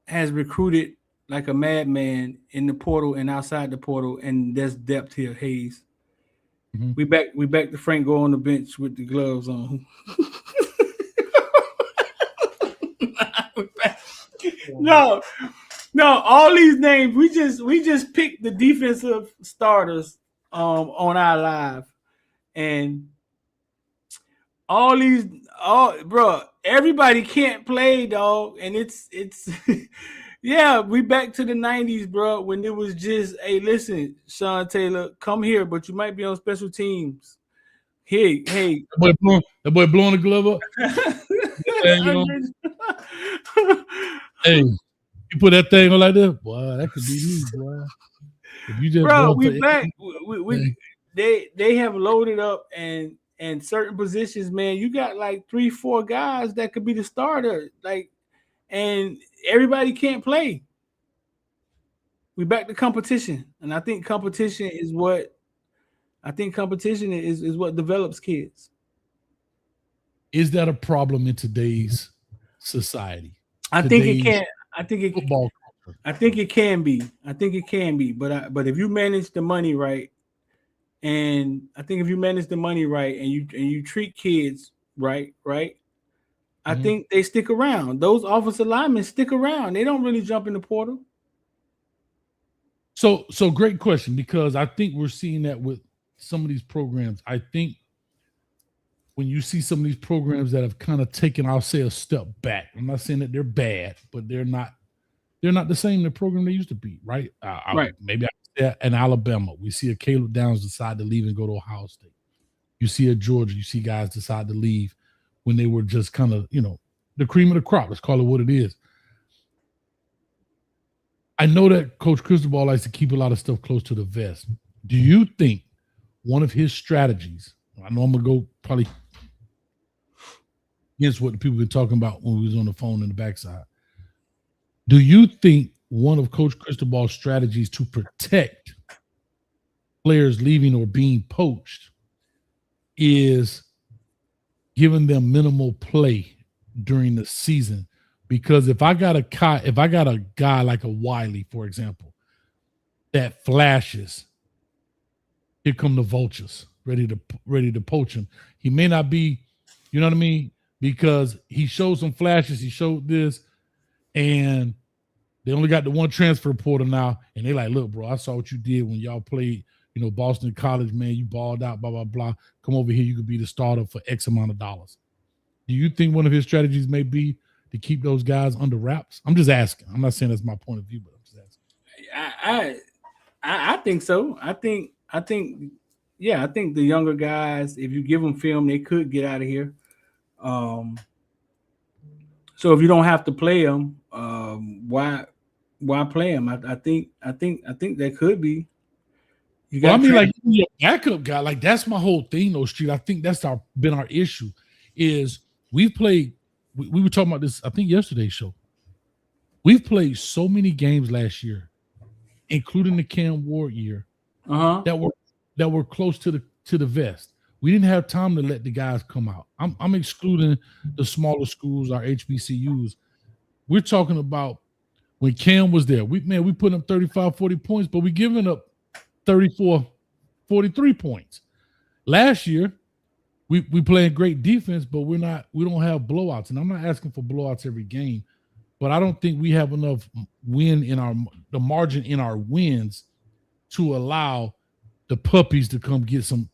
recruited like a madman in the portal and outside the portal, and there's depth here, Hayes. Mm-hmm. We back to Frank go on the bench with the gloves on. No, all these names we just picked the defensive starters on our live, and bro, everybody can't play, dog, and it's yeah, we back to the 90s, bro, when it was just, hey, listen, Sean Taylor, come here, but you might be on special teams. Hey, that boy blowing the glove up. Hey, you put that thing on like that, boy, that could be me, boy. If you just bro, we back. They have loaded up and certain positions, man. You got like 3-4 guys that could be the starter, like, and everybody can't play. We back to competition, and I think competition is what develops kids. Is that a problem in today's society? I think it can be. But if you manage the money right, and I think if you manage the money right, and you treat kids right, I think they stick around. Those offensive linemen stick around. They don't really jump in the portal. So great question, because I think we're seeing that with some of these programs. I think when you see some of these programs that have kind of taken, I'll say, a step back. I'm not saying that they're bad, but they're not the same the program they used to be, right? Right. Maybe I say that in Alabama, we see a Caleb Downs decide to leave and go to Ohio State. You see at Georgia, you see guys decide to leave when they were just kind of, the cream of the crop. Let's call it what it is. I know that Coach Cristobal likes to keep a lot of stuff close to the vest. Do you think one of his strategies, I know I'm going to go probably against what the people were talking about when we was on the phone in the backside. Do you think one of Coach Cristobal's strategies to protect players leaving or being poached is giving them minimal play during the season? Because if I got a guy like a Wiley, for example, that flashes, here come the vultures ready to poach him. He may not be, you know what I mean? Because he showed some flashes, he showed this, and they only got the one transfer portal now, and they like, look, bro, I saw what you did when y'all played, Boston College, man. You balled out, blah, blah, blah. Come over here, you could be the starter for X amount of dollars. Do you think one of his strategies may be to keep those guys under wraps? I'm just asking. I'm not saying that's my point of view, but I'm just asking. I think so. I think the younger guys, if you give them film, they could get out of here. So if you don't have to play them, why play them? I think that could be. Like your backup guy, like that's my whole thing, though, Street. I think that's been our issue. Is we've played. We were talking about this, I think, yesterday's show. We've played so many games last year, including the Cam Ward year, that were close to the vest. We didn't have time to let the guys come out. I'm excluding the smaller schools, our HBCUs. We're talking about when Cam was there. We put up 35, 40 points, but we giving up 34, 43 points. Last year, we playing great defense, but we don't have blowouts. And I'm not asking for blowouts every game, but I don't think we have enough the margin in our wins to allow the puppies to come get some,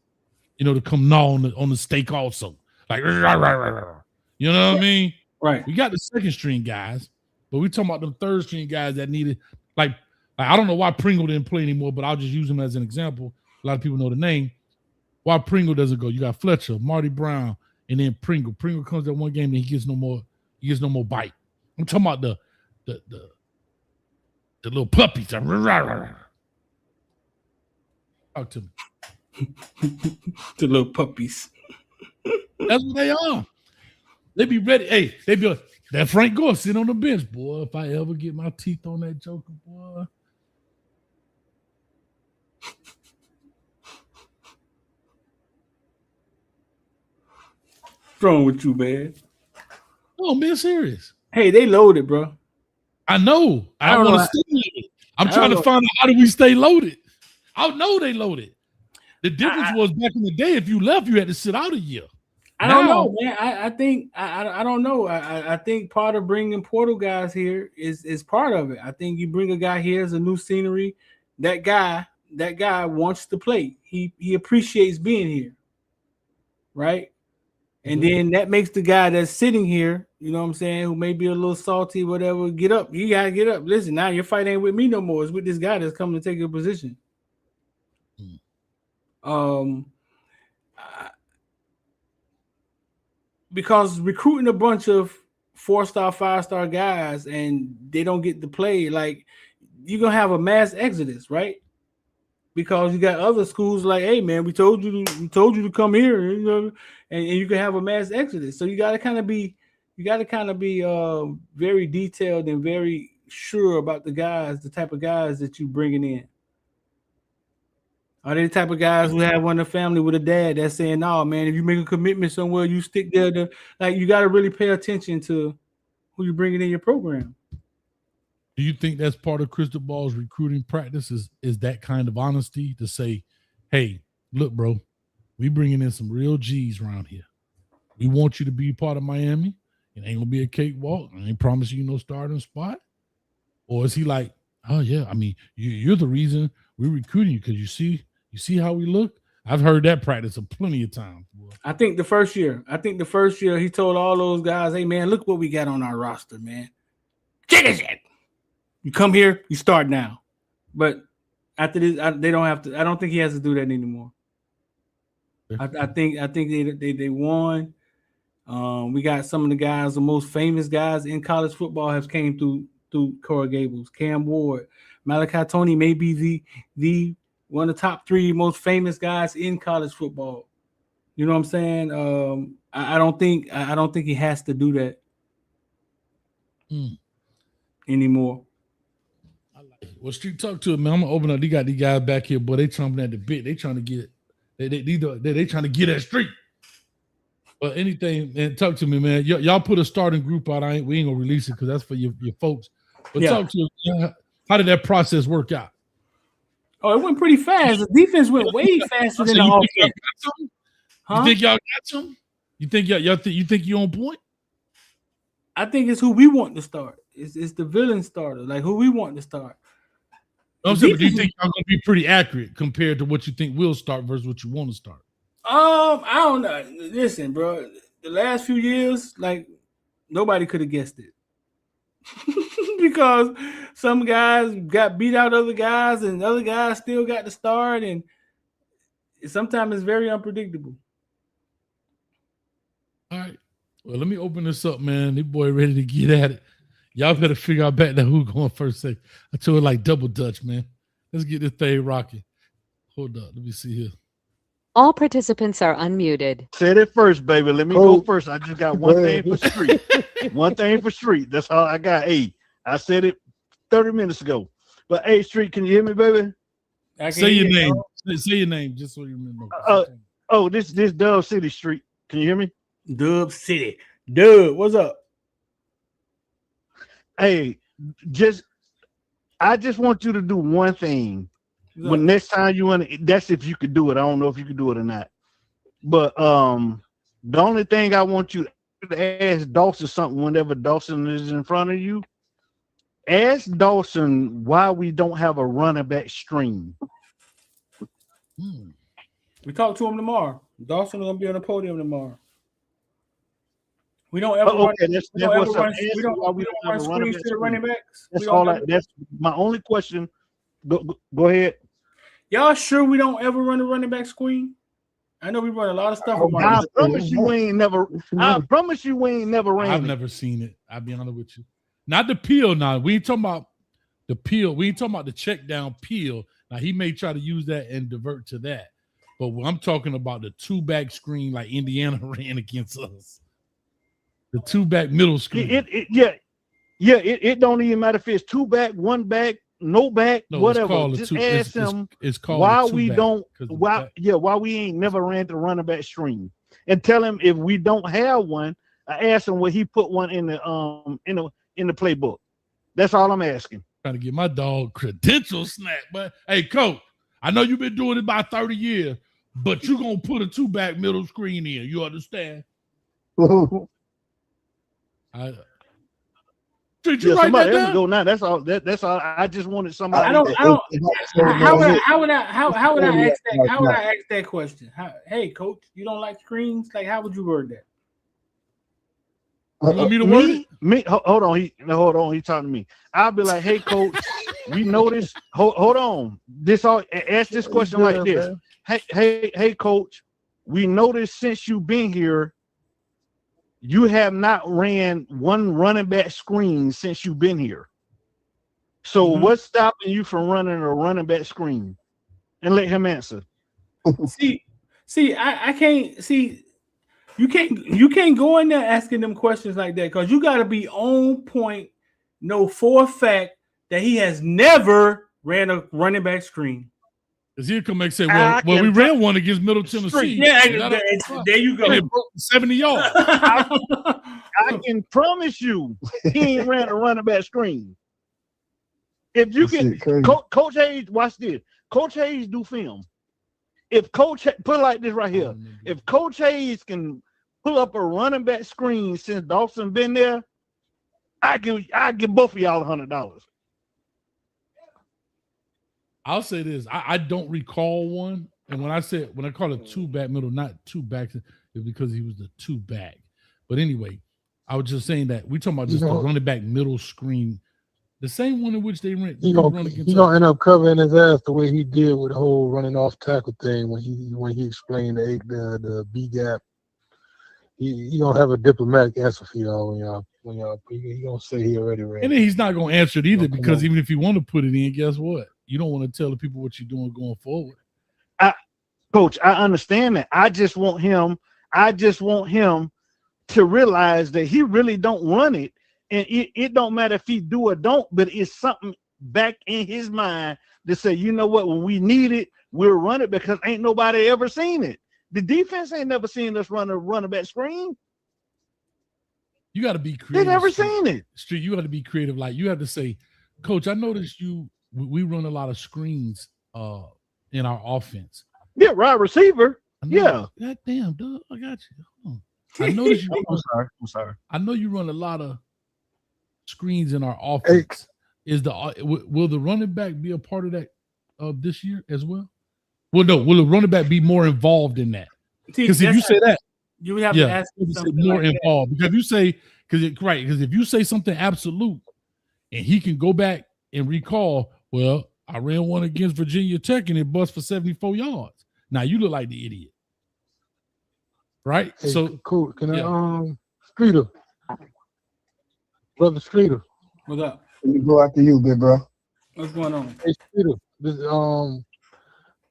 to come gnaw on the steak also. Like, you know what I mean? Right. We got the second string guys, but we're talking about the third string guys that needed, like Like, I don't know why Pringle didn't play anymore, but I'll just use him as an example. A lot of people know the name. Why Pringle doesn't go? You got Fletcher, Marty Brown, and then Pringle. Pringle comes that one game and he gets no more. He gets no more bite. I'm talking about the little puppies. Talk to me. The little puppies. That's what they are. They be ready. Hey, they be like, that Frank Gore sitting on the bench, boy. If I ever get my teeth on that joker, boy. What's wrong with you, man? Oh, I'm being serious. Hey, they loaded, bro. I know. I don't want to stay loaded. I'm trying to find out how do we stay loaded. I know they loaded. The difference was back in the day, if you left, you had to sit out a year. I don't know, man. I think I don't know. I think part of bringing portal guys here is part of it. I think you bring a guy here as a new scenery. That guy wants to play. He appreciates being here, right? And then that makes the guy that's sitting here, you know what I'm saying, who may be a little salty, whatever, get up. You gotta get up. Listen, now your fight ain't with me no more. It's with this guy that's coming to take your position. Because recruiting a bunch of 4-star, 5-star guys and they don't get to play, like you're gonna have a mass exodus, right? Because you got other schools like, hey man, we told you to come here, you know, and you can have a mass exodus. So you gotta kind of be very detailed and very sure about the type of guys that you bringing in. Are they the type of guys who have one in the family with a dad that's saying, no, man, if you make a commitment somewhere, you stick there. Like, you got to really pay attention to who you're bringing in your program. Do you think that's part of Cristobal's recruiting practice is that kind of honesty to say, hey, look, bro, we bringing in some real G's around here. We want you to be part of Miami. It ain't going to be a cakewalk. I ain't promising you no starting spot. Or is he like, oh, yeah, I mean, you're the reason we're recruiting you because you see how we look? I've heard that practice plenty of times. Boy. I think the first year he told all those guys, hey, man, look what we got on our roster, man. Check this out. You come here, you start now. But after this, they don't have to. I don't think he has to do that anymore. I think they won. We got some of the guys, the most famous guys in college football have came through Coral Gables. Cam Ward, Malachi Tony may be the one of the top 3 most famous guys in college football. You know what I'm saying? I don't think he has to do that anymore. I like it. Well, Street, talk to him, man. I'm gonna open up. They got these guys back here, boy. They chomping at the bit. They trying to get they trying to get that street. But anything, man, talk to me, man. Y'all put a starting group out. We ain't gonna release it because that's for your folks. But talk to me. How did that process work out? Oh, it went pretty fast. The defense went way faster than the offense. You think y'all got some? You think you think you on point? I think it's who we want to start. It's the villain starter, like who we want to start. I'm saying, but do you think y'all gonna be pretty accurate compared to what you think will start versus what you want to start? I don't know. Listen, bro, the last few years, like nobody could have guessed it. Because some guys got beat out other guys and other guys still got to start, and sometimes it's very unpredictable. All right. Well, let me open this up, man. This boy ready to get at it. Y'all better figure out back there who going first. Second. I told it like double Dutch, man. Let's get this thing rocking. Hold up. Let me see here. All participants are unmuted. Said it first, baby. Let me go first. I just got one thing for Street. One thing for Street. That's all I got. Hey, I said it 30 minutes ago. But hey, Street, can you hear me, baby? Say your name. Say your name just so you remember. This Dub City, Street. Can you hear me? Dub City. Dub, what's up? Hey, I just want you to do one thing. When next time you want to, that's if you could do it. I don't know if you could do it or not. But the only thing I want you to ask Dawson something whenever Dawson is in front of you. Ask Dawson why we don't have a running back stream. We talk to him tomorrow. Dawson is gonna be on the podium tomorrow. We don't ever run screens to the running backs. That's all. That's my only question Go ahead. Y'all sure we don't ever run a running back screen? I know we run a lot of stuff. I promise you we ain't never. I promise you we ain't never ran. I've never seen it. I'll be honest with you. Not the peel. Now we ain't talking about the peel. We ain't talking about the check down peel. Now he may try to use that and divert to that, but I'm talking about the 2-back screen like Indiana ran against us. The 2-back middle screen. It don't even matter if it's 2-back, 1-back, no back, whatever. Just ask him it's called why we don't. Why we ain't never ran the running back screen, and tell him if we don't have one. I ask him will he put one in the playbook. That's all I'm asking. Trying to get my dog credentials snapped, but hey, coach, I know you've been doing it about 30 years, but you're gonna put a 2-back middle screen in. You understand? Did you write that down? Go now. That's all. That's all. I just wanted somebody. How would I ask that? How would I ask that question? Hey, coach, you don't like screens? Like, how would you word that? You want me to word it? Me? Hold on. Hold on. He talking to me. I'll be like, hey, coach, we noticed. Hold on. Ask this question like this. Hey, coach, we noticed since you've been here, you have not ran one running back screen since you've been here. So what's stopping you from running a running back screen? And let him answer. I can't see. You can't go in there asking them questions like that because you got to be on point. Know for a fact that he has never ran a running back screen. Because he'll come back and say, well, we ran one against Middle Tennessee. Yeah, there you go. And it broke 70 yards. I can promise you he ain't ran a running back screen. If you can, Coach Hayes, watch this. Coach Hayes do film. If Coach, put it like this right here. If Coach Hayes can pull up a running back screen since Dawson been there, I give both of y'all $100. I'll say this. I don't recall one. And when I call it 2-back middle, not 2-backs, it's because he was the 2-back. But anyway, I was just saying that we talking about just the running back middle screen, the same one in which they ran. He's gonna end up covering his ass the way he did with the whole running off tackle thing when he explained the B gap. He gonna have a diplomatic answer for y'all when y'all he gonna say he already ran. And then he's not gonna answer it either because even if you want to put it in, guess what? You don't want to tell the people what you're doing going forward. Coach, I understand that. I just want him to realize that he really don't run it. And it don't matter if he do or don't, but it's something back in his mind to say, you know what, when we need it, we'll run it because ain't nobody ever seen it. The defense ain't never seen us run a running back screen. You got to be creative. They never seen it. Street, you got to be creative. Like you have to say, Coach, I noticed we run a lot of screens in our offense. Yeah, right receiver. Yeah. God damn, dude, I got you. I noticed you. I'm sorry. I know you run a lot of screens in our offense. Will the running back be a part of that this year as well? Well, no. Will the running back be more involved in that? Because if you say that, you would have to ask him something more like involved. Because if you say because if you say something absolute, and he can go back and recall, well, I ran one against Virginia Tech and it bust for 74 yards. Now you look like the idiot, right? Hey, so cool. Can I Streeter, brother Streeter? What's up? Let me go after you, big bro. What's going on? Hey Streeter,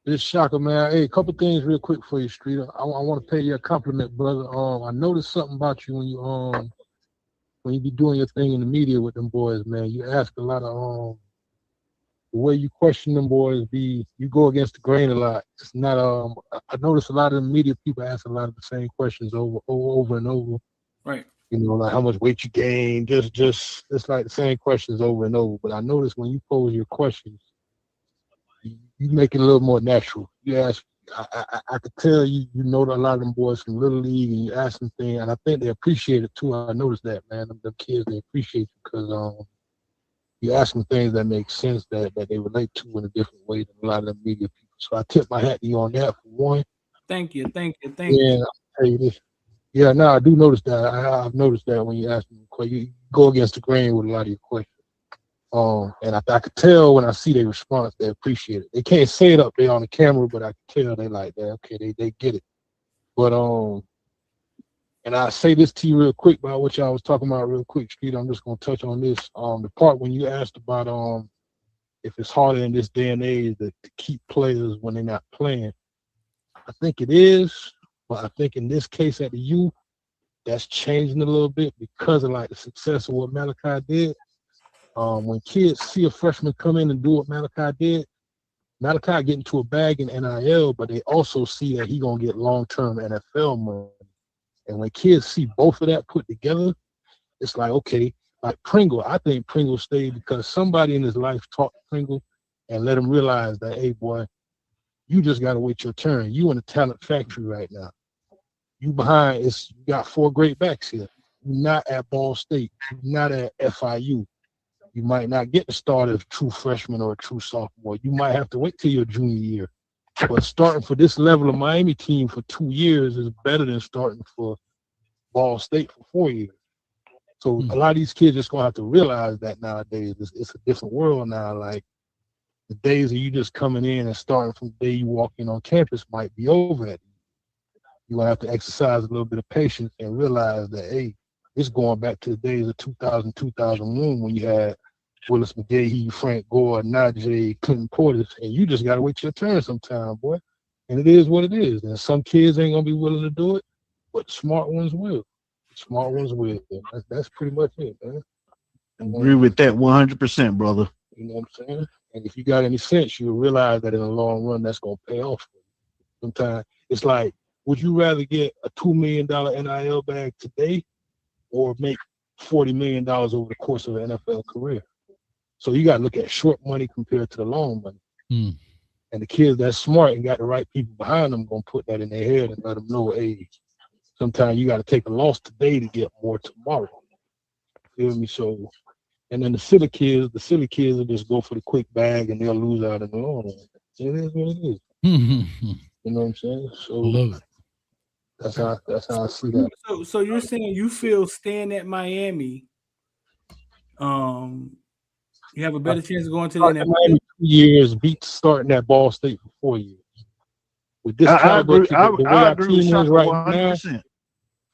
this shocker, man. Hey, a couple things real quick for you, Streeter. I want to pay you a compliment, brother. I noticed something about you when you be doing your thing in the media with them boys, man. You ask a lot of the way you question them boys you go against the grain a lot. It's not I notice a lot of the media people ask a lot of the same questions over and over. Right. You know, like how much weight you gain, just it's like the same questions over and over. But I notice when you pose your questions, you make it a little more natural. You ask, I could tell you know that a lot of them boys from Little League, and you ask them things, and I think they appreciate it too. I noticed that, man. Them kids, they appreciate you because you ask them things that make sense that they relate to in a different way than a lot of the media people. So I tip my hat to you on that for one. Thank you. Yeah, I'll tell you this. Yeah, no, I do notice that. I've noticed that when you ask them, you go against the grain with a lot of your questions. And I could tell when I see their response, they appreciate it. They can't say it up there on the camera, but I can tell they like that. Okay, they get it. But and I say this to you real quick about what y'all was talking about real quick, Street. I'm just gonna touch on this. The part when you asked about if it's harder in this day and age to keep players when they're not playing. I think it is, but I think in this case at the U, that's changing a little bit because of like the success of what Malachi did. When kids see a freshman come in and do what Malachi did, Malachi get into a bag in NIL, but they also see that he gonna get long-term NFL money. And when kids see both of that put together, it's like, okay, like Pringle, I think Pringle stayed because somebody in his life taught Pringle and let him realize that, hey, boy, you just got to wait your turn. You in a talent factory right now. You behind, you got 4 great backs here. You're not at Ball State. You're not at FIU. You might not get the start as a true freshman or a true sophomore. You might have to wait till your junior year. But starting for this level of Miami team for 2 years is better than starting for Ball State for 4 years. So a lot of these kids just gonna have to realize that nowadays it's a different world now. Like the days of you just coming in and starting from the day you walk in on campus might be over. You're gonna have to exercise a little bit of patience and realize that, hey, it's going back to the days of 2000, 2001 when you had Willis McGahee, Frank Gore, Najee, Clinton Portis, and you just gotta wait your turn sometime, boy. And it is what it is. And some kids ain't gonna be willing to do it, but smart ones will. Smart ones will. That's pretty much it, man. Agree with that 100%, brother. You know what I'm saying? And if you got any sense, you'll realize that in the long run, that's gonna pay off for you. Sometimes it's like, would you rather get a $2 million NIL bag today or make $40 million over the course of an NFL career? So you got to look at short money compared to the long money. And the kids that's smart and got the right people behind them gonna put that in their head and let them know, hey, sometimes you got to take a loss today to get more tomorrow. Feel me? So, and then the silly kids will just go for the quick bag and they'll lose out in the long run. It is what it is. You know what I'm saying? So love it. That's how I see that. So you're saying you feel staying at Miami, you have a better chance of going to the NFL? Miami 2 years beats starting at Ball State for 4 years. With this caliber, the way our team is right 100%.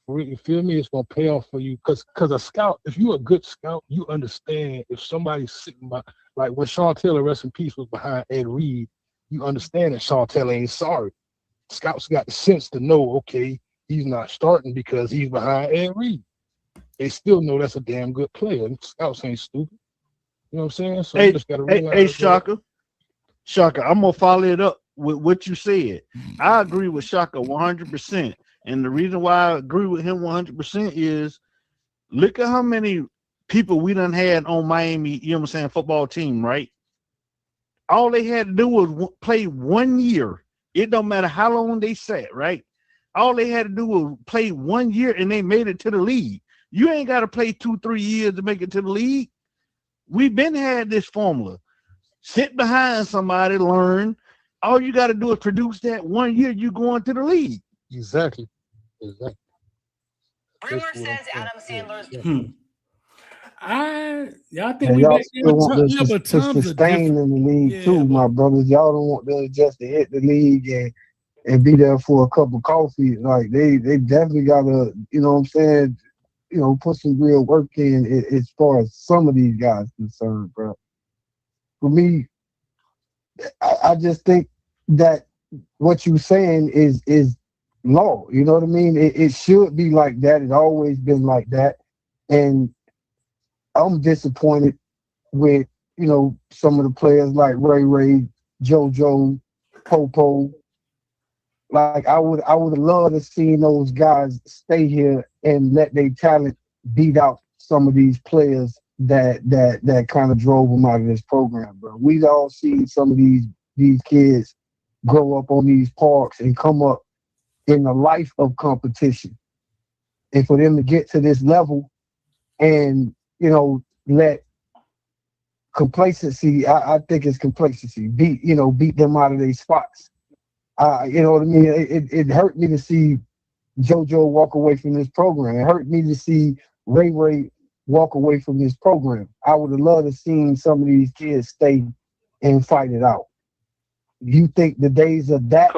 Now, you feel me? It's gonna pay off for you because a scout, if you're a good scout, you understand if somebody's sitting by, like when Sean Taylor, rest in peace, was behind Ed Reed, you understand that Sean Taylor ain't sorry. Scouts got the sense to know, okay, he's not starting because he's behind Ed Reed. They still know that's a damn good player. Scouts ain't stupid. You know what I'm saying? So you just gotta realize. Hey, Shaka, I'm gonna follow it up with what you said. I agree with Shaka 100%. And the reason why I agree with him 100% is look at how many people we done had on Miami, you know what I'm saying, football team, right? All they had to do was play 1 year. It don't matter how long they sat, right? All they had to do was play 1 year and they made it to the league. You ain't got to play 2-3 years to make it to the league. We've been had this formula. Sit behind somebody, learn. All you got to do is produce that 1 year, you going to the league. Exactly. Rumor says Adam Sandler's. Y'all think and we y'all back still want to sustain in the league too, my brothers. Y'all don't want them just to hit the league and be there for a cup of coffee. Like they definitely gotta, you know what I'm saying, you know, put some real work in as far as some of these guys concerned, bro. For me, I just think that what you're saying is law. You know what I mean? It should be like that. It's always been like that. And I'm disappointed with, you know, some of the players like Ray, JoJo, Popo. Like I would have loved to see those guys stay here and let their talent beat out some of these players that kind of drove them out of this program, bro. We've all seen some of these kids grow up on these parks and come up in the life of competition. And for them to get to this level and, you know, let complacency, I think it's complacency, beat them out of their spots. You know what I mean? It hurt me to see JoJo walk away from this program. It hurt me to see Ray walk away from this program. I would have loved to seen some of these kids stay and fight it out. You think the days of that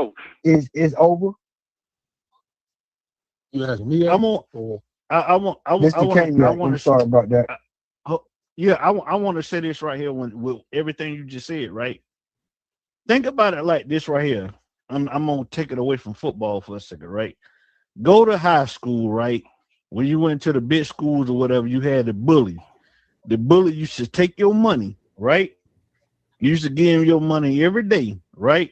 is over? You ask me. I'm on. I want I'm sorry about that. I want to say this right here with everything you just said, right? Think about it like this right here. I'm gonna take it away from football for a second, right? Go to high school, right? When you went to the big schools or whatever, you had the bully. The bully used to take your money, right? You used to give him your money every day, right?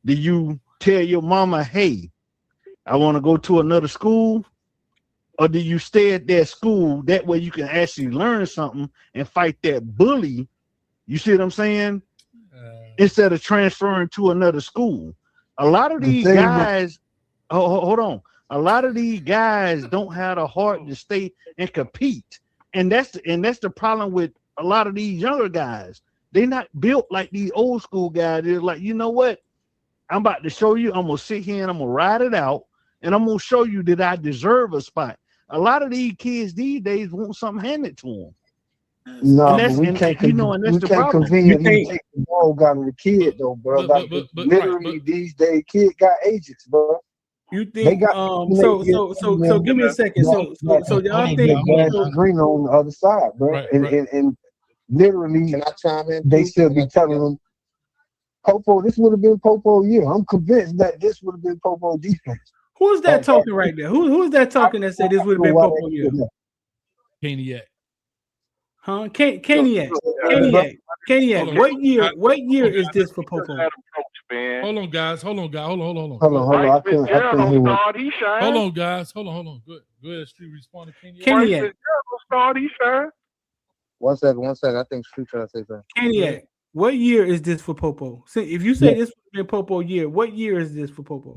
Did you tell your mama, hey, I want to go to another school? Or do you stay at that school? That way you can actually learn something and fight that bully. You see what I'm saying? Instead of transferring to another school. A lot of these guys, hold on. A lot of these guys don't have the heart to stay and compete. And that's the problem with a lot of these younger guys. They're not built like these old school guys. They're like, you know what? I'm about to show you. I'm going to sit here and I'm going to ride it out. And I'm going to show you that I deserve a spot. A lot of these kids these days want something handed to them. No, but we can't conveniently take the ball out of the kid though, bro. Literally these days, kid got agents, bro. You think so give me a second. So y'all think green on the other side, bro. And literally, can I chime in? They still be telling them, Popo, this would have been Popo year. I'm convinced that this would have been Popo defense. Who's that talking right there? Who's that talking that said this would have been Popo year? Caniac. Huh? Caniac. What year is this for Popo? Hold on, guys. Hold on. Hold on. I couldn't hear it. Hold on, guys. Hold on. Good. Street respond to Caniac. One second. I think Street trying to say something. Caniac. What year is this for Popo? So if you say this would have been Popo year, what year is this for Popo?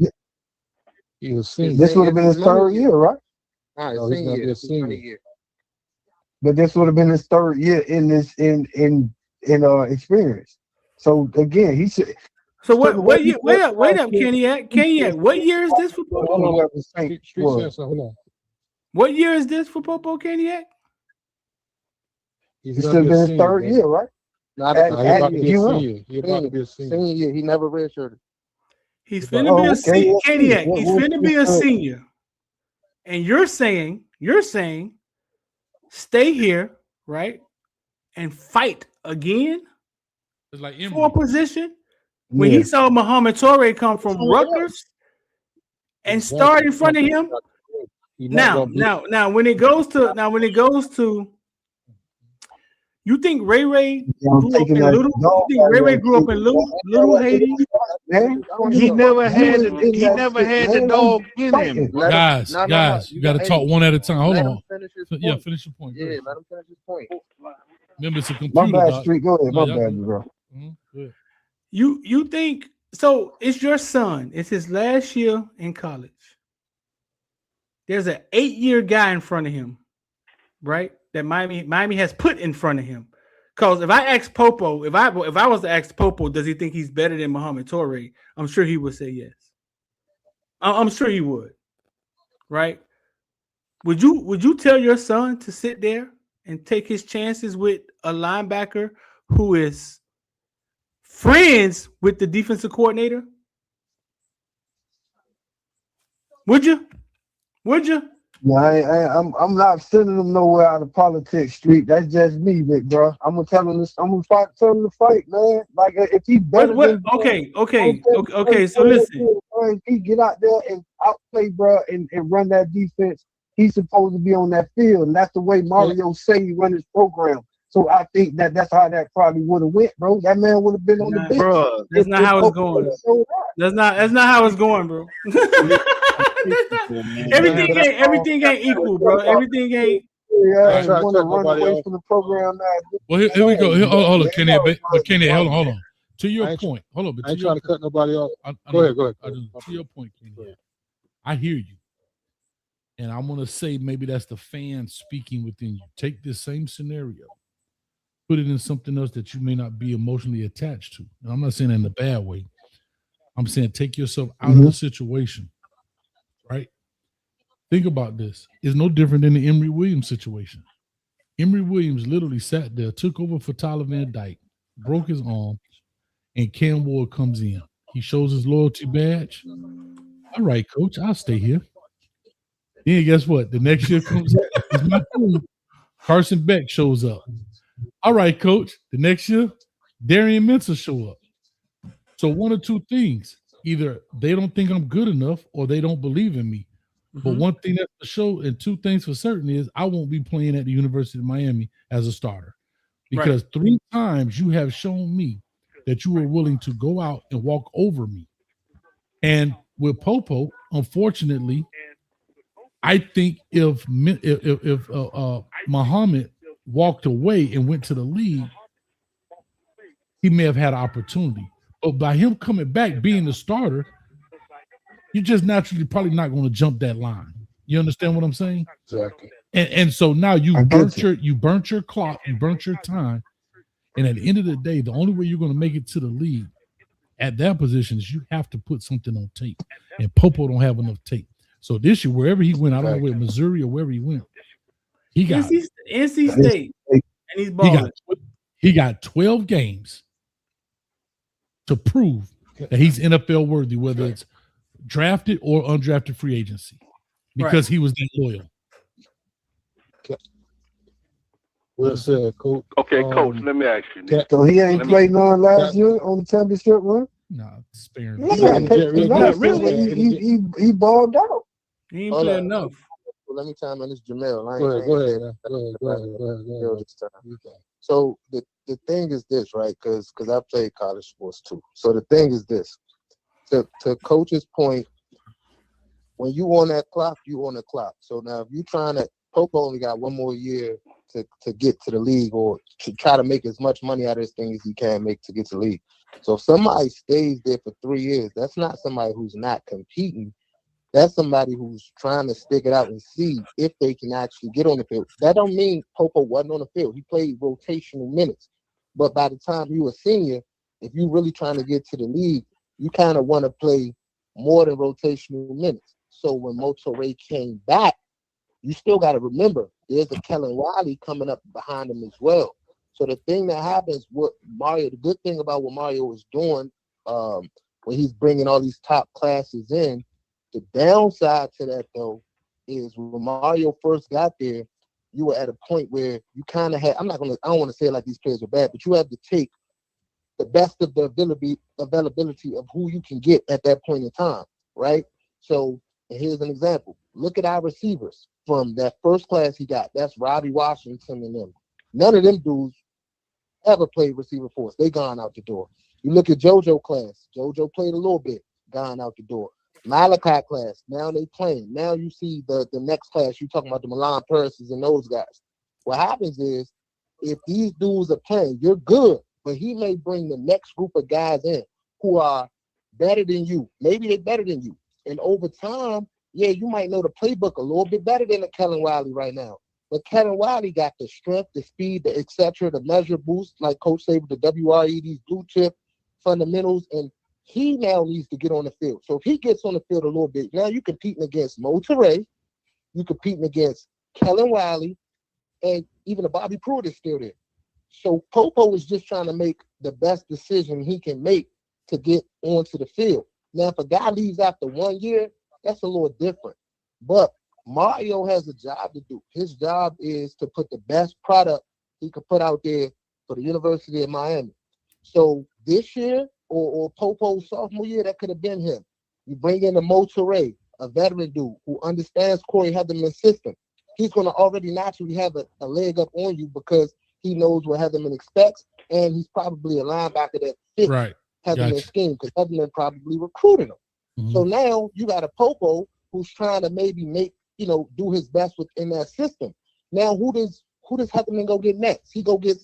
This would have been his third year, right? No, he's gonna be a senior. But this would have been his third year in this experience. So again, he should. So what year? Wait up, Caniac. What year is this for Popo? Hold on. What year is this for Popo, Caniac? He should have been his third year, right? He's about to be a senior. He's about to be a senior. He never redshirted. He's finna be a senior. Caniac, he's finna be a senior. And you're saying, stay here, right? And fight again for a position. When he saw Muhammad Torre come from Rutgers and start in front of him. Now, when it goes to you think Ray grew up in Little? You think Ray grew up in Little Haiti? He never had the dog in him. Guys, you got to talk one at a time. Hold on. Finish your point. Yeah, let him finish his point. Remember, it's a computer. My bad, Street. Go ahead. My bad, bro. You think so? It's your son. It's his last year in college. There's an 8-year guy in front of him, right? That Miami has put in front of him. Because if I ask Popo, if I was to ask Popo, does he think he's better than Muhammad Torre? I'm sure he would say yes. I'm sure he would. Right? Would you tell your son to sit there and take his chances with a linebacker who is friends with the defensive coordinator? Would you? No, I'm not sending them nowhere out of politics, Street. That's just me, big bro. I'm gonna tell him this. I'm gonna tell him to fight, man. Like if he better. Okay. So listen, if he get out there and outplay, bro, and run that defense, he's supposed to be on that field, and that's the way Mario say he run his program. So I think that's how that probably would have went, bro. That man would have been on the bench. Bro, that's not how it's going. That's not how it's going, bro. Everything ain't equal, bro. Everything ain't. Yeah, I want to run away from the program now. Well, here we go. Hold on, Kenny. But Kenny, hold on. To your point, hold on. I ain't trying to cut nobody off. Go ahead. To your point, Kenny. I hear you, and I'm gonna say maybe that's the fan speaking within you. Take this same scenario, put it in something else that you may not be emotionally attached to. And I'm not saying in a bad way. I'm saying take yourself out of the situation, right? Think about this. It's no different than the Emory Williams situation. Emory Williams literally sat there, took over for Tyler Van Dyke, broke his arm, and Cam Ward comes in. He shows his loyalty badge. All right, coach, I'll stay here. Then guess what? The next year comes up. It's my turn. Carson Beck shows up. All right, coach. The next year, Darian Mensah show up. So one or two things. Either they don't think I'm good enough or they don't believe in me. But one thing that's for sure and two things for certain is I won't be playing at the University of Miami as a starter. Because 3 times you have shown me that you were willing to go out and walk over me. And with Popo, unfortunately, I think if Muhammad walked away and went to the league, he may have had an opportunity. But by him coming back, being the starter, you're just naturally probably not going to jump that line. You understand what I'm saying? Exactly. And so now you burnt your clock, you burnt your time. And at the end of the day, the only way you're going to make it to the league at that position is you have to put something on tape. And Popo don't have enough tape. So this year, wherever he went, I don't know where, Missouri or wherever he went, he got NC State, and he's balling. He got 12 games to prove that he's NFL worthy, whether it's drafted or undrafted free agency, because he was that loyal. Well said, Coach. Okay, Coach, let me ask you this. So he ain't played none last year on the championship run? No, sparing. He balled out. He ain't played enough. Well, let me time on this Jamel. Go ahead. So the thing is this, right? Because I played college sports too. So the thing is this. To Coach's point, when you on that clock, you on the clock. So now if you trying to, Popo only got 1 more year to get to the league or to try to make as much money out of this thing as he can make to get to the league. So if somebody stays there for 3 years, that's not somebody who's not competing. That's somebody who's trying to stick it out and see if they can actually get on the field. That don't mean Popo wasn't on the field. He played rotational minutes. But by the time you were senior, if you're really trying to get to the league, you kind of want to play more than rotational minutes. So when Motoré came back, you still got to remember there's a Kellen Wiley coming up behind him as well. So the thing that happens with Mario, the good thing about what Mario is doing when he's bringing all these top classes in, the downside to that, though, is when Mario first got there, you were at a point where you kind of had, I don't want to say it like these players are bad, but you have to take the best of the availability of who you can get at that point in time, right? So here's an example. Look at our receivers from that first class he got. That's Robbie Washington and them. None of them dudes ever played receiver for us. They gone out the door. You look at JoJo class. JoJo played a little bit, gone out the door. Malachi class, now they playing. Now you see the next class, you talking about the Milan Purses and those guys. What happens is, if these dudes are playing, you're good, but he may bring the next group of guys in who are better than you. Maybe they're better than you. And over time, yeah, you might know the playbook a little bit better than the Kellen Wiley right now. But Kellen Wiley got the strength, the speed, the et cetera, the measure boost, like Coach said with the WRE, these blue chip fundamentals, and he now needs to get on the field. So if he gets on the field a little bit, now you're competing against Motoré, you're competing against Kellen Wiley, and even the Bobby Pruitt is still there. So Popo is just trying to make the best decision he can make to get onto the field. Now, if a guy leaves after 1 year, that's a little different. But Mario has a job to do. His job is to put the best product he could put out there for the University of Miami. So this year, or Popo's sophomore year, that could have been him. You bring in a Motoré, a veteran dude who understands Corey Heatherman's system. He's going to already naturally have a leg up on you because he knows what Heatherman expects, and he's probably a linebacker that fits Heatherman's scheme because Heatherman probably recruited him. Mm-hmm. So now you got a Popo who's trying to maybe do his best within that system. Now who does Heatherman go get next? He go get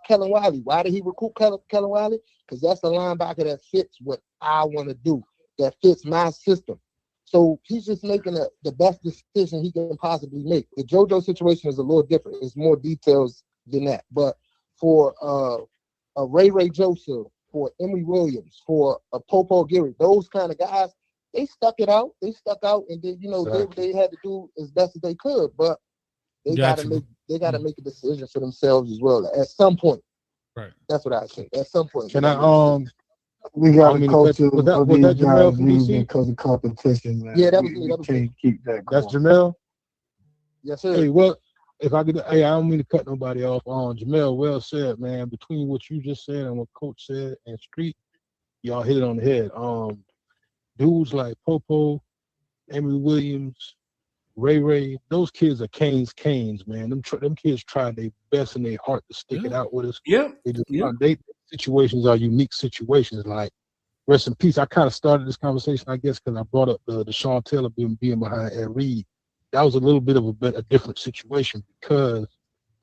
Kellen Wiley. Why did he recruit Kellen Wiley? Because that's a linebacker that fits what I want to do, that fits my system. So he's just making the best decision he can possibly make. The JoJo situation is a little different. There's more details than that. But for a Ray Joseph, for Emory Williams, for a Popo Gary, those kind of guys, they stuck it out. They stuck out, and then they had to do as best as they could. But they got to make they got to make a decision for themselves as well at some point. Right. That's what I think. At some point. Can I We got I a mean, culture was that of these Jamel guys from leaving DC? because of competition, man. Yeah, that was me. We That was me. can't keep that going. That's Jamel. Yes, sir. Hey, well, if I could, hey, I don't mean to cut nobody off. Jamel, well said, man. Between what you just said and what Coach said and Street, y'all hit it on the head. Dudes like Popo, Emory Williams, Ray, those kids are Canes, man. Them kids tried their best in their heart to stick it out with us. Yep. They situations are unique situations. Like, rest in peace. I kind of started this conversation, I guess, because I brought up the Sean Taylor being behind Ed Reed. That was a little bit of a different situation because,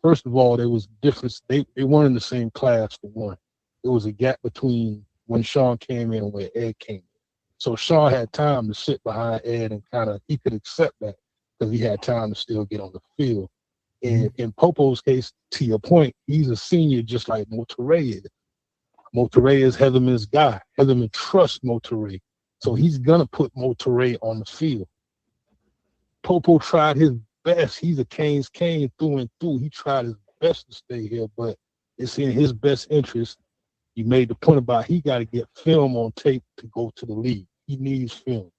first of all, there was difference. They weren't in the same class for one. There was a gap between when Sean came in and when Ed came in. So Sean had time to sit behind Ed and he could accept that because he had time to still get on the field. And in Popo's case, to your point, he's a senior just like Motoray is. Motoray is Heatherman's guy. Heatherman trusts Motoray. So he's going to put Motoray on the field. Popo tried his best. He's a Canes through and through. He tried his best to stay here, but it's in his best interest. You made the point about he got to get film on tape to go to the league. He needs film.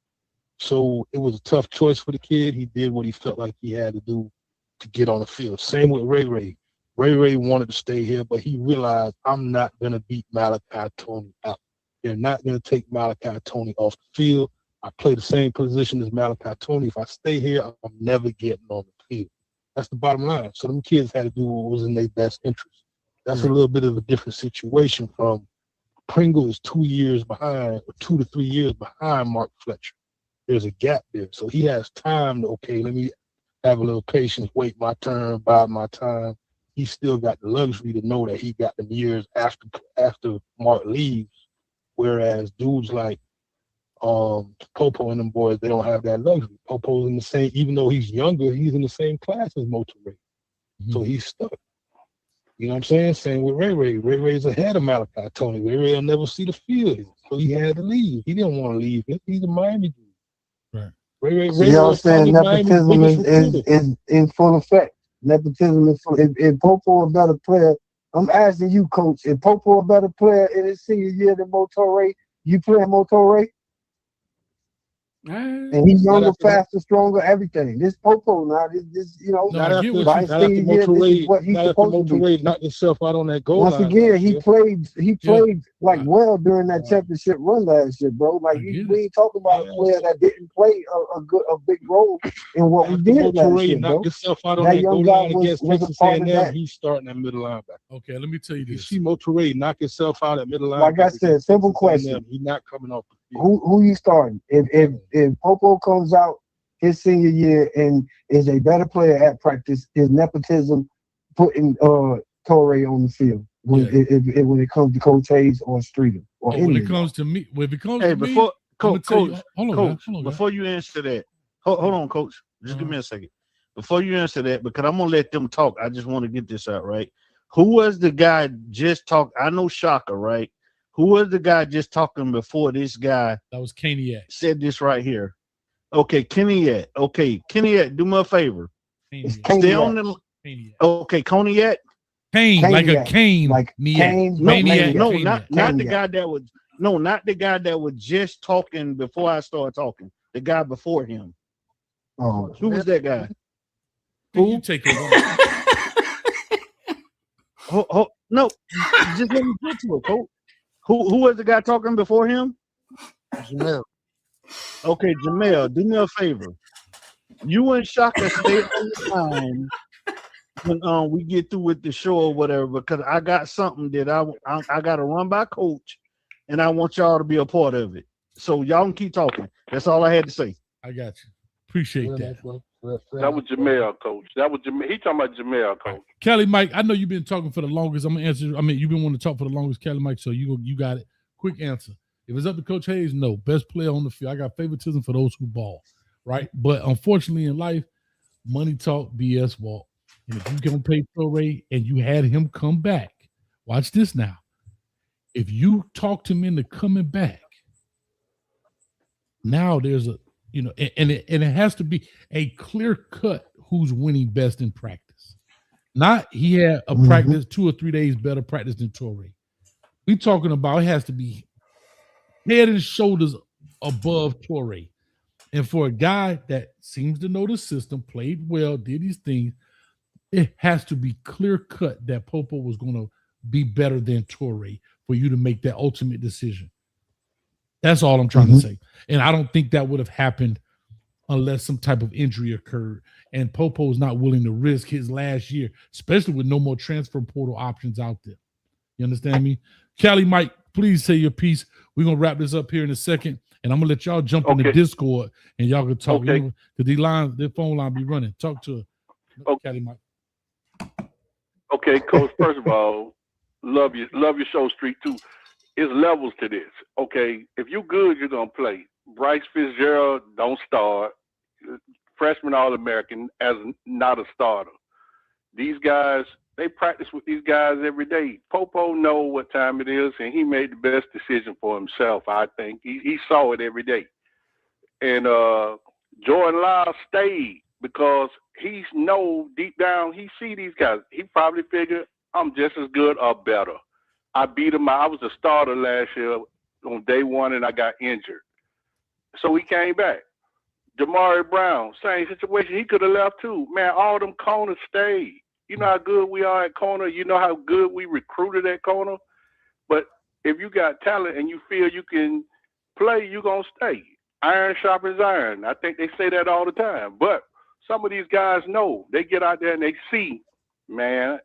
So it was a tough choice for the kid. He did what he felt like he had to do to get on the field. Same with Ray. Ray wanted to stay here, but he realized I'm not going to beat Malachi Tony out. They're not going to take Malachi Tony off the field. I play the same position as Malachi Tony. If I stay here, I'm never getting on the field. That's the bottom line. So them kids had to do what was in their best interest. That's a little bit of a different situation from Pringle is 2 years behind, or 2 to 3 years behind Mark Fletcher. There's a gap there. So he has time to, okay, let me have a little patience, wait my turn, bide my time. He still got the luxury to know that he got them years after Mark leaves. Whereas dudes like Popo and them boys, they don't have that luxury. Popo's in the same, even though he's younger, he's in the same class as Motoray. So he's stuck. You know what I'm saying? Same with Ray. Ray's ahead of Malachi Tony. Ray will never see the field. So he had to leave. He didn't want to leave. He's a Miami dude. Right. Ray y'all saying nepotism is in full effect. Nepotism is full. If Popo a better player, I'm asking you, Coach, if Popo a better player in his senior year than Motoray, you playing Motoray? And he's younger, faster, stronger, everything. This Popo now, this you know, not after Motoray, what he's supposed to do. Knocked himself out on that goal Once line. again, he played like well during that championship run last year, bro. Like we ain't talking about a player that didn't play a big role in what we did last year, bro. Knocked himself out on that young goal guy line against was a Texas part of A&M. that. He's starting at middle linebacker. Okay, let me tell you this. You see Motoray knock himself out at middle linebacker. Like I said, simple question. He's not coming off the field. Who you starting? If Popo comes out his senior year and is a better player at practice, is nepotism putting Torrey on the field when it comes to Coach Hayes or Streeter or when it comes to me, Coach, before you answer that, hold on, Coach. Just give me a second. Before you answer that, because I'm gonna let them talk. I just want to get this out right. Who was the guy just talk? I know Shaka, right? Who was the guy just talking before this guy? That was Keniak. Said this right here. Okay, Keniak. Okay, Keniak, do me a favor. Stay on the. Okay, Koniak. Kane, like a cane, like Kane. Not the guy that was. No, not the guy that was just talking before I started talking. The guy before him. Oh, who was that guy? Who you take it? No, just let me get to it, Coach. Who was the guy talking before him? Jamel. Okay, Jamel, do me a favor. You and Shaka stay on the line when we get through with the show or whatever, because I got something that I got to run by Coach, and I want y'all to be a part of it. So y'all can keep talking. That's all I had to say. I got you. Appreciate that. That was Jamel, Coach. That was Jamel. He talking about Jamel, Coach. Kelly Mike, I know you've been talking for the longest. I'm gonna answer. I mean, you've been wanting to talk for the longest, Kelly Mike. So you got it. Quick answer. If it's up to Coach Hayes, no. Best player on the field. I got favoritism for those who ball, right? But unfortunately in life, money talk, BS walk. And if you don't pay pro rate and you had him come back, watch this now. If you talked him into coming back, now there's a, and it has to be a clear cut who's winning best in practice. Not he had a practice 2 or 3 days better practice than Torrey. We talking about it has to be head and shoulders above Torrey. And for a guy that seems to know the system, played well, did these things, it has to be clear cut that Popo was going to be better than Torrey for you to make that ultimate decision. That's all I'm trying to say. And I don't think that would have happened unless some type of injury occurred. And Popo is not willing to risk his last year, especially with no more transfer portal options out there. You understand me? Callie, Mike, please say your piece. We're going to wrap this up here in a second. And I'm going to let y'all jump in the Discord and y'all can talk. Because these lines, their phone line be running. Talk to her. Callie, Mike. Okay, Coach, first of all, love your show, Street, too. It's levels to this. Okay, if you're good, you're going to play. Bryce Fitzgerald, don't start. Freshman All-American as not a starter. These guys, they practice with these guys every day. Popo know what time it is, and he made the best decision for himself, I think. He saw it every day. And Jordan Lyle stayed because he know deep down, he see these guys. He probably figured, I'm just as good or better. I beat him. I was a starter last year on day one, and I got injured. So he came back. Jamari Brown, same situation. He could have left too. Man, all them corners stayed. You know how good we are at corner. You know how good we recruited at corner. But if you got talent and you feel you can play, you're going to stay. Iron sharpens iron. I think they say that all the time. But some of these guys know. They get out there and they see, man,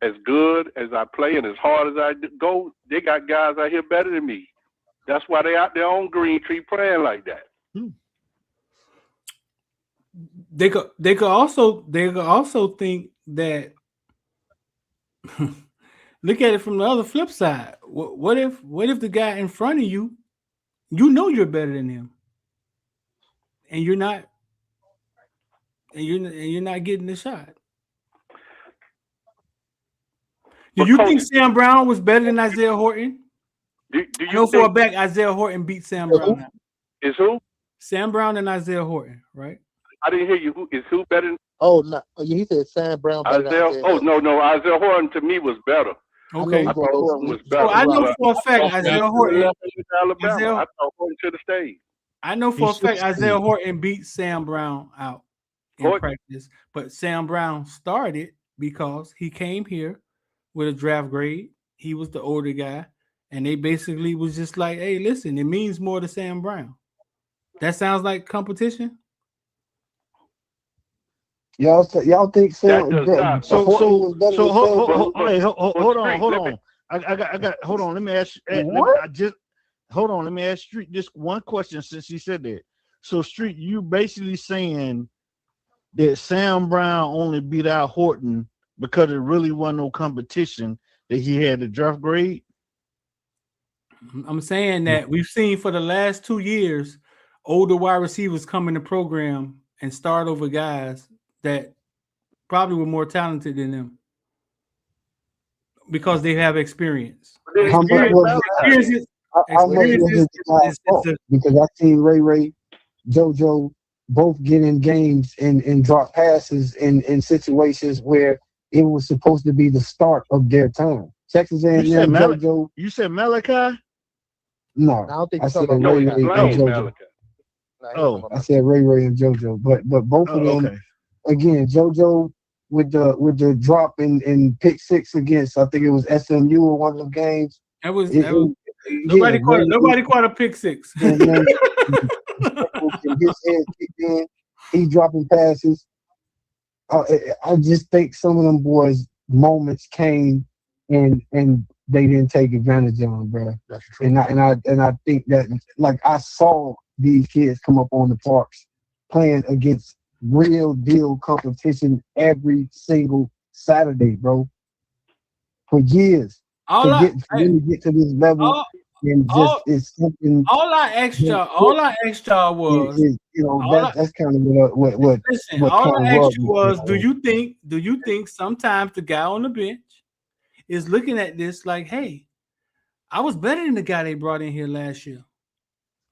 as good as I play and as hard as I go, they got guys out here better than me. That's why they out there on Green Tree playing like that. They could also think that. Look at it from the other flip side. What if the guy in front of you, you know you're better than him, and you're not getting the shot? Do you think Sam Brown was better than Isaiah Horton? Do you know for a fact Isaiah Horton beat Sam Brown out. Is who? Sam Brown and Isaiah Horton, right? I didn't hear you. Who better than? Oh, no. He said Sam Brown better than Isaiah. Oh, no. Isaiah Horton to me was better. Okay. I thought Horton was better. So I know for a fact Isaiah Horton. Alabama. I thought Horton should have stayed. I know for a fact Isaiah Horton beat Sam Brown out in practice, but Sam Brown started because he came here with a draft grade. He was the older guy, and they basically was just like, "Hey, listen, it means more to Sam Brown." That sounds like competition. Y'all think Sam? Hold on. I got. Hold on. Let me ask. Hold on. Let me ask Street just one question since he said that. So Street, you basically saying that Sam Brown only beat out Horton because it really wasn't no competition, that he had the draft grade? I'm saying that we've seen for the last 2 years, older wide receivers come in the program and start over guys that probably were more talented than them because they have experience. Because I seen Ray, JoJo both get in games and drop passes in situations where it was supposed to be the start of their time. Texas A&M, JoJo. You said Malachi? No, I said Ray and JoJo. I said Ray and JoJo, but both of them. Again, JoJo with the drop in pick 6 against, I think it was SMU or one of the games. Nobody caught a pick 6. His head kicked in. He's dropping passes. I just think some of them boys' moments came and they didn't take advantage of them, bro. That's true. And I think that, like, I saw these kids come up on the parks playing against real deal competition every single Saturday, bro. For years. To get to this level, it's something. All I asked y'all was, that's kind of what. Listen, all I asked you was, do you think sometimes the guy on the bench is looking at this like, hey, I was better than the guy they brought in here last year.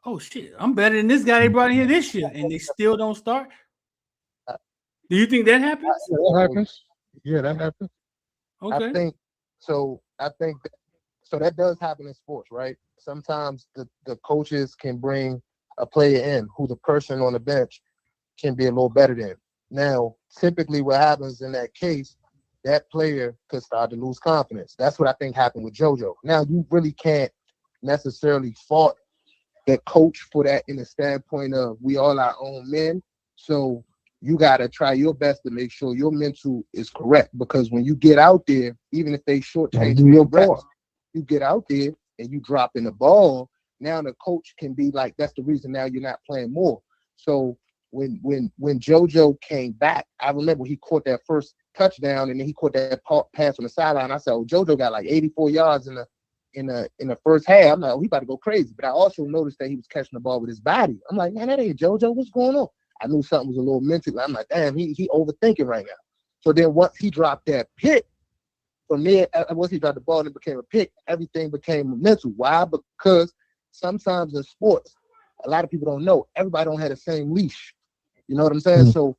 Oh shit, I'm better than this guy they brought in here this year, and they still don't start. Do you think that happens? That happens. Yeah, that happened. Okay. I think so. So that does happen in sports, right? Sometimes the coaches can bring a player in who the person on the bench can be a little better than. Now, typically what happens in that case, that player could start to lose confidence. That's what I think happened with JoJo. Now, you really can't necessarily fault the coach for that in the standpoint of we all our own men. So you got to try your best to make sure your mental is correct, because when you get out there, even if they shortchange your reps, you get out there and you drop in the ball. Now the coach can be like, that's the reason now you're not playing more. So when JoJo came back, I remember he caught that first touchdown and then he caught that pass on the sideline. I said, oh, JoJo got like 84 yards in the first half. I'm like, oh, he about to go crazy. But I also noticed that he was catching the ball with his body. I'm like, man, that ain't JoJo. What's going on? I knew something was a little mental. I'm like, damn, he overthinking right now. So then once he dropped that pick, from there, once he dropped the ball and it became a pick, everything became mental. Why? Because sometimes in sports, a lot of people don't know. Everybody don't have the same leash. You know what I'm saying? So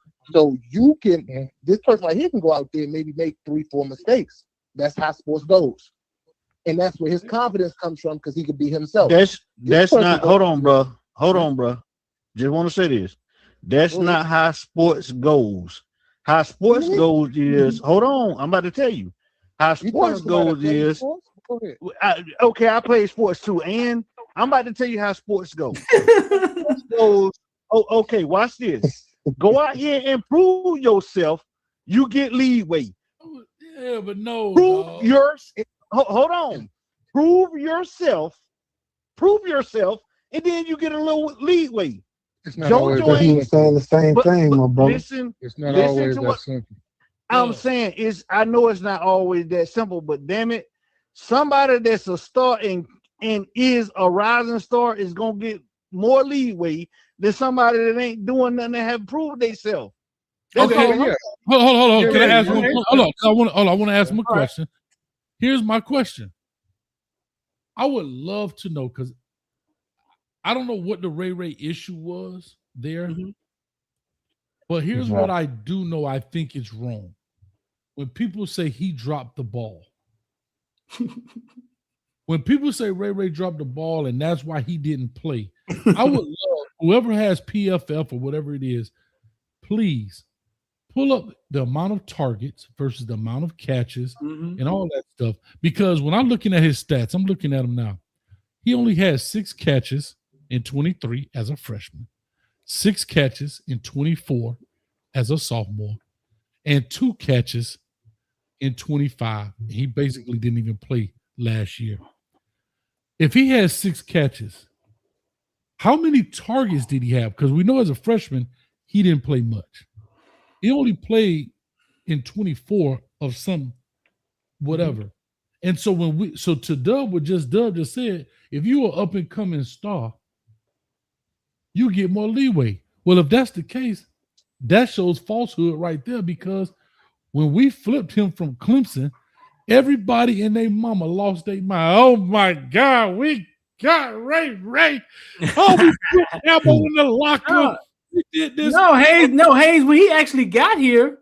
you can, this person right here can go out there and maybe make 3-4 mistakes. That's how sports goes. And that's where his confidence comes from, because he could be himself. That's not, hold on, bro. Just want to say this. That's not how sports goes. How sports goes is, hold on, I'm about to tell you. How sports goes is, I play sports too, and I'm about to tell you how sports go. Sports goes, okay, watch this. Go out here and prove yourself. You get leeway. Yeah, but no. Prove hold on. Prove yourself, and then you get a little leeway. It's not always that he was saying the same thing, my brother. It's not always that simple. I'm saying I know it's not always that simple, but damn it, somebody that's a star and is a rising star is gonna get more leeway than somebody that ain't doing nothing and have proved themselves. Okay, yeah. Hold on. Can I ask one? Hold on. I want to ask him a question. Here's my question. I would love to know, because I don't know what the Ray issue was there, but here's what I do know. I think it's wrong. When people say he dropped the ball, when people say Ray dropped the ball and that's why he didn't play, I would love whoever has PFF or whatever it is, please pull up the amount of targets versus the amount of catches and all that stuff. Because when I'm looking at his stats, I'm looking at him now. He only had 6 catches in 23 as a freshman, 6 catches in 24 as a sophomore, and 2 catches in 25. He basically didn't even play last year. If he has 6 catches, how many targets did he have? Because we know as a freshman, he didn't play much. He only played in 24 of some whatever. And so to Dub, what Dub just said, if you are up and coming star, you get more leeway. Well, if that's the case, that shows falsehood right there, because when we flipped him from Clemson, everybody and their mama lost their mind. Oh my God, we got Ray. Oh, we put elbow in the locker. We did this. No, Hayes, when he actually got here,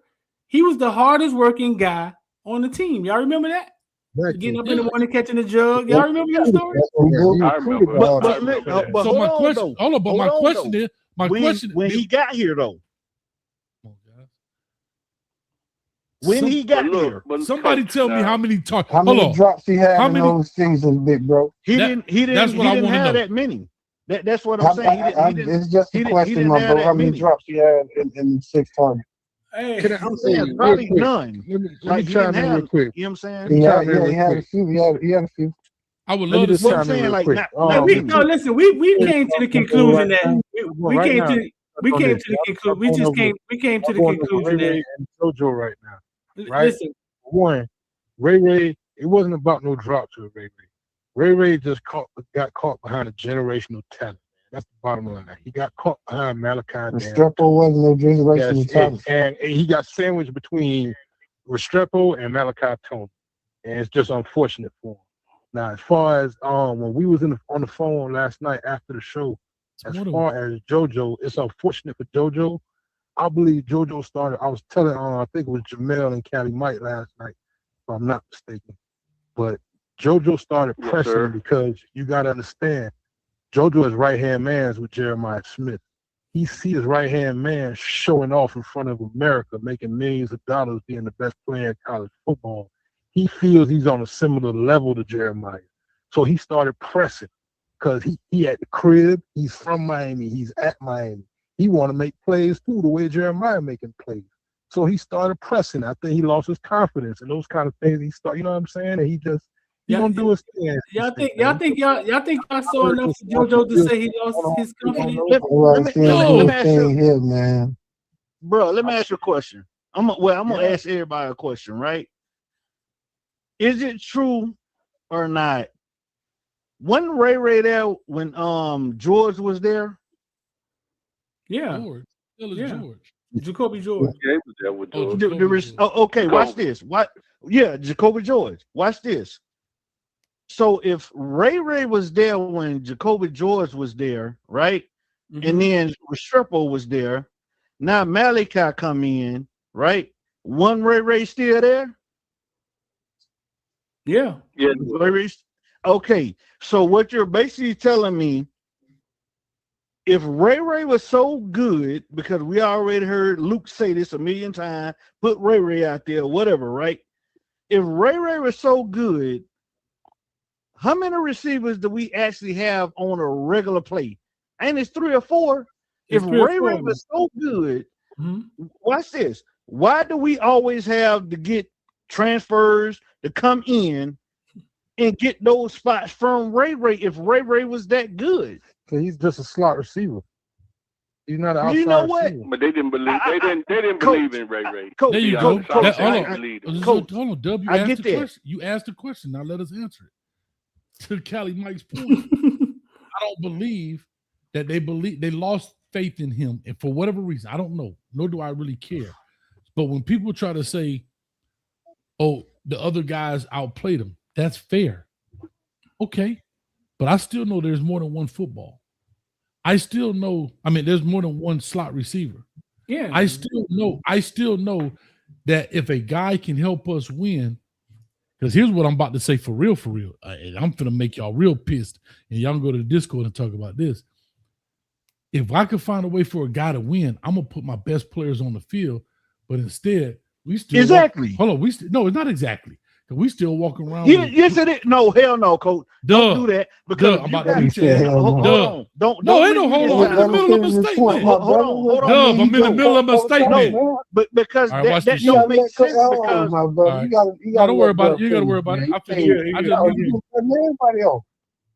he was the hardest working guy on the team. Y'all remember that? Getting up in the morning, catching the jug. Y'all remember that story? I remember. But so my question, hold on, but my question is, when he got here though. When he got here, somebody tell me how many targets. How many drops he had in those seasons, big bro? He didn't have that many. That's what I'm saying. It's just a question, my bro. How many drops he had in 6 targets? Hey, I'm saying probably none. Let me chime in real quick. You know what I'm saying? He had a few. He had a few. I would love to chime in real quick. Listen, we came to the conclusion that we came to the conclusion. We came to the conclusion that JoJo right now. Right? Listen. One, Ray, it wasn't about no drops with Ray. Ray just got caught behind a generational talent. That's the bottom line. He got caught behind Malachi. Restrepo wasn't no generational talent. And he got sandwiched between Restrepo and Malachi Tony. And it's just unfortunate for him. Now, as far as when we was on the phone last night after the show, as far as JoJo, it's unfortunate for JoJo, I believe JoJo started. I was telling, I think it was Jamel and Cali Mike last night, if I'm not mistaken. But JoJo started Yes, pressing sir. because you got to understand, JoJo is right-hand man with Jeremiah Smith. He sees his right-hand man showing off in front of America, making millions of dollars, being the best player in college football. He feels he's on a similar level to Jeremiah. So he started pressing because he at the crib. He's from Miami. He's at Miami. He want to make plays too, the way Jeremiah making plays. So he started pressing. I think he lost his confidence and those kind of things. He started, you know what I'm saying? And he gonna do his thing. Y'all think y'all saw enough for JoJo to say he lost his confidence? Let me ask you, here, man. bro. Let me ask you a question. I'm gonna ask everybody a question, right? Is it true or not? Wasn't Ray there when George was there? Yeah. George. Still is Yeah. George. Jacoby George. Yeah, he was there with George. Okay, watch this. Jacoby George. Watch this. So if Ray was there when Jacoby George was there, right? Mm-hmm. And then Restrepo was there. Now Malachi come in, right? One Ray still there? Yeah. Yeah. Okay. So what you're basically telling me, if Ray was so good, because we already heard Luke say this a million times, put Ray out there, whatever, right? If Ray was so good, how many receivers do we actually have on a regular play? And it's 3 or 4. If Ray was so good, watch this. Why do we always have to get transfers to come in and get those spots from Ray if Ray was that good? Because he's just a slot receiver. He's not an outside You know what? receiver. But they didn't believe. They didn't believe in Ray. Coach, There you Coach, go. Coach, Hold on, Dub. You I asked get the that. question. You asked the question. Now let us answer it. To Cali Mike's point, I don't believe that they lost faith in him, and for whatever reason, I don't know. Nor do I really care. But when people try to say, "Oh, the other guys outplayed him," that's fair. Okay, but I still know there's more than one football. I still know. I mean, there's more than one slot receiver. Yeah. I still know that if a guy can help us win, because here's what I'm about to say for real. And I'm gonna make y'all real pissed, and y'all can go to the Discord and talk about this. If I could find a way for a guy to win, I'm gonna put my best players on the field. But instead, we still hold on. No, it's not exactly. We still walk around. Yes, it is. No, hell no, Coach. Don't do that because I'm about to beat your ass. Hold on. Don't. No, ain't no hold on. I'm in the middle of a statement. Hold on. Dub, I'm in the middle of a statement. No, but because right, that don't make sense. Because my brother, you gotta don't worry about it. You gotta worry about it. Everybody else.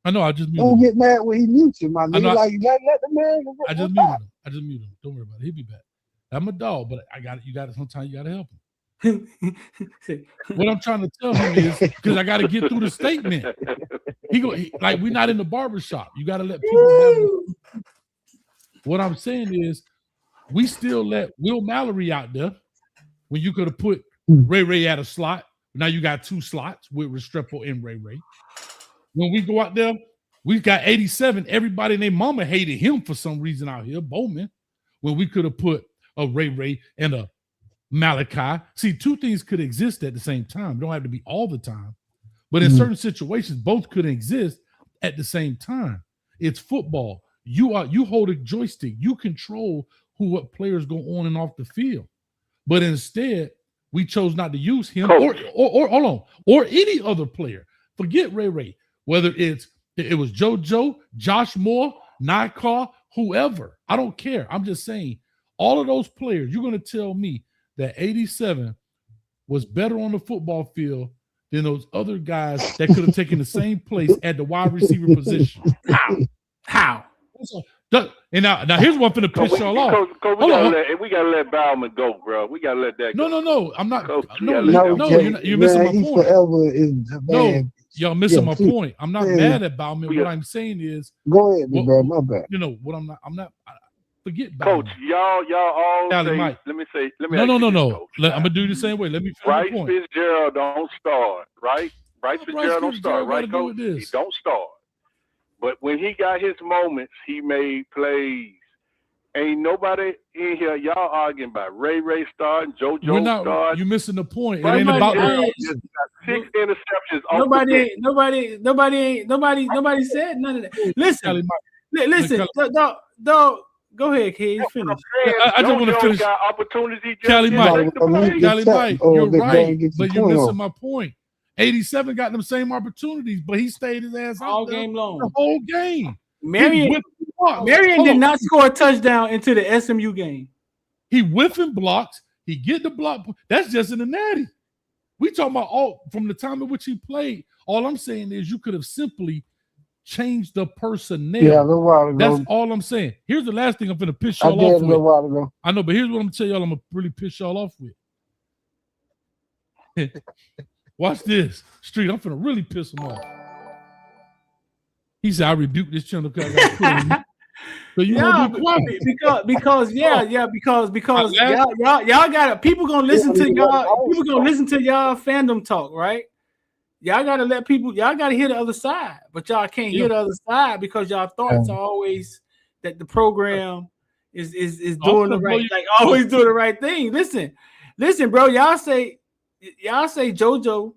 I know. I just muted Don't him. get mad when he mutes you, my nigga. Like you gotta let the man. I just muted him. Don't worry about it. He'll be back. I'm a dog, but I got it. You got it. Sometimes you gotta help him. What I'm trying to tell him is because I got to get through the statement. Like we're not in the barbershop. You got to let people have. What I'm saying is, we still let Will Mallory out there when you could have put Ray at a slot. Now you got 2 slots with Restrepo and Ray. When we go out there, we got 87. Everybody and their mama hated him for some reason out here, Bowman. When we could have put a Ray and a Malachi. See, 2 things could exist at the same time. It don't have to be all the time. But in certain situations, both could exist at the same time. It's football. You hold a joystick. You control what players go on and off the field. But instead, we chose not to use him or hold on, or any other player. Forget Ray. Whether it was JoJo, Josh Moore, Nikar, whoever. I don't care. I'm just saying, all of those players, you're going to tell me that 87 was better on the football field than those other guys that could have taken the same place at the wide receiver position. How? And now here's one for the piss y'all off. We gotta let Bauman go, bro. We gotta let that go. No. I'm not. You're missing my point. No, y'all missing my point. I'm not mad at Bauman. What I'm saying is, go ahead, bro. My bad. You know what? I'm not. Forget Bauman. Coach, y'all all say, Mike. let me No. I'm gonna do the same way. Let me finish Bryce the point. Fitzgerald don't start, right? Bryce Fitzgerald don't start, right, Coach? He don't start. But when he got his moments, he made plays. Ain't nobody in here. Y'all arguing about Ray starting, JoJo We're not. starting. You missing the point. It Right, ain't but about I the. ain't- Just got 6 interceptions. Off the bench. Nobody said none of that. Listen, listen, dog, go ahead, kid. Finish. I just want to JoJo finish. got opportunity. Cali Mike, Mike, Mike, or you're they right, don't get but the you're point missing off. my point. 87 got them same opportunities, but he stayed his ass All out there game long. the whole game. Marion Hold did on. not score a touchdown into the SMU game. He whiffing blocks. He get the block. That's just in the natty. We talking about all from the time in which he played. All I'm saying is you could have simply changed the personnel. Yeah, a little while ago. That's all I'm saying. Here's the last thing I'm gonna piss I y'all did off a with. little while ago. I know, but here's what I'm gonna tell y'all. I'm gonna really piss y'all off with. Watch this, Street. I'm finna really piss him off. He said, "I rebuke this channel because I got put in." So you gonna be quiet because y'all gotta people gonna listen to y'all. People gonna listen to y'all fandom talk, right? Y'all gotta let people. Y'all gotta hear the other side, but y'all can't hear the other side because y'all thoughts are always that the program is doing the right, like always doing the right thing. Listen, bro. Y'all say JoJo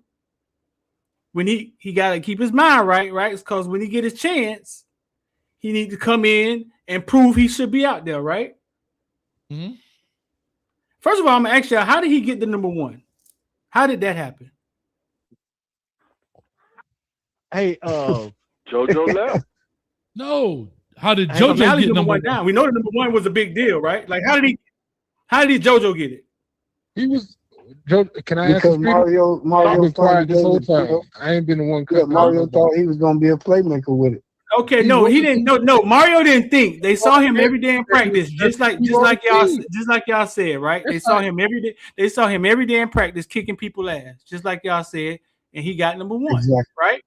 when he gotta keep his mind right? It's because when he get his chance, he need to come in and prove he should be out there, right? Mm-hmm. First of all, I'm gonna ask you, how did he get the number 1? How did that happen? Hey, JoJo left. No. How did Hey, JoJo Malley get number 1 down? We know the number 1 was a big deal, right? Like, how did JoJo get it? He was. Joe, can I Because ask Mario I've been quiet this whole Davis, time. I ain't been the one. Yeah, Mario thought he was gonna be a playmaker with it. Okay, no, he didn't. No, Mario didn't think. They saw him every day in practice, just like y'all said, right? They saw him every day. They saw him every day in practice, kicking people's ass, just like y'all said, and he got number 1, right?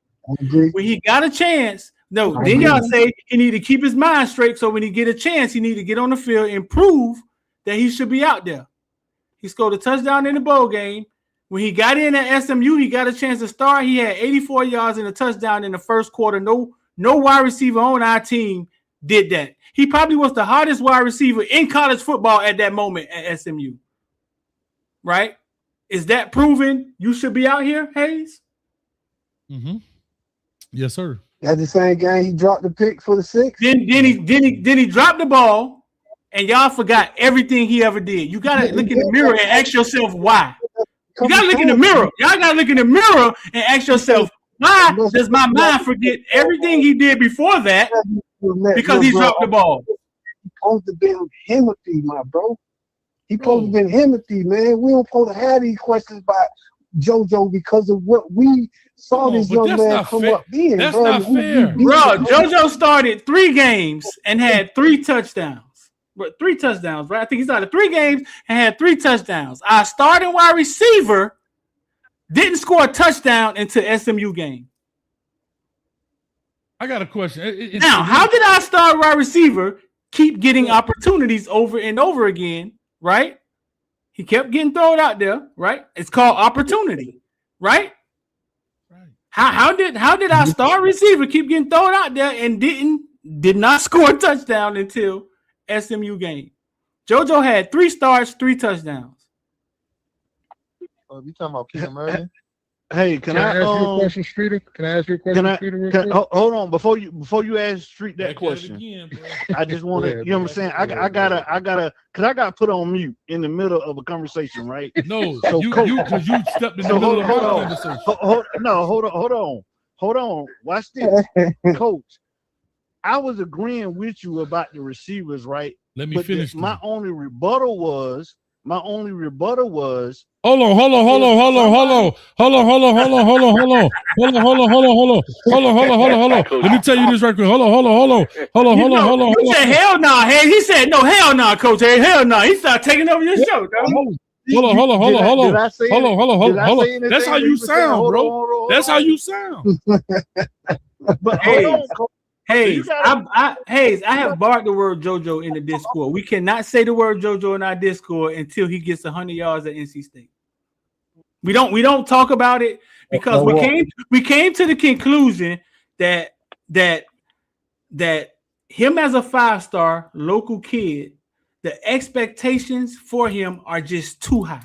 When he got a chance, then y'all say he need to keep his mind straight. So when he get a chance, he need to get on the field and prove that he should be out there. He scored a touchdown in the bowl game. When he got in at SMU, he got a chance to start. He had 84 yards and a touchdown in the first quarter. No wide receiver on our team did that. He probably was the hardest wide receiver in college football at that moment at SMU. Right? Is that proven you should be out here, Hayes? Mm-hmm. Yes, sir. That's the same game he dropped the pick for the 6. Then he dropped the ball, and y'all forgot everything he ever did. You gotta look in the mirror and ask yourself why. You gotta look in the mirror. Y'all gotta look in the mirror and ask yourself, why does my mind forget everything he did before that because he dropped the ball? He supposed to be Himothy, my bro. He supposed to be Himothy, man. We don't supposed to have these questions about JoJo because of what we saw this young man come up being. That's not fair. Bro, JoJo started 3 games and had 3 touchdowns. 3 touchdowns, right? I think he started 3 games and had 3 touchdowns. Our starting wide receiver didn't score a touchdown into SMU game. I got a question. Now, how did our star wide receiver keep getting opportunities over and over again, right? He kept getting thrown out there, right? It's called opportunity, right? How did our star receiver keep getting thrown out there and did not score a touchdown until SMU game? JoJo had 3 starts, 3 touchdowns. Oh, you talking about Peter Murray? Hey, can I ask you a question, Streeter? Can I ask you a question, Streeter? Real quick? Hold on, before you ask Street that question, I just want to, you know what I'm saying? I gotta, cause I got put on mute in the middle of a conversation, right? No, so you stepped in the middle of our conversation. Hold on. Watch this, Coach. I was agreeing with you about the receivers, right? Let me finish. My only rebuttal was. Hold on. Let me tell you this right quick. Hold on. You said hell no, hey. He said no, hell no, Coach. Hey, hell no. He started taking over your show. Hold on. That's how you sound, bro. That's how you sound. But hold on, Coach. Hayes, I have barred the word JoJo in the Discord. We cannot say the word JoJo in our Discord until he gets 100 yards at NC State. We don't talk about it because we came to the conclusion that him as a 5-star local kid the expectations for him are just too high.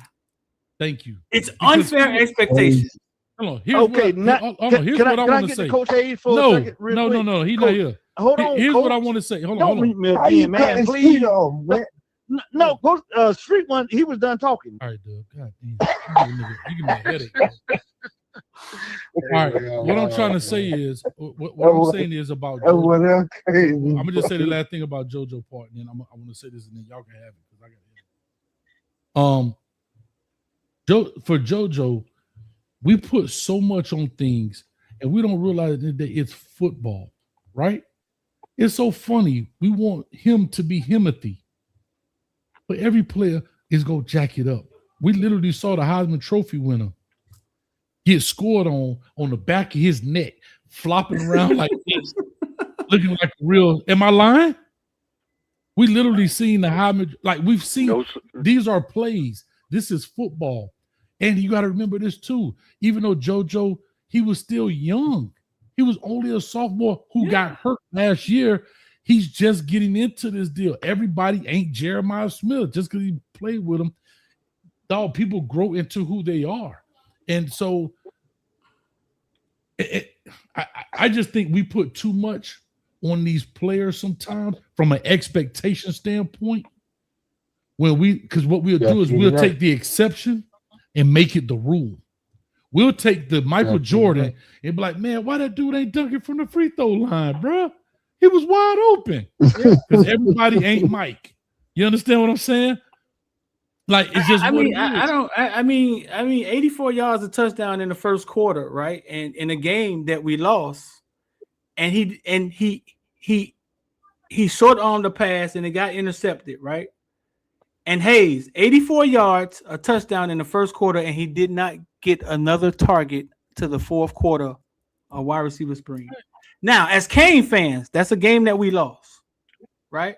Thank you. It's unfair expectations. Hold on. Here's Okay, here's what I want to say. Coach Hayes for no, a second? No, he's not here. Hold on. Here's Coach. what I want to say. Hold Don't on. read me How you again, man. cutting Please. Street off, man? No, Coach Street one. He was done talking. All right, Doug. God damn. You give me a headache. All right. What I'm trying to say is, what I'm saying is about JoJo. I'm gonna just say the last thing about JoJo part, and then I'm gonna say this, and then y'all can have it because I got it. For JoJo, we put so much on things, and we don't realize that it's football, right? It's so funny. We want him to be Himothy, but every player is gonna jack it up. We literally saw the Heisman Trophy winner get scored on the back of his neck, flopping around like this, looking like a real. Am I lying? We literally seen the Heisman, like we've seen. These are plays. This is football, and you got to remember this too. Even though JoJo, he was still young. He was only a sophomore who got hurt last year. He's just getting into this deal. Everybody ain't Jeremiah Smith just because he played with him. Dog, people grow into who they are. And so I just think we put too much on these players sometimes from an expectation standpoint. Because what we'll do is we'll take the exception and make it the rule. We'll take the Michael Jordan and be like, man, why that dude ain't dunking from the free throw line, bro? He was wide open. Because everybody ain't Mike. You understand what I'm saying? Like it's just. I mean, 84 yards a touchdown in the first quarter, right? And in a game that we lost, and he short-armed the pass and it got intercepted, right? And Hayes, 84 yards, a touchdown in the first quarter, and he did not get another target to the fourth quarter, a wide receiver screen. Now, as Kane fans, that's a game that we lost, right?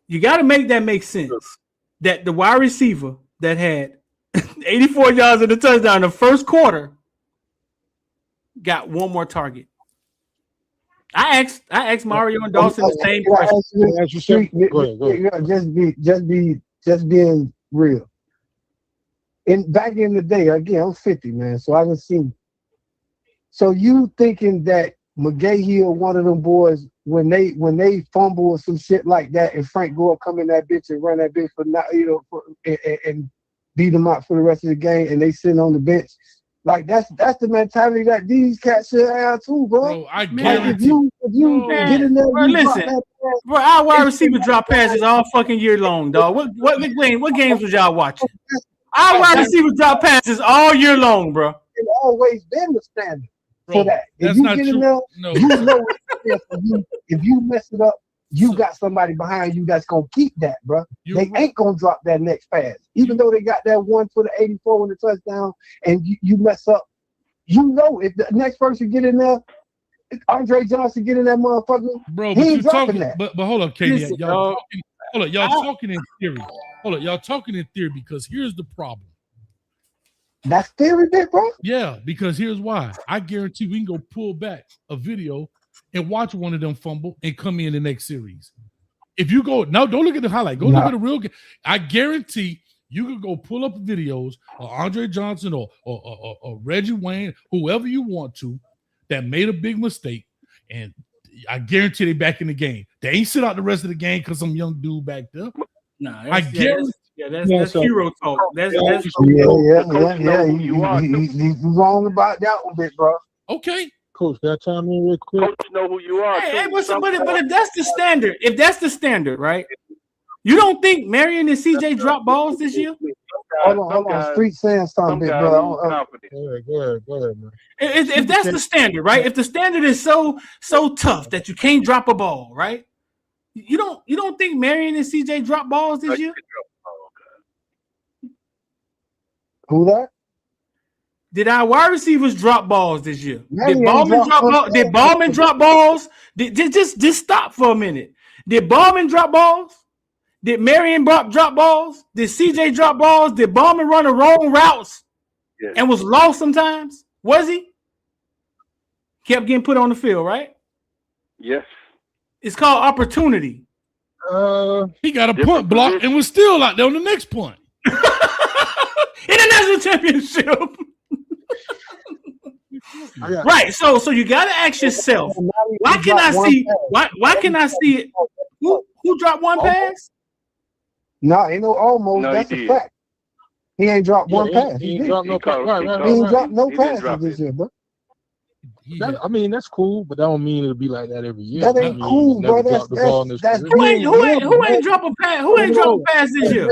You got to make that make sense. That the wide receiver that had 84 yards in the touchdown in the first quarter got one more target. I asked Mario and Dawson the same question. Just being real. Back in the day, again, I'm 50, man, so I didn't see. So you thinking that McGahee or one of them boys, when they fumble or some shit like that, and Frank Gore come in that bitch and run that bitch and beat them out for the rest of the game, and they sitting on the bench, like that's the mentality that these cats should have too, bro. I guarantee. If you get in there, bro, listen, bro, our wide receiver drop passes all fucking year long, dog. What games was y'all watching? Our wide receiver drop passes all year long, bro. It's always been the standard. Bro, for that. If that's you not get true. in there, No. you know if you mess it up, you got somebody behind you that's gonna keep that, bro. They ain't gonna drop that next pass. Even though they got that one for the 84 in the touchdown, and you mess up, you know if the next person get in there, Andre Johnson get in that motherfucker, bro. he But ain't you dropping talking, that. but hold up, Katie. Listen, Y'all talking in theory. Hold up, y'all talking in theory because here's the problem. That's theory, big bro. Yeah, because here's why. I guarantee we can go pull back a video and watch one of them fumble and come in the next series. If you go now, don't look at the highlight. Go look at the real game. I guarantee you can go pull up videos of Andre Johnson or Reggie Wayne, whoever you want to, that made a big mistake, and I guarantee they back in the game. They ain't sit out the rest of the game because some young dude back there. Nah, I guarantee. That's hero talk. That's Yeah. You wrong about that one, big bro. Okay. Coach, can I chime in real quick? Coach know who you are. Hey, but if that's the standard, right? You don't think Marion and CJ dropped balls this year? Hold on. Street saying something, big bro. Go ahead, man. If that's the standard, right? If the standard is so tough that you can't drop a ball, right? You don't think Marion and CJ dropped balls this year? Who that? Did our wide receivers drop balls this year? Marion Did Ballman drop balls? balls. Did Ballman drop balls? Just stop for a minute. Did Ballman drop balls? Did Marion drop balls? Did CJ drop balls? Did Ballman run the wrong routes and was lost sometimes? Was he? Kept getting put on the field, right? Yes. It's called opportunity. He got a punt block and was still out there on the next punt. In the national championship. Right. So you gotta ask yourself, why can I see it? Who dropped one pass? No, ain't no almost. No, That's he a did. fact. He ain't dropped one pass. He He ain't dropped no pass. He ain't dropped no He didn't passes drop this it. year, bro. I mean, that's cool, but that don't mean it'll be like that every year. That ain't cool, bro. That's Who ain't drop a pass? Who ain't drop a pass this year?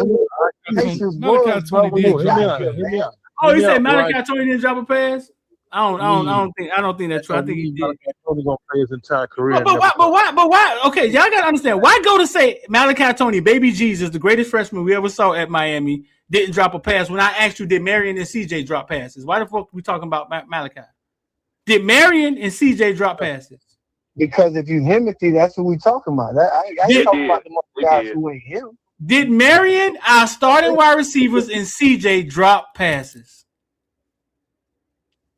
Malachi Tony did drop a pass. Oh, you say Malachi Tony didn't drop a pass? I don't think that's true. I think he did. Tony gonna play his entire career. But why? Okay, y'all gotta understand. Why go to say Malachi Tony, baby Jesus, the greatest freshman we ever saw at Miami, didn't drop a pass when I asked you, did Marion and CJ drop passes? Why the fuck are we talking about Malachi? Did Marion and CJ drop passes? Because if you Himothy, that's what we talking about. I ain't talking about the guys who ain't him. Did Marion, our starting wide receivers, and CJ drop passes?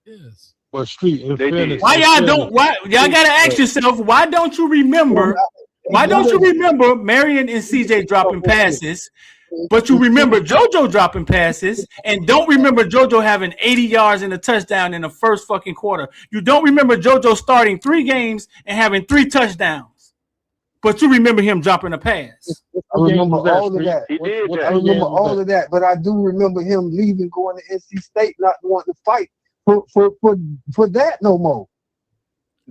Yes. But Street, in fairness, why y'all don't? Why y'all gotta ask yourself? Why don't you remember? Why don't you remember Marion and CJ dropping passes, but you remember JoJo dropping passes, and don't remember JoJo having 80 yards and a touchdown in the first fucking quarter? You don't remember JoJo starting 3 games and having 3 touchdowns, but you remember him dropping a pass. I remember all of that. I remember all of that, but I do remember him leaving, going to NC State, not wanting to fight for that no more.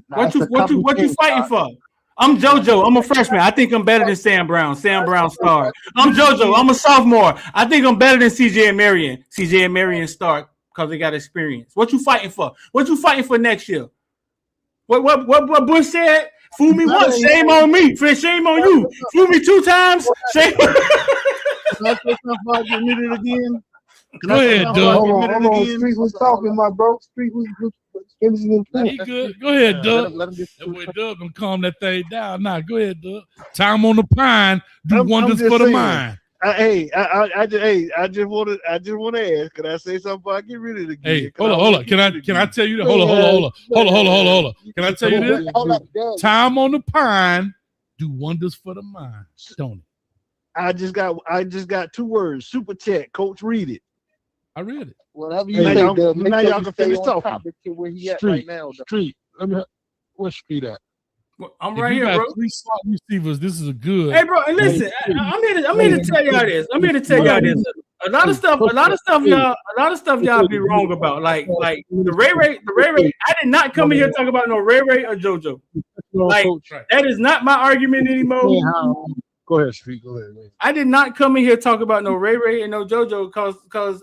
What you fighting for? I'm JoJo. I'm a freshman. I think I'm better than Sam Brown. Sam Brown start. I'm JoJo. I'm a sophomore. I think I'm better than CJ and Marion. CJ and Marion start because they got experience. What you fighting for? What you fighting for next year? What Bush said? Fool me once, shame on me. Shame on you. Fool me 2 times, shame. Can I say something before I get muted again? Go ahead, Doug. Hold on. Street was talking, my bro. Street was finishing. He good. Go ahead, Doug. That way Doug gonna calm that thing down. Now, go ahead, Doug. Time on the pine, do wonders for the mind. I just want to ask. Can I say something before I get rid of it again? Hey, hold on. Can I tell you that? Hold on. Can I tell you this? Time on the pine, do wonders for the mind. Don't it? I just got 2 words. Super chat. Coach, read it. I read it. Whatever you Now say, y'all Doug, make sure can you finish stay on talking. topic to where he at Street, right now. Though. Street. Where's Street at? I'm If right you here, got bro. 3 slot receivers, this is a good. Hey, bro, and listen, I'm here to tell y'all this. A lot of stuff y'all be wrong about. Like the Ray Ray. I did not come in here talking about no Ray Ray or JoJo. Like that is not my argument anymore. Go ahead, Street. Go ahead, man. I did not come in here talk about no Ray Ray and no JoJo because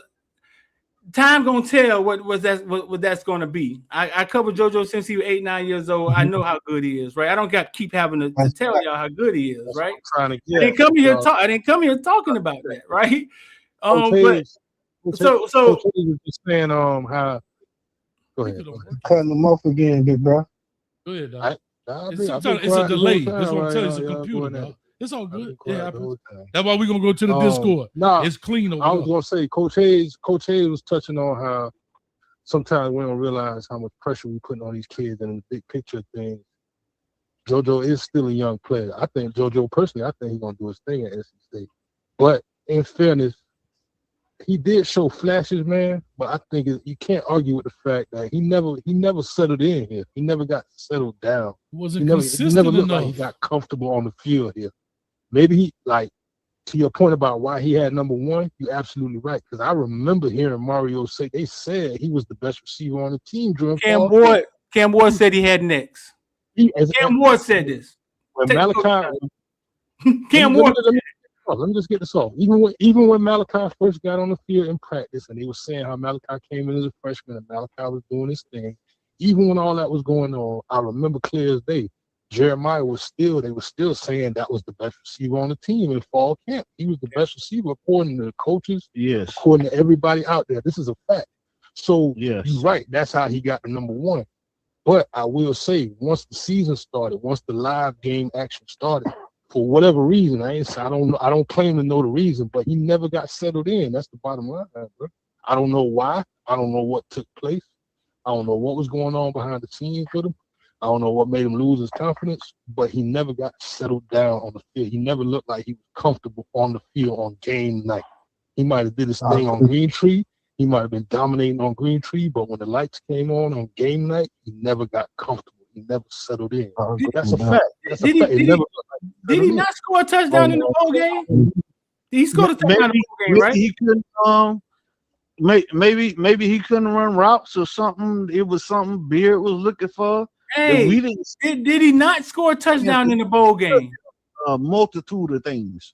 time gonna tell what that's gonna be. I covered JoJo since he was 8-9 years old. I know how good he is, right? I don't got to keep having to tell y'all how good he is, right? I didn't come here talking about that, right? But so Coach Hayes was just saying how. Go ahead. Cutting them off again, big bro. Go ahead, dog. It's a quiet delay. the whole That's what I'm time telling you. It's a while y'all computer, going at dog. it. It's all good. It Quiet the happens. whole time. That's why we're gonna go to the Discord. It's clean over I there. was gonna say Coach Hayes was touching on how sometimes we don't realize how much pressure we putting on these kids and in the big picture thing. JoJo is still a young player. I think JoJo personally, I think he's gonna do his thing at NC State. But in fairness, he did show flashes, man. But I think you can't argue with the fact that he never settled in here. He never got settled down. Wasn't He consistent never looked enough. like he got comfortable on the field here. Maybe he to your point about why he had number 1. You're absolutely right because I remember hearing Mario say they said he was the best receiver on the team during Cam Ward said he had next. Cam Ward said this. When Malachi, Cam Ward. Let me just get this off. Even when Malachi first got on the field in practice, and they were saying how Malachi came in as a freshman and Malachi was doing his thing. Even when all that was going on, I remember clear as day. Jeremiah they were still saying that was the best receiver on the team in fall camp. He was the best receiver according to the coaches, according to everybody out there. This is a fact. So you're right. That's how he got the number 1. But I will say, once the season started, once the live game action started, for whatever reason, I don't claim to know the reason, but he never got settled in. That's the bottom line, bro. I don't know why. I don't know what took place. I don't know what was going on behind the scenes with him. I don't know what made him lose his confidence, but he never got settled down on the field. He never looked like he was comfortable on the field on game night. He might have did his thing on Green Tree. He might have been dominating on Green Tree, but when the lights came on game night, he never got comfortable. He never settled in. That's a fact. That's a fact. Did he not score a touchdown in the bowl game? He scored a touchdown in the bowl game, right? He couldn't. Maybe he couldn't run routes or something. It was something Beard was looking for. Hey, did he not score a touchdown in the bowl game? A multitude of things.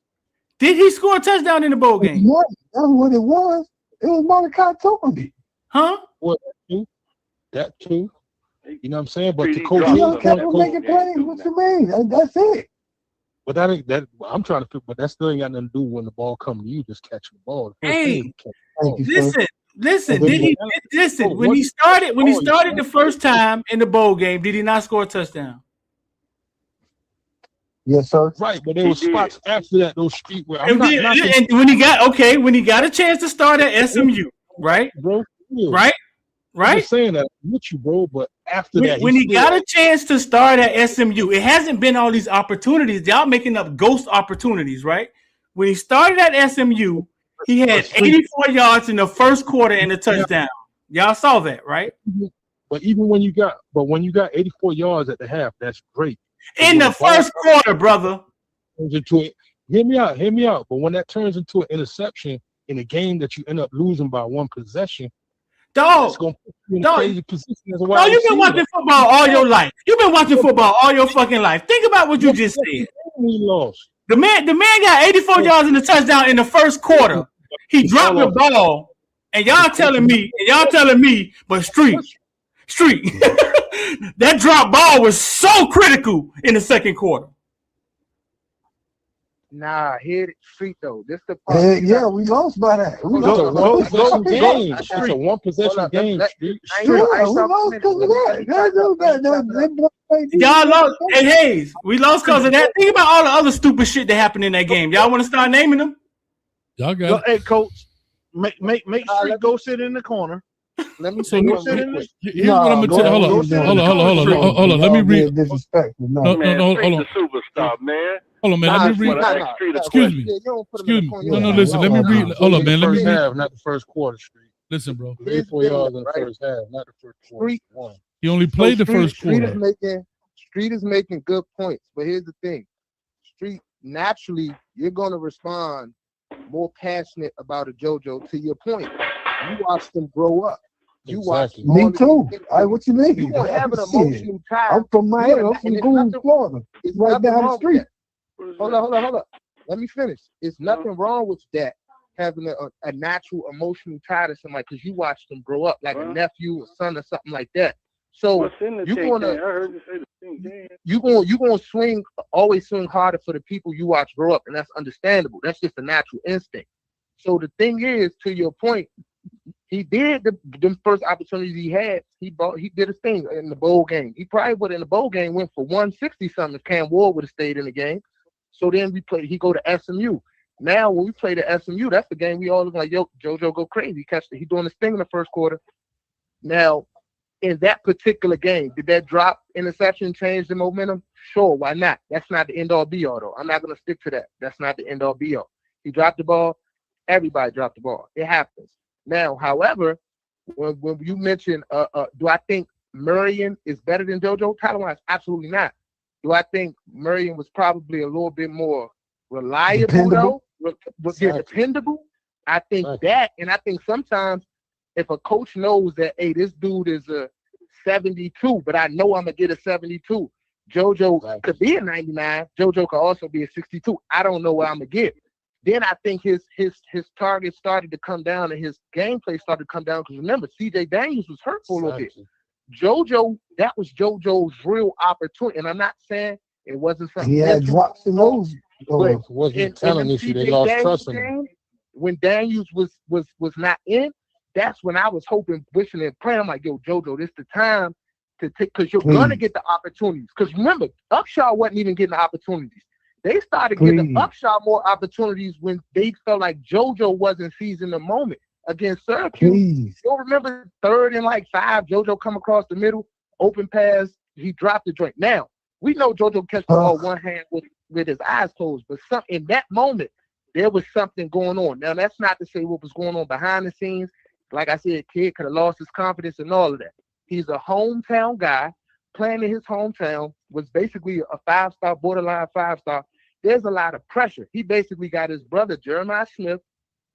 Did he score a touchdown in the bowl game? That's what it was. It was Malachi Toby. Huh? What? That too. You know what I'm saying? But the coach kept making plays. What you mean? That's it. But that ain't that. I'm trying to figure. But that still ain't got nothing to do when the ball comes to you. Just catching the ball. Hey, listen. Did he listen when he started the first time in the bowl game? Did he not score a touchdown? Yes, sir. Right, but there was spots after that. Those street where and when he got a chance to start at SMU, right? Bro, right. I'm just saying that I'm with you, bro. But after that, when he got a chance to start at SMU, it hasn't been all these opportunities. Y'all making up ghost opportunities, right? When he started at SMU, he had 84 yards in the first quarter and a touchdown. Y'all saw that, right? But even when you got 84 yards at the half, that's great. In the first quarter, brother. Hear me out. But when that turns into an interception in a game that you end up losing by one possession, it's gonna put you in a crazy position as a wide receiver. You've been watching football all your life. You've been watching football all your fucking life. Think about what you just said. We lost. The man got 84 yards in the touchdown in the first quarter. He dropped the ball, and y'all telling me, but Street, that drop ball was so critical in the second quarter. Nah, hit it Street though. This the part. Yeah, we lost by that. We lost a game. It's a one possession game. Y'all lost. Hey Hayes, we lost because of that. Think about all the other stupid shit that happened in that game. Y'all want to start naming them? Y'all got. Hey, coach, make Street go sit in the corner. Let me sit in the. Here's what I'm gonna tell you. Hold on. Let me read. Disrespectful. No, hold on. Superstar, man. Hold on, man. Let me read. Excuse me. No, listen. Let me read. Hold on, man. Let me read. Not the first quarter, Street. Listen, bro. 84 yards in the first half, not the first quarter. He only played the first quarter. Street is making good points, but here's the thing. Street, naturally, you're going to respond more passionate about a JoJo. To your point, you watch them grow up. You watch. Me too. What you mean? You gonna have an emotional tie. I'm from Miami. I'm from Gould, Florida. It's right down the street. Hold on. Let me finish. It's nothing wrong with that, having a natural emotional tie to somebody because you watch them grow up like a nephew or son or something like that. So you're gonna always swing harder for the people you watch grow up, and that's understandable. That's just a natural instinct. So the thing is, to your point, he did the first opportunities he had. He did his thing in the bowl game. He probably would in the bowl game went for 160 something if Cam Ward would have stayed in the game. So then he go to SMU. Now when we play the SMU, that's the game we all look like, yo, JoJo go crazy. He doing his thing in the first quarter. Now, in that particular game, did that drop interception change the momentum? Sure, why not? That's not the end all be all though. I'm not gonna stick to that. That's not the end all be all. He dropped the ball. Everybody dropped the ball. It happens. Now, however, when you mention, do I think Marion is better than JoJo? Talent-wise, absolutely not. Do I think Marion was probably a little bit more reliable, dependable? I think that, and I think sometimes if a coach knows that, hey, this dude is a 72, but I know I'm gonna get a 72. JoJo could be a 99. JoJo could also be a 62. I don't know what I'm gonna get. Then I think his targets started to come down and his gameplay started to come down because remember, CJ Daniels was hurt for a little bit. JoJo, that was JoJo's real opportunity, and I'm not saying it wasn't something. He had drops in those. Wasn't telling issue. They lost trust in him. When Daniels was not in, that's when I was hoping, wishing, and praying. I'm like, yo, JoJo, this the time to take because you're gonna get the opportunities. Because remember, Upshaw wasn't even getting the opportunities. They started giving Upshaw more opportunities when they felt like JoJo wasn't seizing the moment against Syracuse. You'll remember 3rd and 5, JoJo come across the middle, open pass, he dropped the joint. Now we know JoJo catch the ball one hand with his eyes closed, but in that moment there was something going on. Now that's not to say what was going on behind the scenes. Like I said, kid could have lost his confidence and all of that. He's a hometown guy playing in his hometown, was basically a 5-star, borderline 5-star. There's a lot of pressure. He basically got his brother Jeremiah Smith,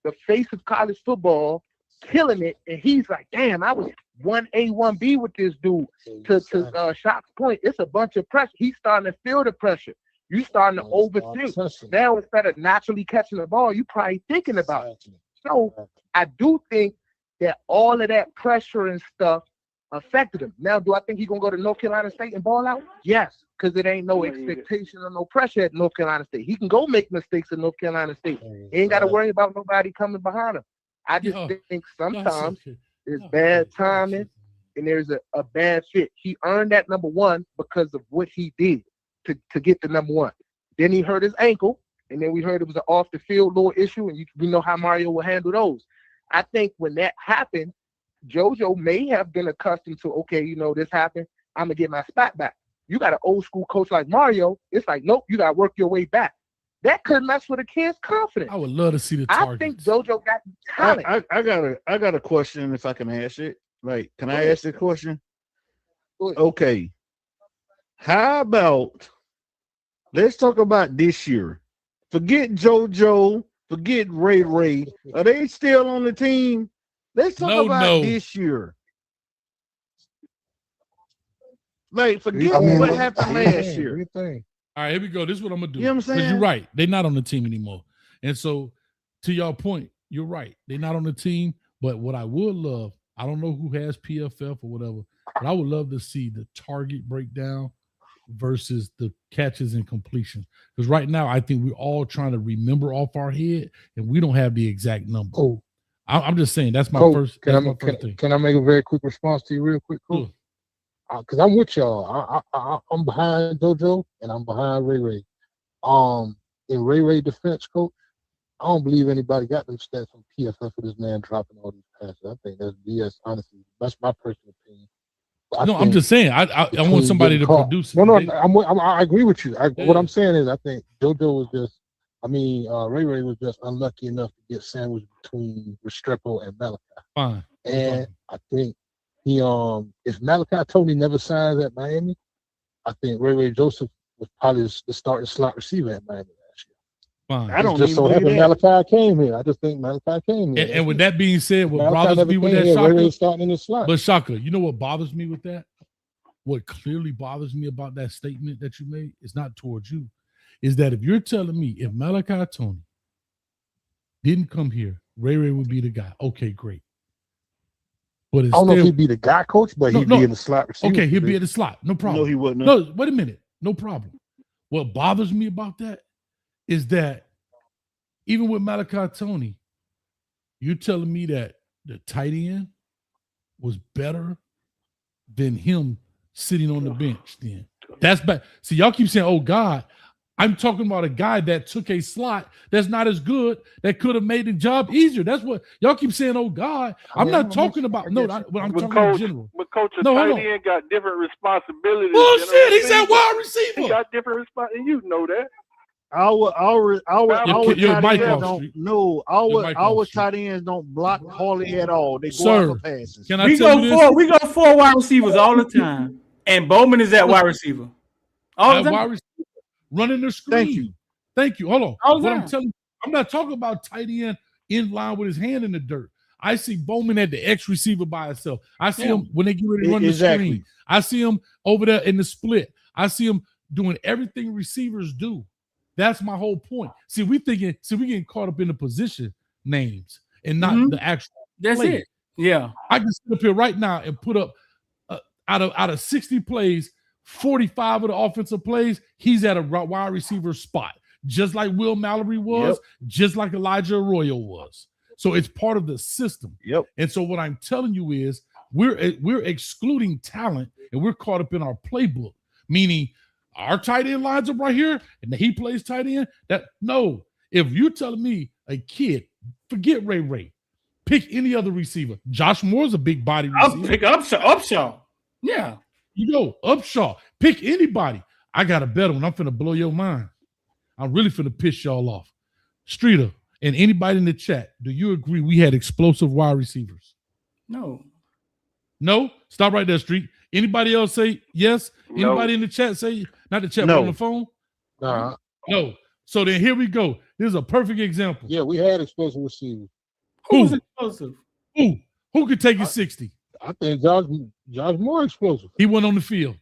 the face of college football, killing it, and he's like, damn, I was 1A, 1B with this dude. To Shock's point, it's a bunch of pressure. He's starting to feel the pressure. You starting to overthink. Now instead of naturally catching the ball, you probably thinking about it. So I do think that all of that pressure and stuff affected him. Now, do I think he's gonna go to North Carolina State and ball out? Yes, because it ain't no expectation or no pressure at North Carolina State. He can go make mistakes at North Carolina State. He ain't got to worry about nobody coming behind him. I just think sometimes there's bad timing and there's a bad fit. He earned that number one because of what he did to get the number one. Then he hurt his ankle, and then we heard it was an off the field little issue, and we know how Mario will handle those. I think when that happened, JoJo may have been accustomed to, okay, you know, this happened, I'm going to get my spot back. You got an old school coach like Mario, it's like, nope, you got to work your way back. That could mess with a kid's confidence. I would love to see the targets. I think JoJo got talent. I got a question if I can ask it. Like, can I ask the question? Okay. How about, let's talk about this year. Forget JoJo, forget Ray. Are they still on the team? Let's talk about this year. Like, forget what happened last year. All right, here we go. This is what I'm going to do. You know what I'm saying? Because you're right. They're not on the team anymore. And so, to your point, you're right. They're not on the team. But what I would love, I don't know who has PFF or whatever, but I would love to see the target breakdown versus the catches and completion. Because right now, I think we're all trying to remember off our head, and we don't have the exact number. Oh, I'm just saying that's my first. Can I make a very quick response to you, real quick, Coach? Because I'm with y'all. I'm behind JoJo and I'm behind Ray. In Ray defense, Coach, I don't believe anybody got them stats from PFF for this man dropping all these passes. I think that's BS. Honestly, that's my personal opinion. I'm just saying. I want somebody to produce it. No, I agree with you. What I'm saying is, I think JoJo was just. Ray was just unlucky enough to get sandwiched between Restrepo and Malachi. Fine. And I think he if Malachi Tony never signs at Miami, I think Ray Joseph was probably the starting slot receiver at Miami last year. Fine. I don't just so happen Malachi came here. I just think Malachi came here. And with that being said, what bothers me with that, Shaka, starting in the slot. But Shaka, you know what bothers me with that? What clearly bothers me about that statement that you made is not towards you. Is that if you're telling me if Malachi Tony didn't come here, Ray would be the guy. Okay, great. But I don't know if he'd be the guy, Coach, but he'd be in the slot receiver. Okay, he'd be in the slot. No problem. No, he wouldn't. No, wait a minute. No problem. What bothers me about that is that even with Malachi Tony, you're telling me that the tight end was better than him sitting on the bench then. That's bad. See, y'all keep saying, oh, God. I'm talking about a guy that took a slot that's not as good, that could have made the job easier. That's what y'all keep saying, oh, God. I'm not talking about, I'm talking in general. But Coach, a tight end got different responsibilities. Bullshit, he's that wide receiver. He got different responsibilities, and you know that. Our tight ends don't block hardly at all. They go out for passes. We go four wide receivers all the time, and Bowman is that wide receiver. All the time. Running the screen. Thank you. Hold on. What I'm telling you, I'm not talking about tight end in line with his hand in the dirt. I see Bowman at the X receiver by himself. I see him when they get ready to run the screen. I see him over there in the split. I see him doing everything receivers do. That's my whole point. See, we getting caught up in the position names and not the actual. That's play. It. Yeah. I can sit up here right now and put up out of 60 plays. 45 of the offensive plays, he's at a wide receiver spot, just like Will Mallory was, just like Elijah Arroyo was. So it's part of the system. Yep. And so what I'm telling you is we're excluding talent and we're caught up in our playbook, meaning our tight end lines up right here and he plays tight end. If you're telling me a kid, forget Ray, pick any other receiver. Josh Moore's a big body receiver. I'll pick Upshaw. Yeah. You go, Upshaw. Pick anybody. I got a better one. I'm finna blow your mind. I'm really finna piss y'all off. Streeter and anybody in the chat, do you agree we had explosive wide receivers? No. No? Stop right there, Street. Anybody else say yes? No. Anybody in the chat say, not the chat, No. but on the phone? Nah. No. So then here we go. Here's a perfect example. Yeah, we had explosive receivers. Who was explosive? Who could take you 60? I think Josh more explosive. He went on the field.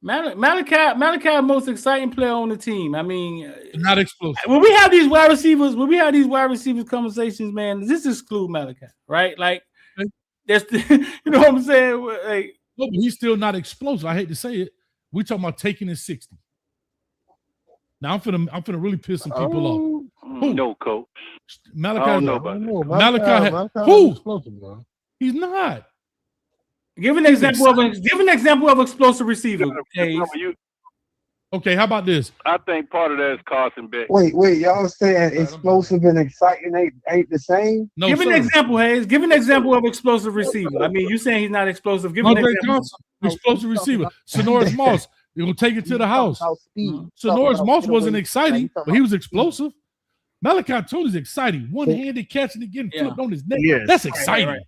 Malachi, most exciting player on the team. I mean, not explosive. When we have these wide receivers conversations, man, this exclude Malachi, right? Like, that's you know what I'm saying? Like, no, but he's still not explosive. I hate to say it. We talking about taking his 60. Now I'm finna really piss some people off. Who? No, coach. Malachi. I don't know about that. Malachi. Who? He's not. Give an example of explosive receiver. Okay, how about this? I think part of that is Carson Beck. Wait, y'all saying explosive and exciting ain't the same? No, give an example, Hayes. Give an example of explosive receiver. I mean, you saying he's not explosive. Give an example. Johnson, explosive receiver. Sonoris Moss. You're gonna take it to the house. Sonoris Moss wasn't exciting, but he was explosive. Malachi Tony's exciting. One-handed catching it, getting flipped on his neck. Yes. That's exciting. Right.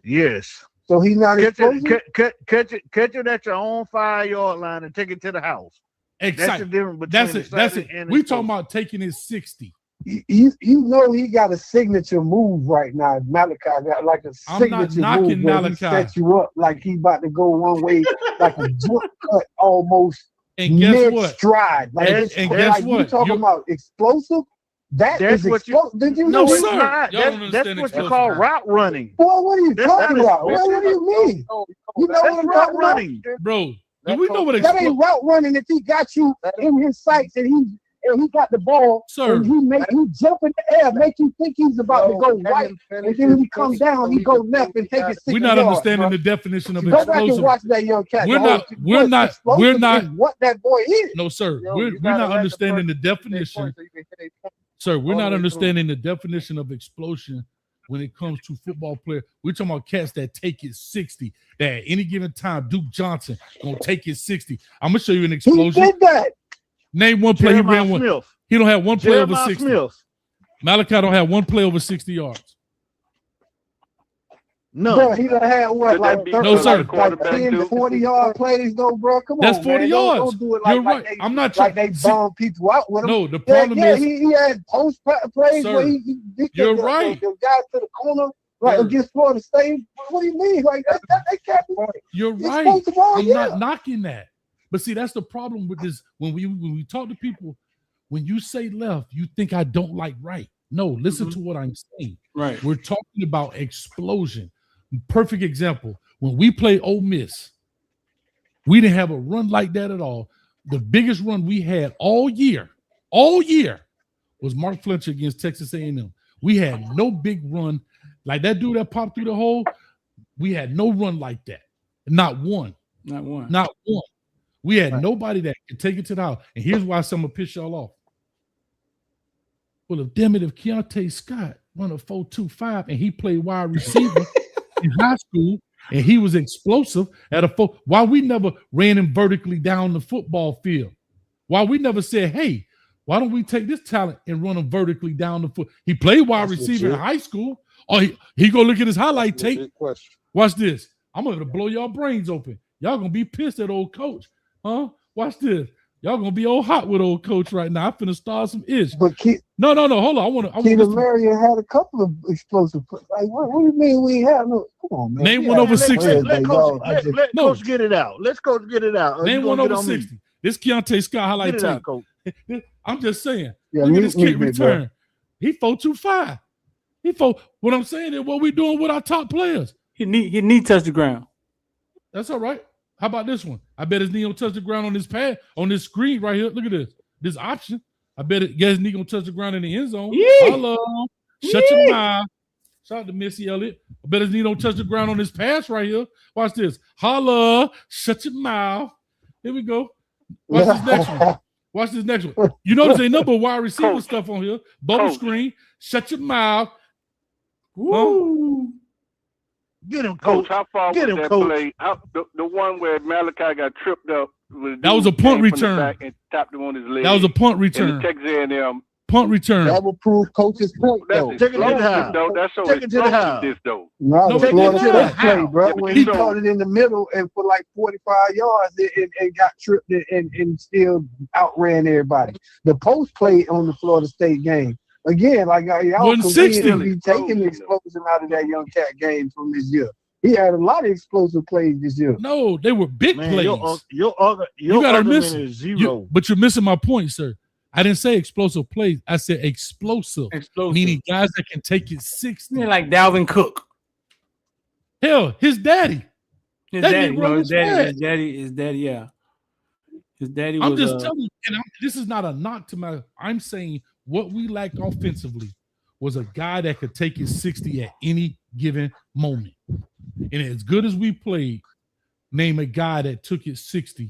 Yes. So he's not explosive? Catch it at your own 5-yard line and take it to the house. Exciting. That's the difference between That's it. and We talking about taking his 60. You know he got a signature move right now. Malachi got like a signature move where he set you up like he about to go one way, like a jump cut almost. And guess what? Stride. Like, and guess what? You talking about explosive? That's explosive. Did you know? No, sir. That's what you call route running. Boy, what are you talking about? What do you mean? You know what I'm talking running, bro. Do we know what that ain't route running if he got you in his sights and he got the ball, sir. And he jump in the air, make you think he's about to go right, and then when he comes down, he go left and take his 60 We're not yards, understanding bro. the definition of Go explosive. back and watch that young cat. We're not what that boy is. No, sir. We're not understanding the definition. Sir, we're not understanding the definition of explosion when it comes to football player. We're talking about cats that take it 60. That at any given time, Duke Johnson gonna take it 60. I'm gonna show you an explosion. He did that. Name one play he ran one. Smith. He don't have one play over 60. Smith. Malachi don't have one play over 60 yards. No. Bro, he done had what, like 10, 40-yard plays though, bro. Come That's on, 40 man. yards. Don't do it like, You're right. They, I'm not like they bomb people out with him. No, the problem is he had post plays sir, where he you're right. The guys to the corner, right, against Florida State. What do you mean? Like they can't be. You're right. I'm not knocking that. But see, that's the problem with this. When we talk to people, when you say left, you think I don't like right. No, listen to what I'm saying. Right. We're talking about explosion. Perfect example. When we play Ole Miss, we didn't have a run like that at all. The biggest run we had all year, was Mark Fletcher against Texas A&M. We had no big run like that dude that popped through the hole. We had no run like that. Not one. Not one. We had nobody that could take it to the house. And here's why some will piss y'all off. Well, if Keontae Scott run a 4.25 and he played wide receiver in high school and he was explosive at a 4, why we never ran him vertically down the football field? Why we never said, hey, why don't we take this talent and run him vertically down the foot? He played wide receiver in high school. Or he go look at his highlight tape. Watch this. I'm going to blow y'all brains open. Y'all going to be pissed at old coach. Huh? Watch this. Y'all gonna be all hot with old coach right now. I'm finna start some ish. But no. Hold on. Keita Marion had a couple of explosive. Like, what do you mean we have no? Come on, man. Name one over 60. Let Coach get it out. Let's Coach get it out. Name one over 60. This Keontae Scott highlight tape. I'm just saying. Yeah, look at this kick return. Bro. He 4.25. What I'm saying is what we doing with our top players. He need touch the ground. That's all right. How about this one? I bet his knee don't touch the ground on this pad, on this screen right here. Look at this. This option. I bet his knee gonna touch the ground in the end zone. Hello. Shut your mouth. Shout out to Missy Elliott. I bet his knee don't touch the ground on this pass right here. Watch this. Holla. Shut your mouth. Here we go. Watch this next one. You notice a number of wide receiver stuff on here. Bubble screen. Shut your mouth. Woo. Get him, coach. How far Get was him, that coach. play? The one where Malachi got tripped up. That was a punt return. And tapped him on his leg. That was a punt return. And the Texas A&M. Punt return. That will prove coach's point, though. Take it to the house. That's so Take it to the house. this though. No, No, the it Florida did State not. play, bro. Yeah, When he he caught it in the middle and for like 45 yards and got tripped and still outran everybody. The post play on the Florida State game. Again, like y'all Wasn't 60. be taking the explosion out of that young cat game from this year. He had a lot of explosive plays this year. No, they were big Man, plays. your You gotta argument miss is zero. but you're missing my point, sir. I didn't say explosive plays. I said explosive. Meaning guys that can take it 60. Yeah, like Dalvin Cook. Hell, his daddy. His That daddy, nigga run his flag. his daddy, yeah. His daddy I'm was. just telling you, and this is not a knock to my. I'm saying what we lacked offensively was a guy that could take it 60 at any given moment. And as good as we played, name a guy that took it 60.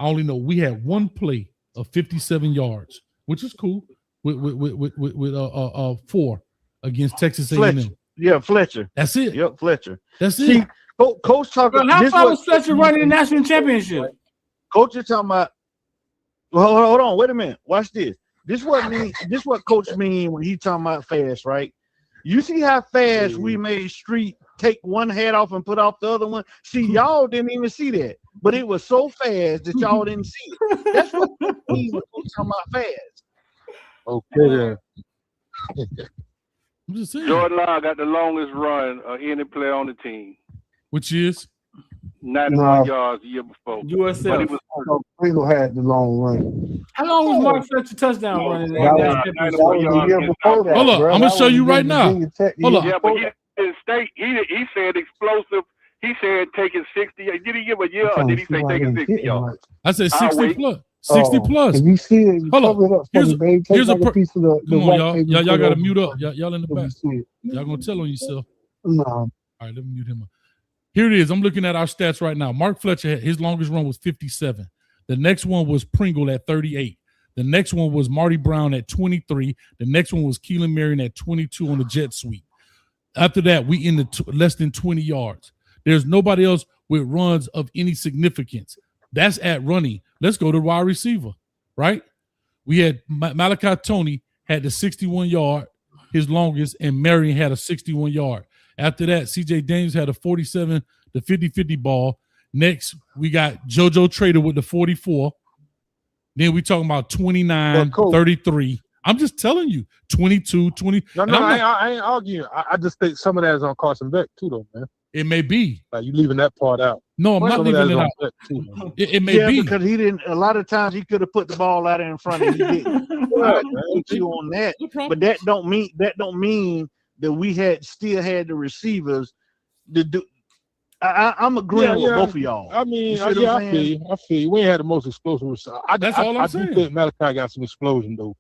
I only know we had one play of 57 yards, which is cool. With 4 against Texas A&M. Yeah, Fletcher. That's it. Yep, Fletcher. That's See, it. Coach talking. Bro, how far was Fletcher running the national championship? Coach is talking about. Well, hold on, wait a minute. Watch this. This what Coach mean when he talking about fast, right? You see how fast we made Street take one head off and put off the other one. See, y'all didn't even see that, but it was so fast that y'all didn't see it. That's what he was talking about fast. Okay, I'm just saying. Jordan Love got the longest run of any player on the team. Which is 91 yards the year before. USF. But he was Pringle had the long run. How long was Mark Fletcher touchdown running? That was the year before that. Hold on, bro. I'm That gonna show was you the right now. Virginia Tech Hold year on. Yeah, before but he didn't state. He said explosive. He said taking 60. Did he give a year or did he say taking 60 yards? I said I'll 60 wait. plus. 60 plus. If you see it, you Hold on. cover it up for Here's me, a- babe. Take here's a like a per- piece of the Come white on, paper y'all. and Y'all put gotta it mute over up. Y'all in the so we back. see it. Y'all gonna tell on yourself. No. All right, let me mute him up. Here it is. I'm looking at our stats right now. Mark Fletcher, his longest run was 57. The next one was Pringle at 38. The next one was Marty Brown at 23. The next one was Keelan Marion at 22 on the jet sweep. After that, we in the less than 20 yards. There's nobody else with runs of any significance. That's at running. Let's go to wide receiver, right? We had Malachi Tony had the 61 yard, his longest, and Marion had a 61 yard. After that, CJ Daniels had a 47, the 50-50 ball. Next, we got JoJo Trader with the 44. Then we talking about 29, 33. I'm just telling you, 22, 20. No, And I'm not- I ain't arguing. I just think some of that is on Carson Beck too, though, man. It may be. Like you leaving that part out. No, I'm not Some of leaving that it is on out. Beck too, man. It may be. because he didn't. A lot of times he could have put the ball out in front of you. I with you on that, but that don't mean that we still had the receivers to do. I'm agreeing with both of y'all. I mean, You see what I'm I saying? feel you. I feel you. We ain't had the most explosive. That's all I'm I saying. do think Malachi got some explosion though.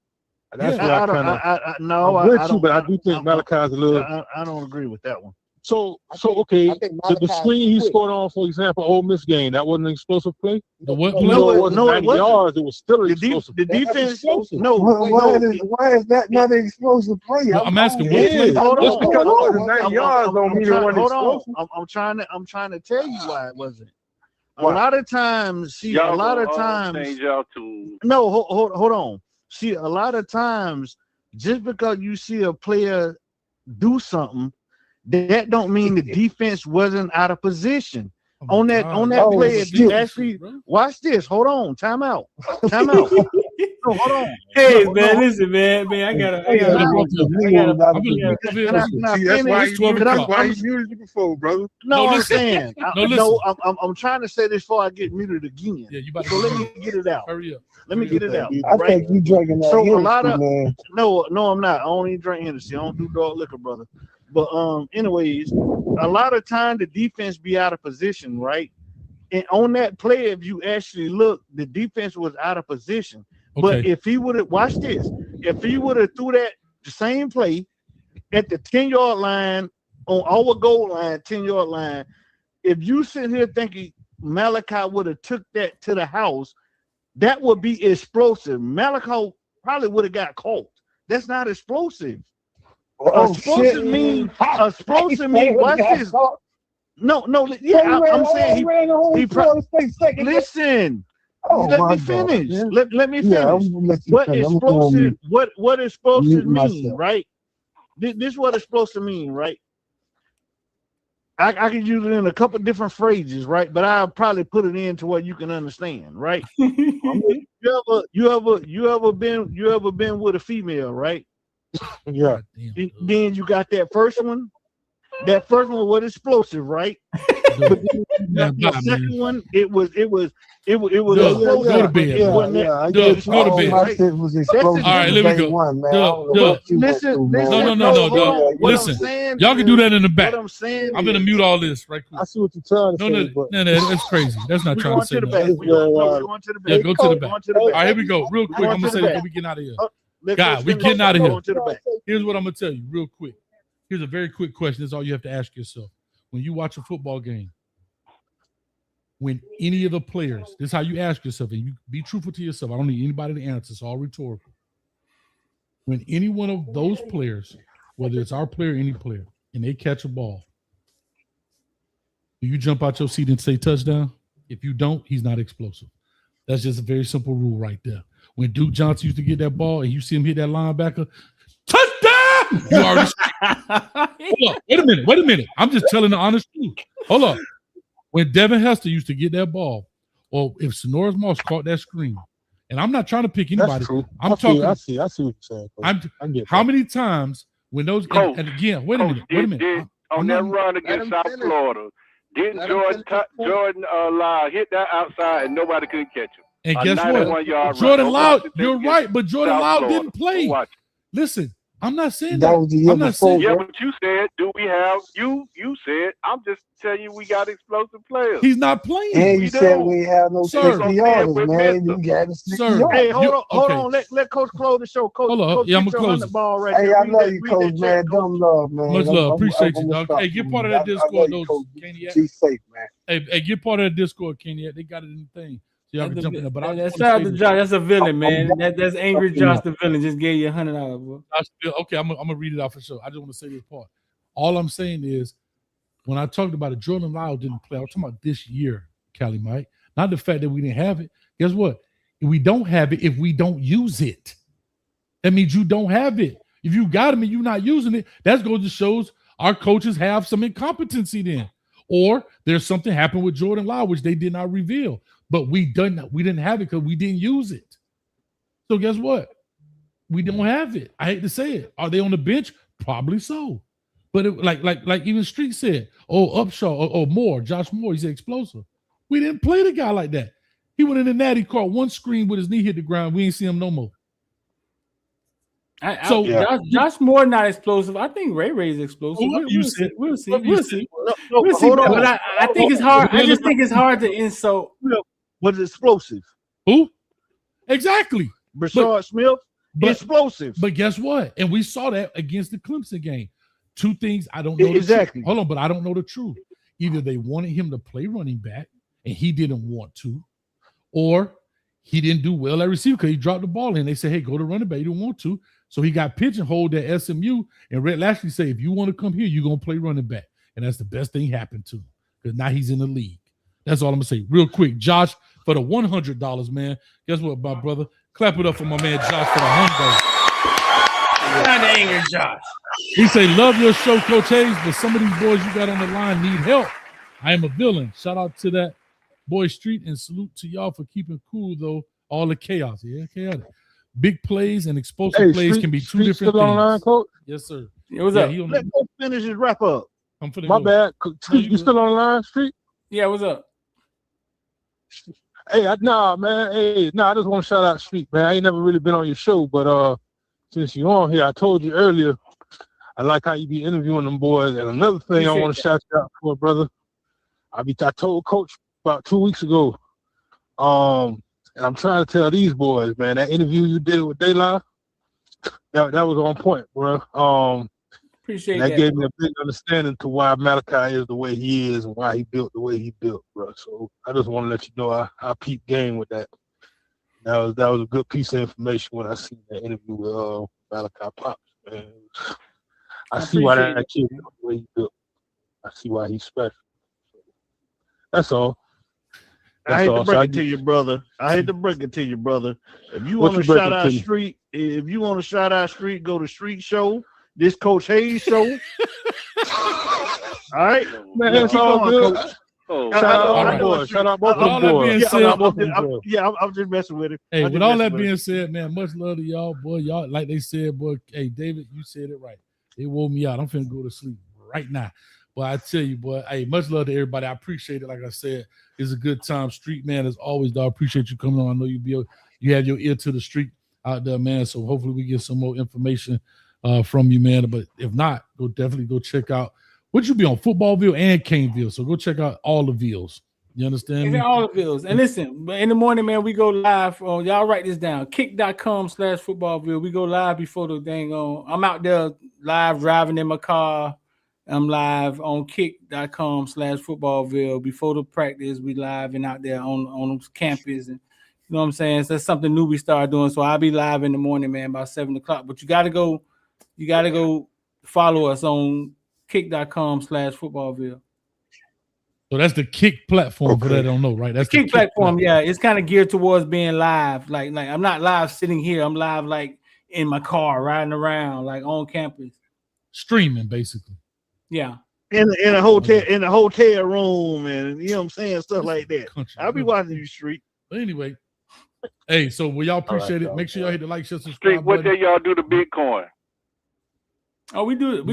That's Yeah, where I I don't- kind of. I- no, I'm with I you, don't- but I do think Malachi's a little. I don't agree with that one. So okay, I think the Malachi's screen he quick. scored on, for example, Ole Miss game, that wasn't an explosive play. The what Even play? though it wasn't No, it 90 wasn't. yards, it was still an The explosive. defense. explosive. No, Why is that not an explosive play? No, I'm asking I'm- what It is. Hold Just on. because it Hold wasn't on. 90 yards don't mean it wasn't Hold on. explosive. I'm trying to tell you why it wasn't. A Why? lot of times, Y'all a lot of gonna times. change y'all tune. No, hold on. See, a lot of times, just because you see a player do something, that don't mean the defense wasn't out of position. Oh my on God. that Oh, play, if you shit. actually watch this, hold on, time out. No, hold on. Hey, No, man, no. listen, man. I gotta. I'm gonna- Can Can I See, that's why finish? he muted Can I- you. Why he muted you before, brother? No, No, I'm listen. saying. No, listen. I'm trying to say this before I get muted again. Yeah, you about to So let me get it out. hurry up. Let me get it out. I Right? think you drinking that So a Hennessy, lot of man. no, I'm not. I don't even drink Hennessy. I don't do dog liquor, brother. But anyways, a lot of time the defense be out of position, right? And on that play, if you actually look, the defense was out of position. But Okay. if he would have watched this, if he would have threw that the same play at the 10-yard line on our goal line, 10-yard line, if you sit here thinking Malachi would have took that to the house, that would be explosive. Malachi probably would have got caught. That's not explosive. Oh, Explosive shit. mean watch this. No, yeah, I'm saying he listen. Oh, Let my me finish. God, Let me finish. Yeah, I'm gonna let you What finish. explosive? What explosive mute mean, myself. right? This is what explosive mean, right? I could use it in a couple different phrases, right? But I'll probably put it into what you can understand, right? You ever been with a female, right? Yeah. Then you got that first one. That first one was explosive, right? But then the second one, it was explosive. Go to bed. Go to bed. All right, let me go. Listen. No. Listen, y'all can do that in the back. What I'm saying I'm gonna mute all this right quick. I see what you're trying to say, but No, that's crazy. That's not trying to say that. Yeah, Go to the back. All right, here we go. Real quick, I'm gonna say this before we get out of here. God, we getting out of here. Here's what I'm gonna tell you, real quick. Here's a very quick question. This is all you have to ask yourself. When you watch a football game, when any of the players, this is how you ask yourself, and you be truthful to yourself. I don't need anybody to answer. It's all rhetorical. When any one of those players, whether it's our player or any player, and they catch a ball, do you jump out your seat and say touchdown? If you don't, he's not explosive. That's just a very simple rule right there. When Duke Johnson used to get that ball and you see him hit that linebacker, touchdown! You already hold up. Wait a minute. I'm just telling the honest truth. Hold up. When Devin Hester used to get that ball, or if Sonoris Moss caught that screen, and I'm not trying to pick anybody. I'm talking. I see what you're saying. How many times when those and again, wait a minute. On that run against South Florida, didn't Jordan Lyle hit that outside and nobody couldn't catch him? And guess what? Jordan Lyle, you're right, but Jordan Lyle didn't play. Listen, I'm not saying that. I'm not saying. Yeah, but you said, do we have you? You said, I'm just telling you, we got explosive players. He's not playing. And you said we have no 60 yards, man. You got 60 yards. Hey, hold on. Let Coach close the show. Coach, hold on. Coach, I'm gonna close it. Ball right hey, there. I love you, Coach, man. Dumb love, man. Much love. Appreciate you, dog. Hey, get part of that Discord, though. Be safe, man. Hey, get part of that Discord, Kenny. They got it in the thing. So y'all can jump in there. But shout out to Josh. That's a villain, man. That's angry Josh, the villain. Just gave you $100, bro. Okay, I'm gonna read it out for sure. I just want to say this part. All I'm saying is, when I talked about it, Jordan Lyle didn't play. I'm talking about this year, Cali Mike. Not the fact that we didn't have it. Guess what? If we don't have it, if we don't use it, that means you don't have it. If you got him and you're not using it, that goes to shows our coaches have some incompetency then. Or there's something happened with Jordan Lyle, which they did not reveal. But we didn't have it because we didn't use it. So guess what? We don't have it. I hate to say it. Are they on the bench? Probably so. But it, like even Street said, Upshaw or Moore, Josh Moore, he's explosive. We didn't play the guy like that. He went in the natty, caught one screen with his knee hit the ground. We ain't see him no more. Josh Moore not explosive. I think Ray's explosive. We'll see. But I think it's hard. I just think it's hard to insult. Was explosive? Who? Exactly. Brashard Smith. Explosive. But guess what? And we saw that against the Clemson game. Two things I don't know. Exactly. Hold on, but I don't know the truth. Either they wanted him to play running back and he didn't want to, or he didn't do well at receiver because he dropped the ball in. They said, hey, go to running back. He didn't want to. So he got pigeonholed at SMU, and Red Lashley said, if you want to come here, you're going to play running back. And that's the best thing happened to him because now he's in the league. That's all I'm going to say. Real quick, Josh, for the $100, man. Guess what, my brother? Clap it up for my man Josh for the $100. Not angry, Josh. He say, love your show, Coach Hayes, but some of these boys you got on the line need help. I am a villain. Shout out to that boy Street and salute to y'all for keeping cool, though. All the chaos. Yeah, chaotic. Big plays and explosive plays can be two different things. Online, Coach? Yes, sir. What's up? Let Coach finish his wrap up. My bad. You still on the line, Street? Yeah, what's up? Hey, I just want to shout out Street, man. I ain't never really been on your show, but since you're on here, I told you earlier, I like how you be interviewing them boys. And another thing I want to shout you out for, brother. I told Coach about 2 weeks ago, and I'm trying to tell these boys, man, that interview you did with Daylight, that was on point, bro. Appreciate that. That gave me a big understanding to why Malachi is the way he is and why he built the way he built, bro. So I just want to let you know I peeped game with that. That was a good piece of information when I seen that interview with Malachi Pops, man. I see why that kid built the way he built. I see why he's special. That's all. I hate to all. break So it to you, brother. I hate to break it to you, brother. If you What want to you breaking shout out to me? street, if you want to shout out street, go to Street Show. This Coach Hayes show. All right, Man, yeah, it's keep all going, good. Coach. Shout out All both right. them boys. Shout out both With all them that boys. being Yeah, said, I'm just messing with him. hey, I'm with just all that messing with being him. said, man, much love to y'all, boy. Y'all, like they said, boy, hey, David, you said it right. They wore me out. I'm finna go to sleep right now. But I tell you, boy, hey, much love to everybody. I appreciate it. Like I said, it's a good time. Street, man, as always, dog. I appreciate you coming on. I know you have your ear to the street out there, man. So hopefully we get some more information from you, man. But if not, definitely go check out. Would you be on Footballville and Caneville? So go check out all the villes. You understand And me? all the bills. And listen, but in the morning, man, we go live. Y'all write this down. Kick.com/footballville. We go live before the dang on. I'm out there live driving in my car. I'm live on kick.com/footballville. Before the practice, we live and out there on campus. And you know what I'm saying? So that's something new we started doing. So I'll be live in the morning, man, about 7 o'clock. But you gotta go follow us on kick.com/footballville. So that's the Kick platform for that I don't know, right? That's the Kick platform, yeah. It's kind of geared towards being live. Like I'm not live sitting here. I'm live like in my car, riding around, like on campus. Streaming, basically. Yeah. In a hotel room, and you know what I'm saying, stuff like that. I'll be watching you, Street. But anyway, hey, so will y'all appreciate it? Make sure y'all hit the like, share, Street, subscribe what button. day y'all do the Bitcoin? Oh, we do it.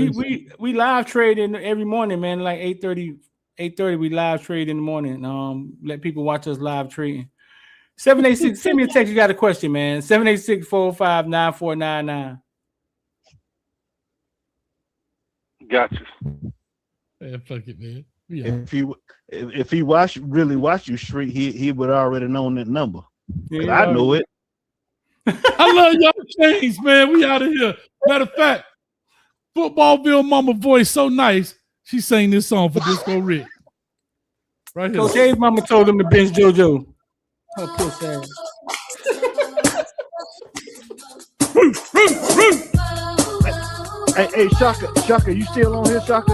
We live trade in every morning, man. Like 8:30, we live trade in the morning. Let people watch us live trading. 786, send me a text. You got a question, man. 786-405-9499. Gotcha. Man, fuck it, man. If he really watch you, Street, he would already known that number. Yeah, I know it. I love y'all chains, man. We out of here. Matter of fact, Footballville mama voice so nice. She sang this song for Disco Rick. Right here. Coach Hayes' mama told him to bench JoJo. Her puss ass. Hey, Shaka, you still on here, Shaka?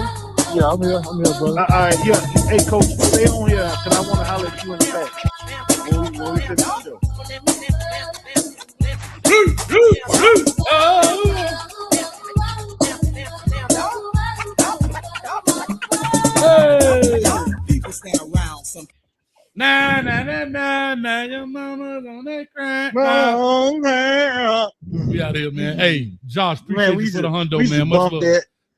Yeah, I'm here, brother. All right, yeah. Hey, Coach, stay on here because I want to holler at you in the back when we finish the show. Nah, your mama's on that crack. We out here, man. Hey, Josh, appreciate you for the hundo, man. Much love.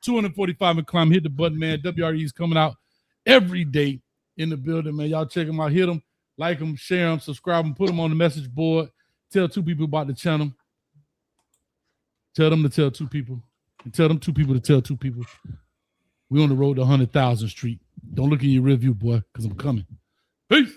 245 and climb. Hit the button, man. WRE's coming out every day in the building, man. Y'all check them out. Hit them, like them, share them, subscribe them, put them on the message board. Tell 2 people about the channel. Tell them to tell 2 people. And tell them 2 people to tell 2 people. We're on the road to 100,000 Street. Don't look in your rear view, boy, because I'm coming. Peace.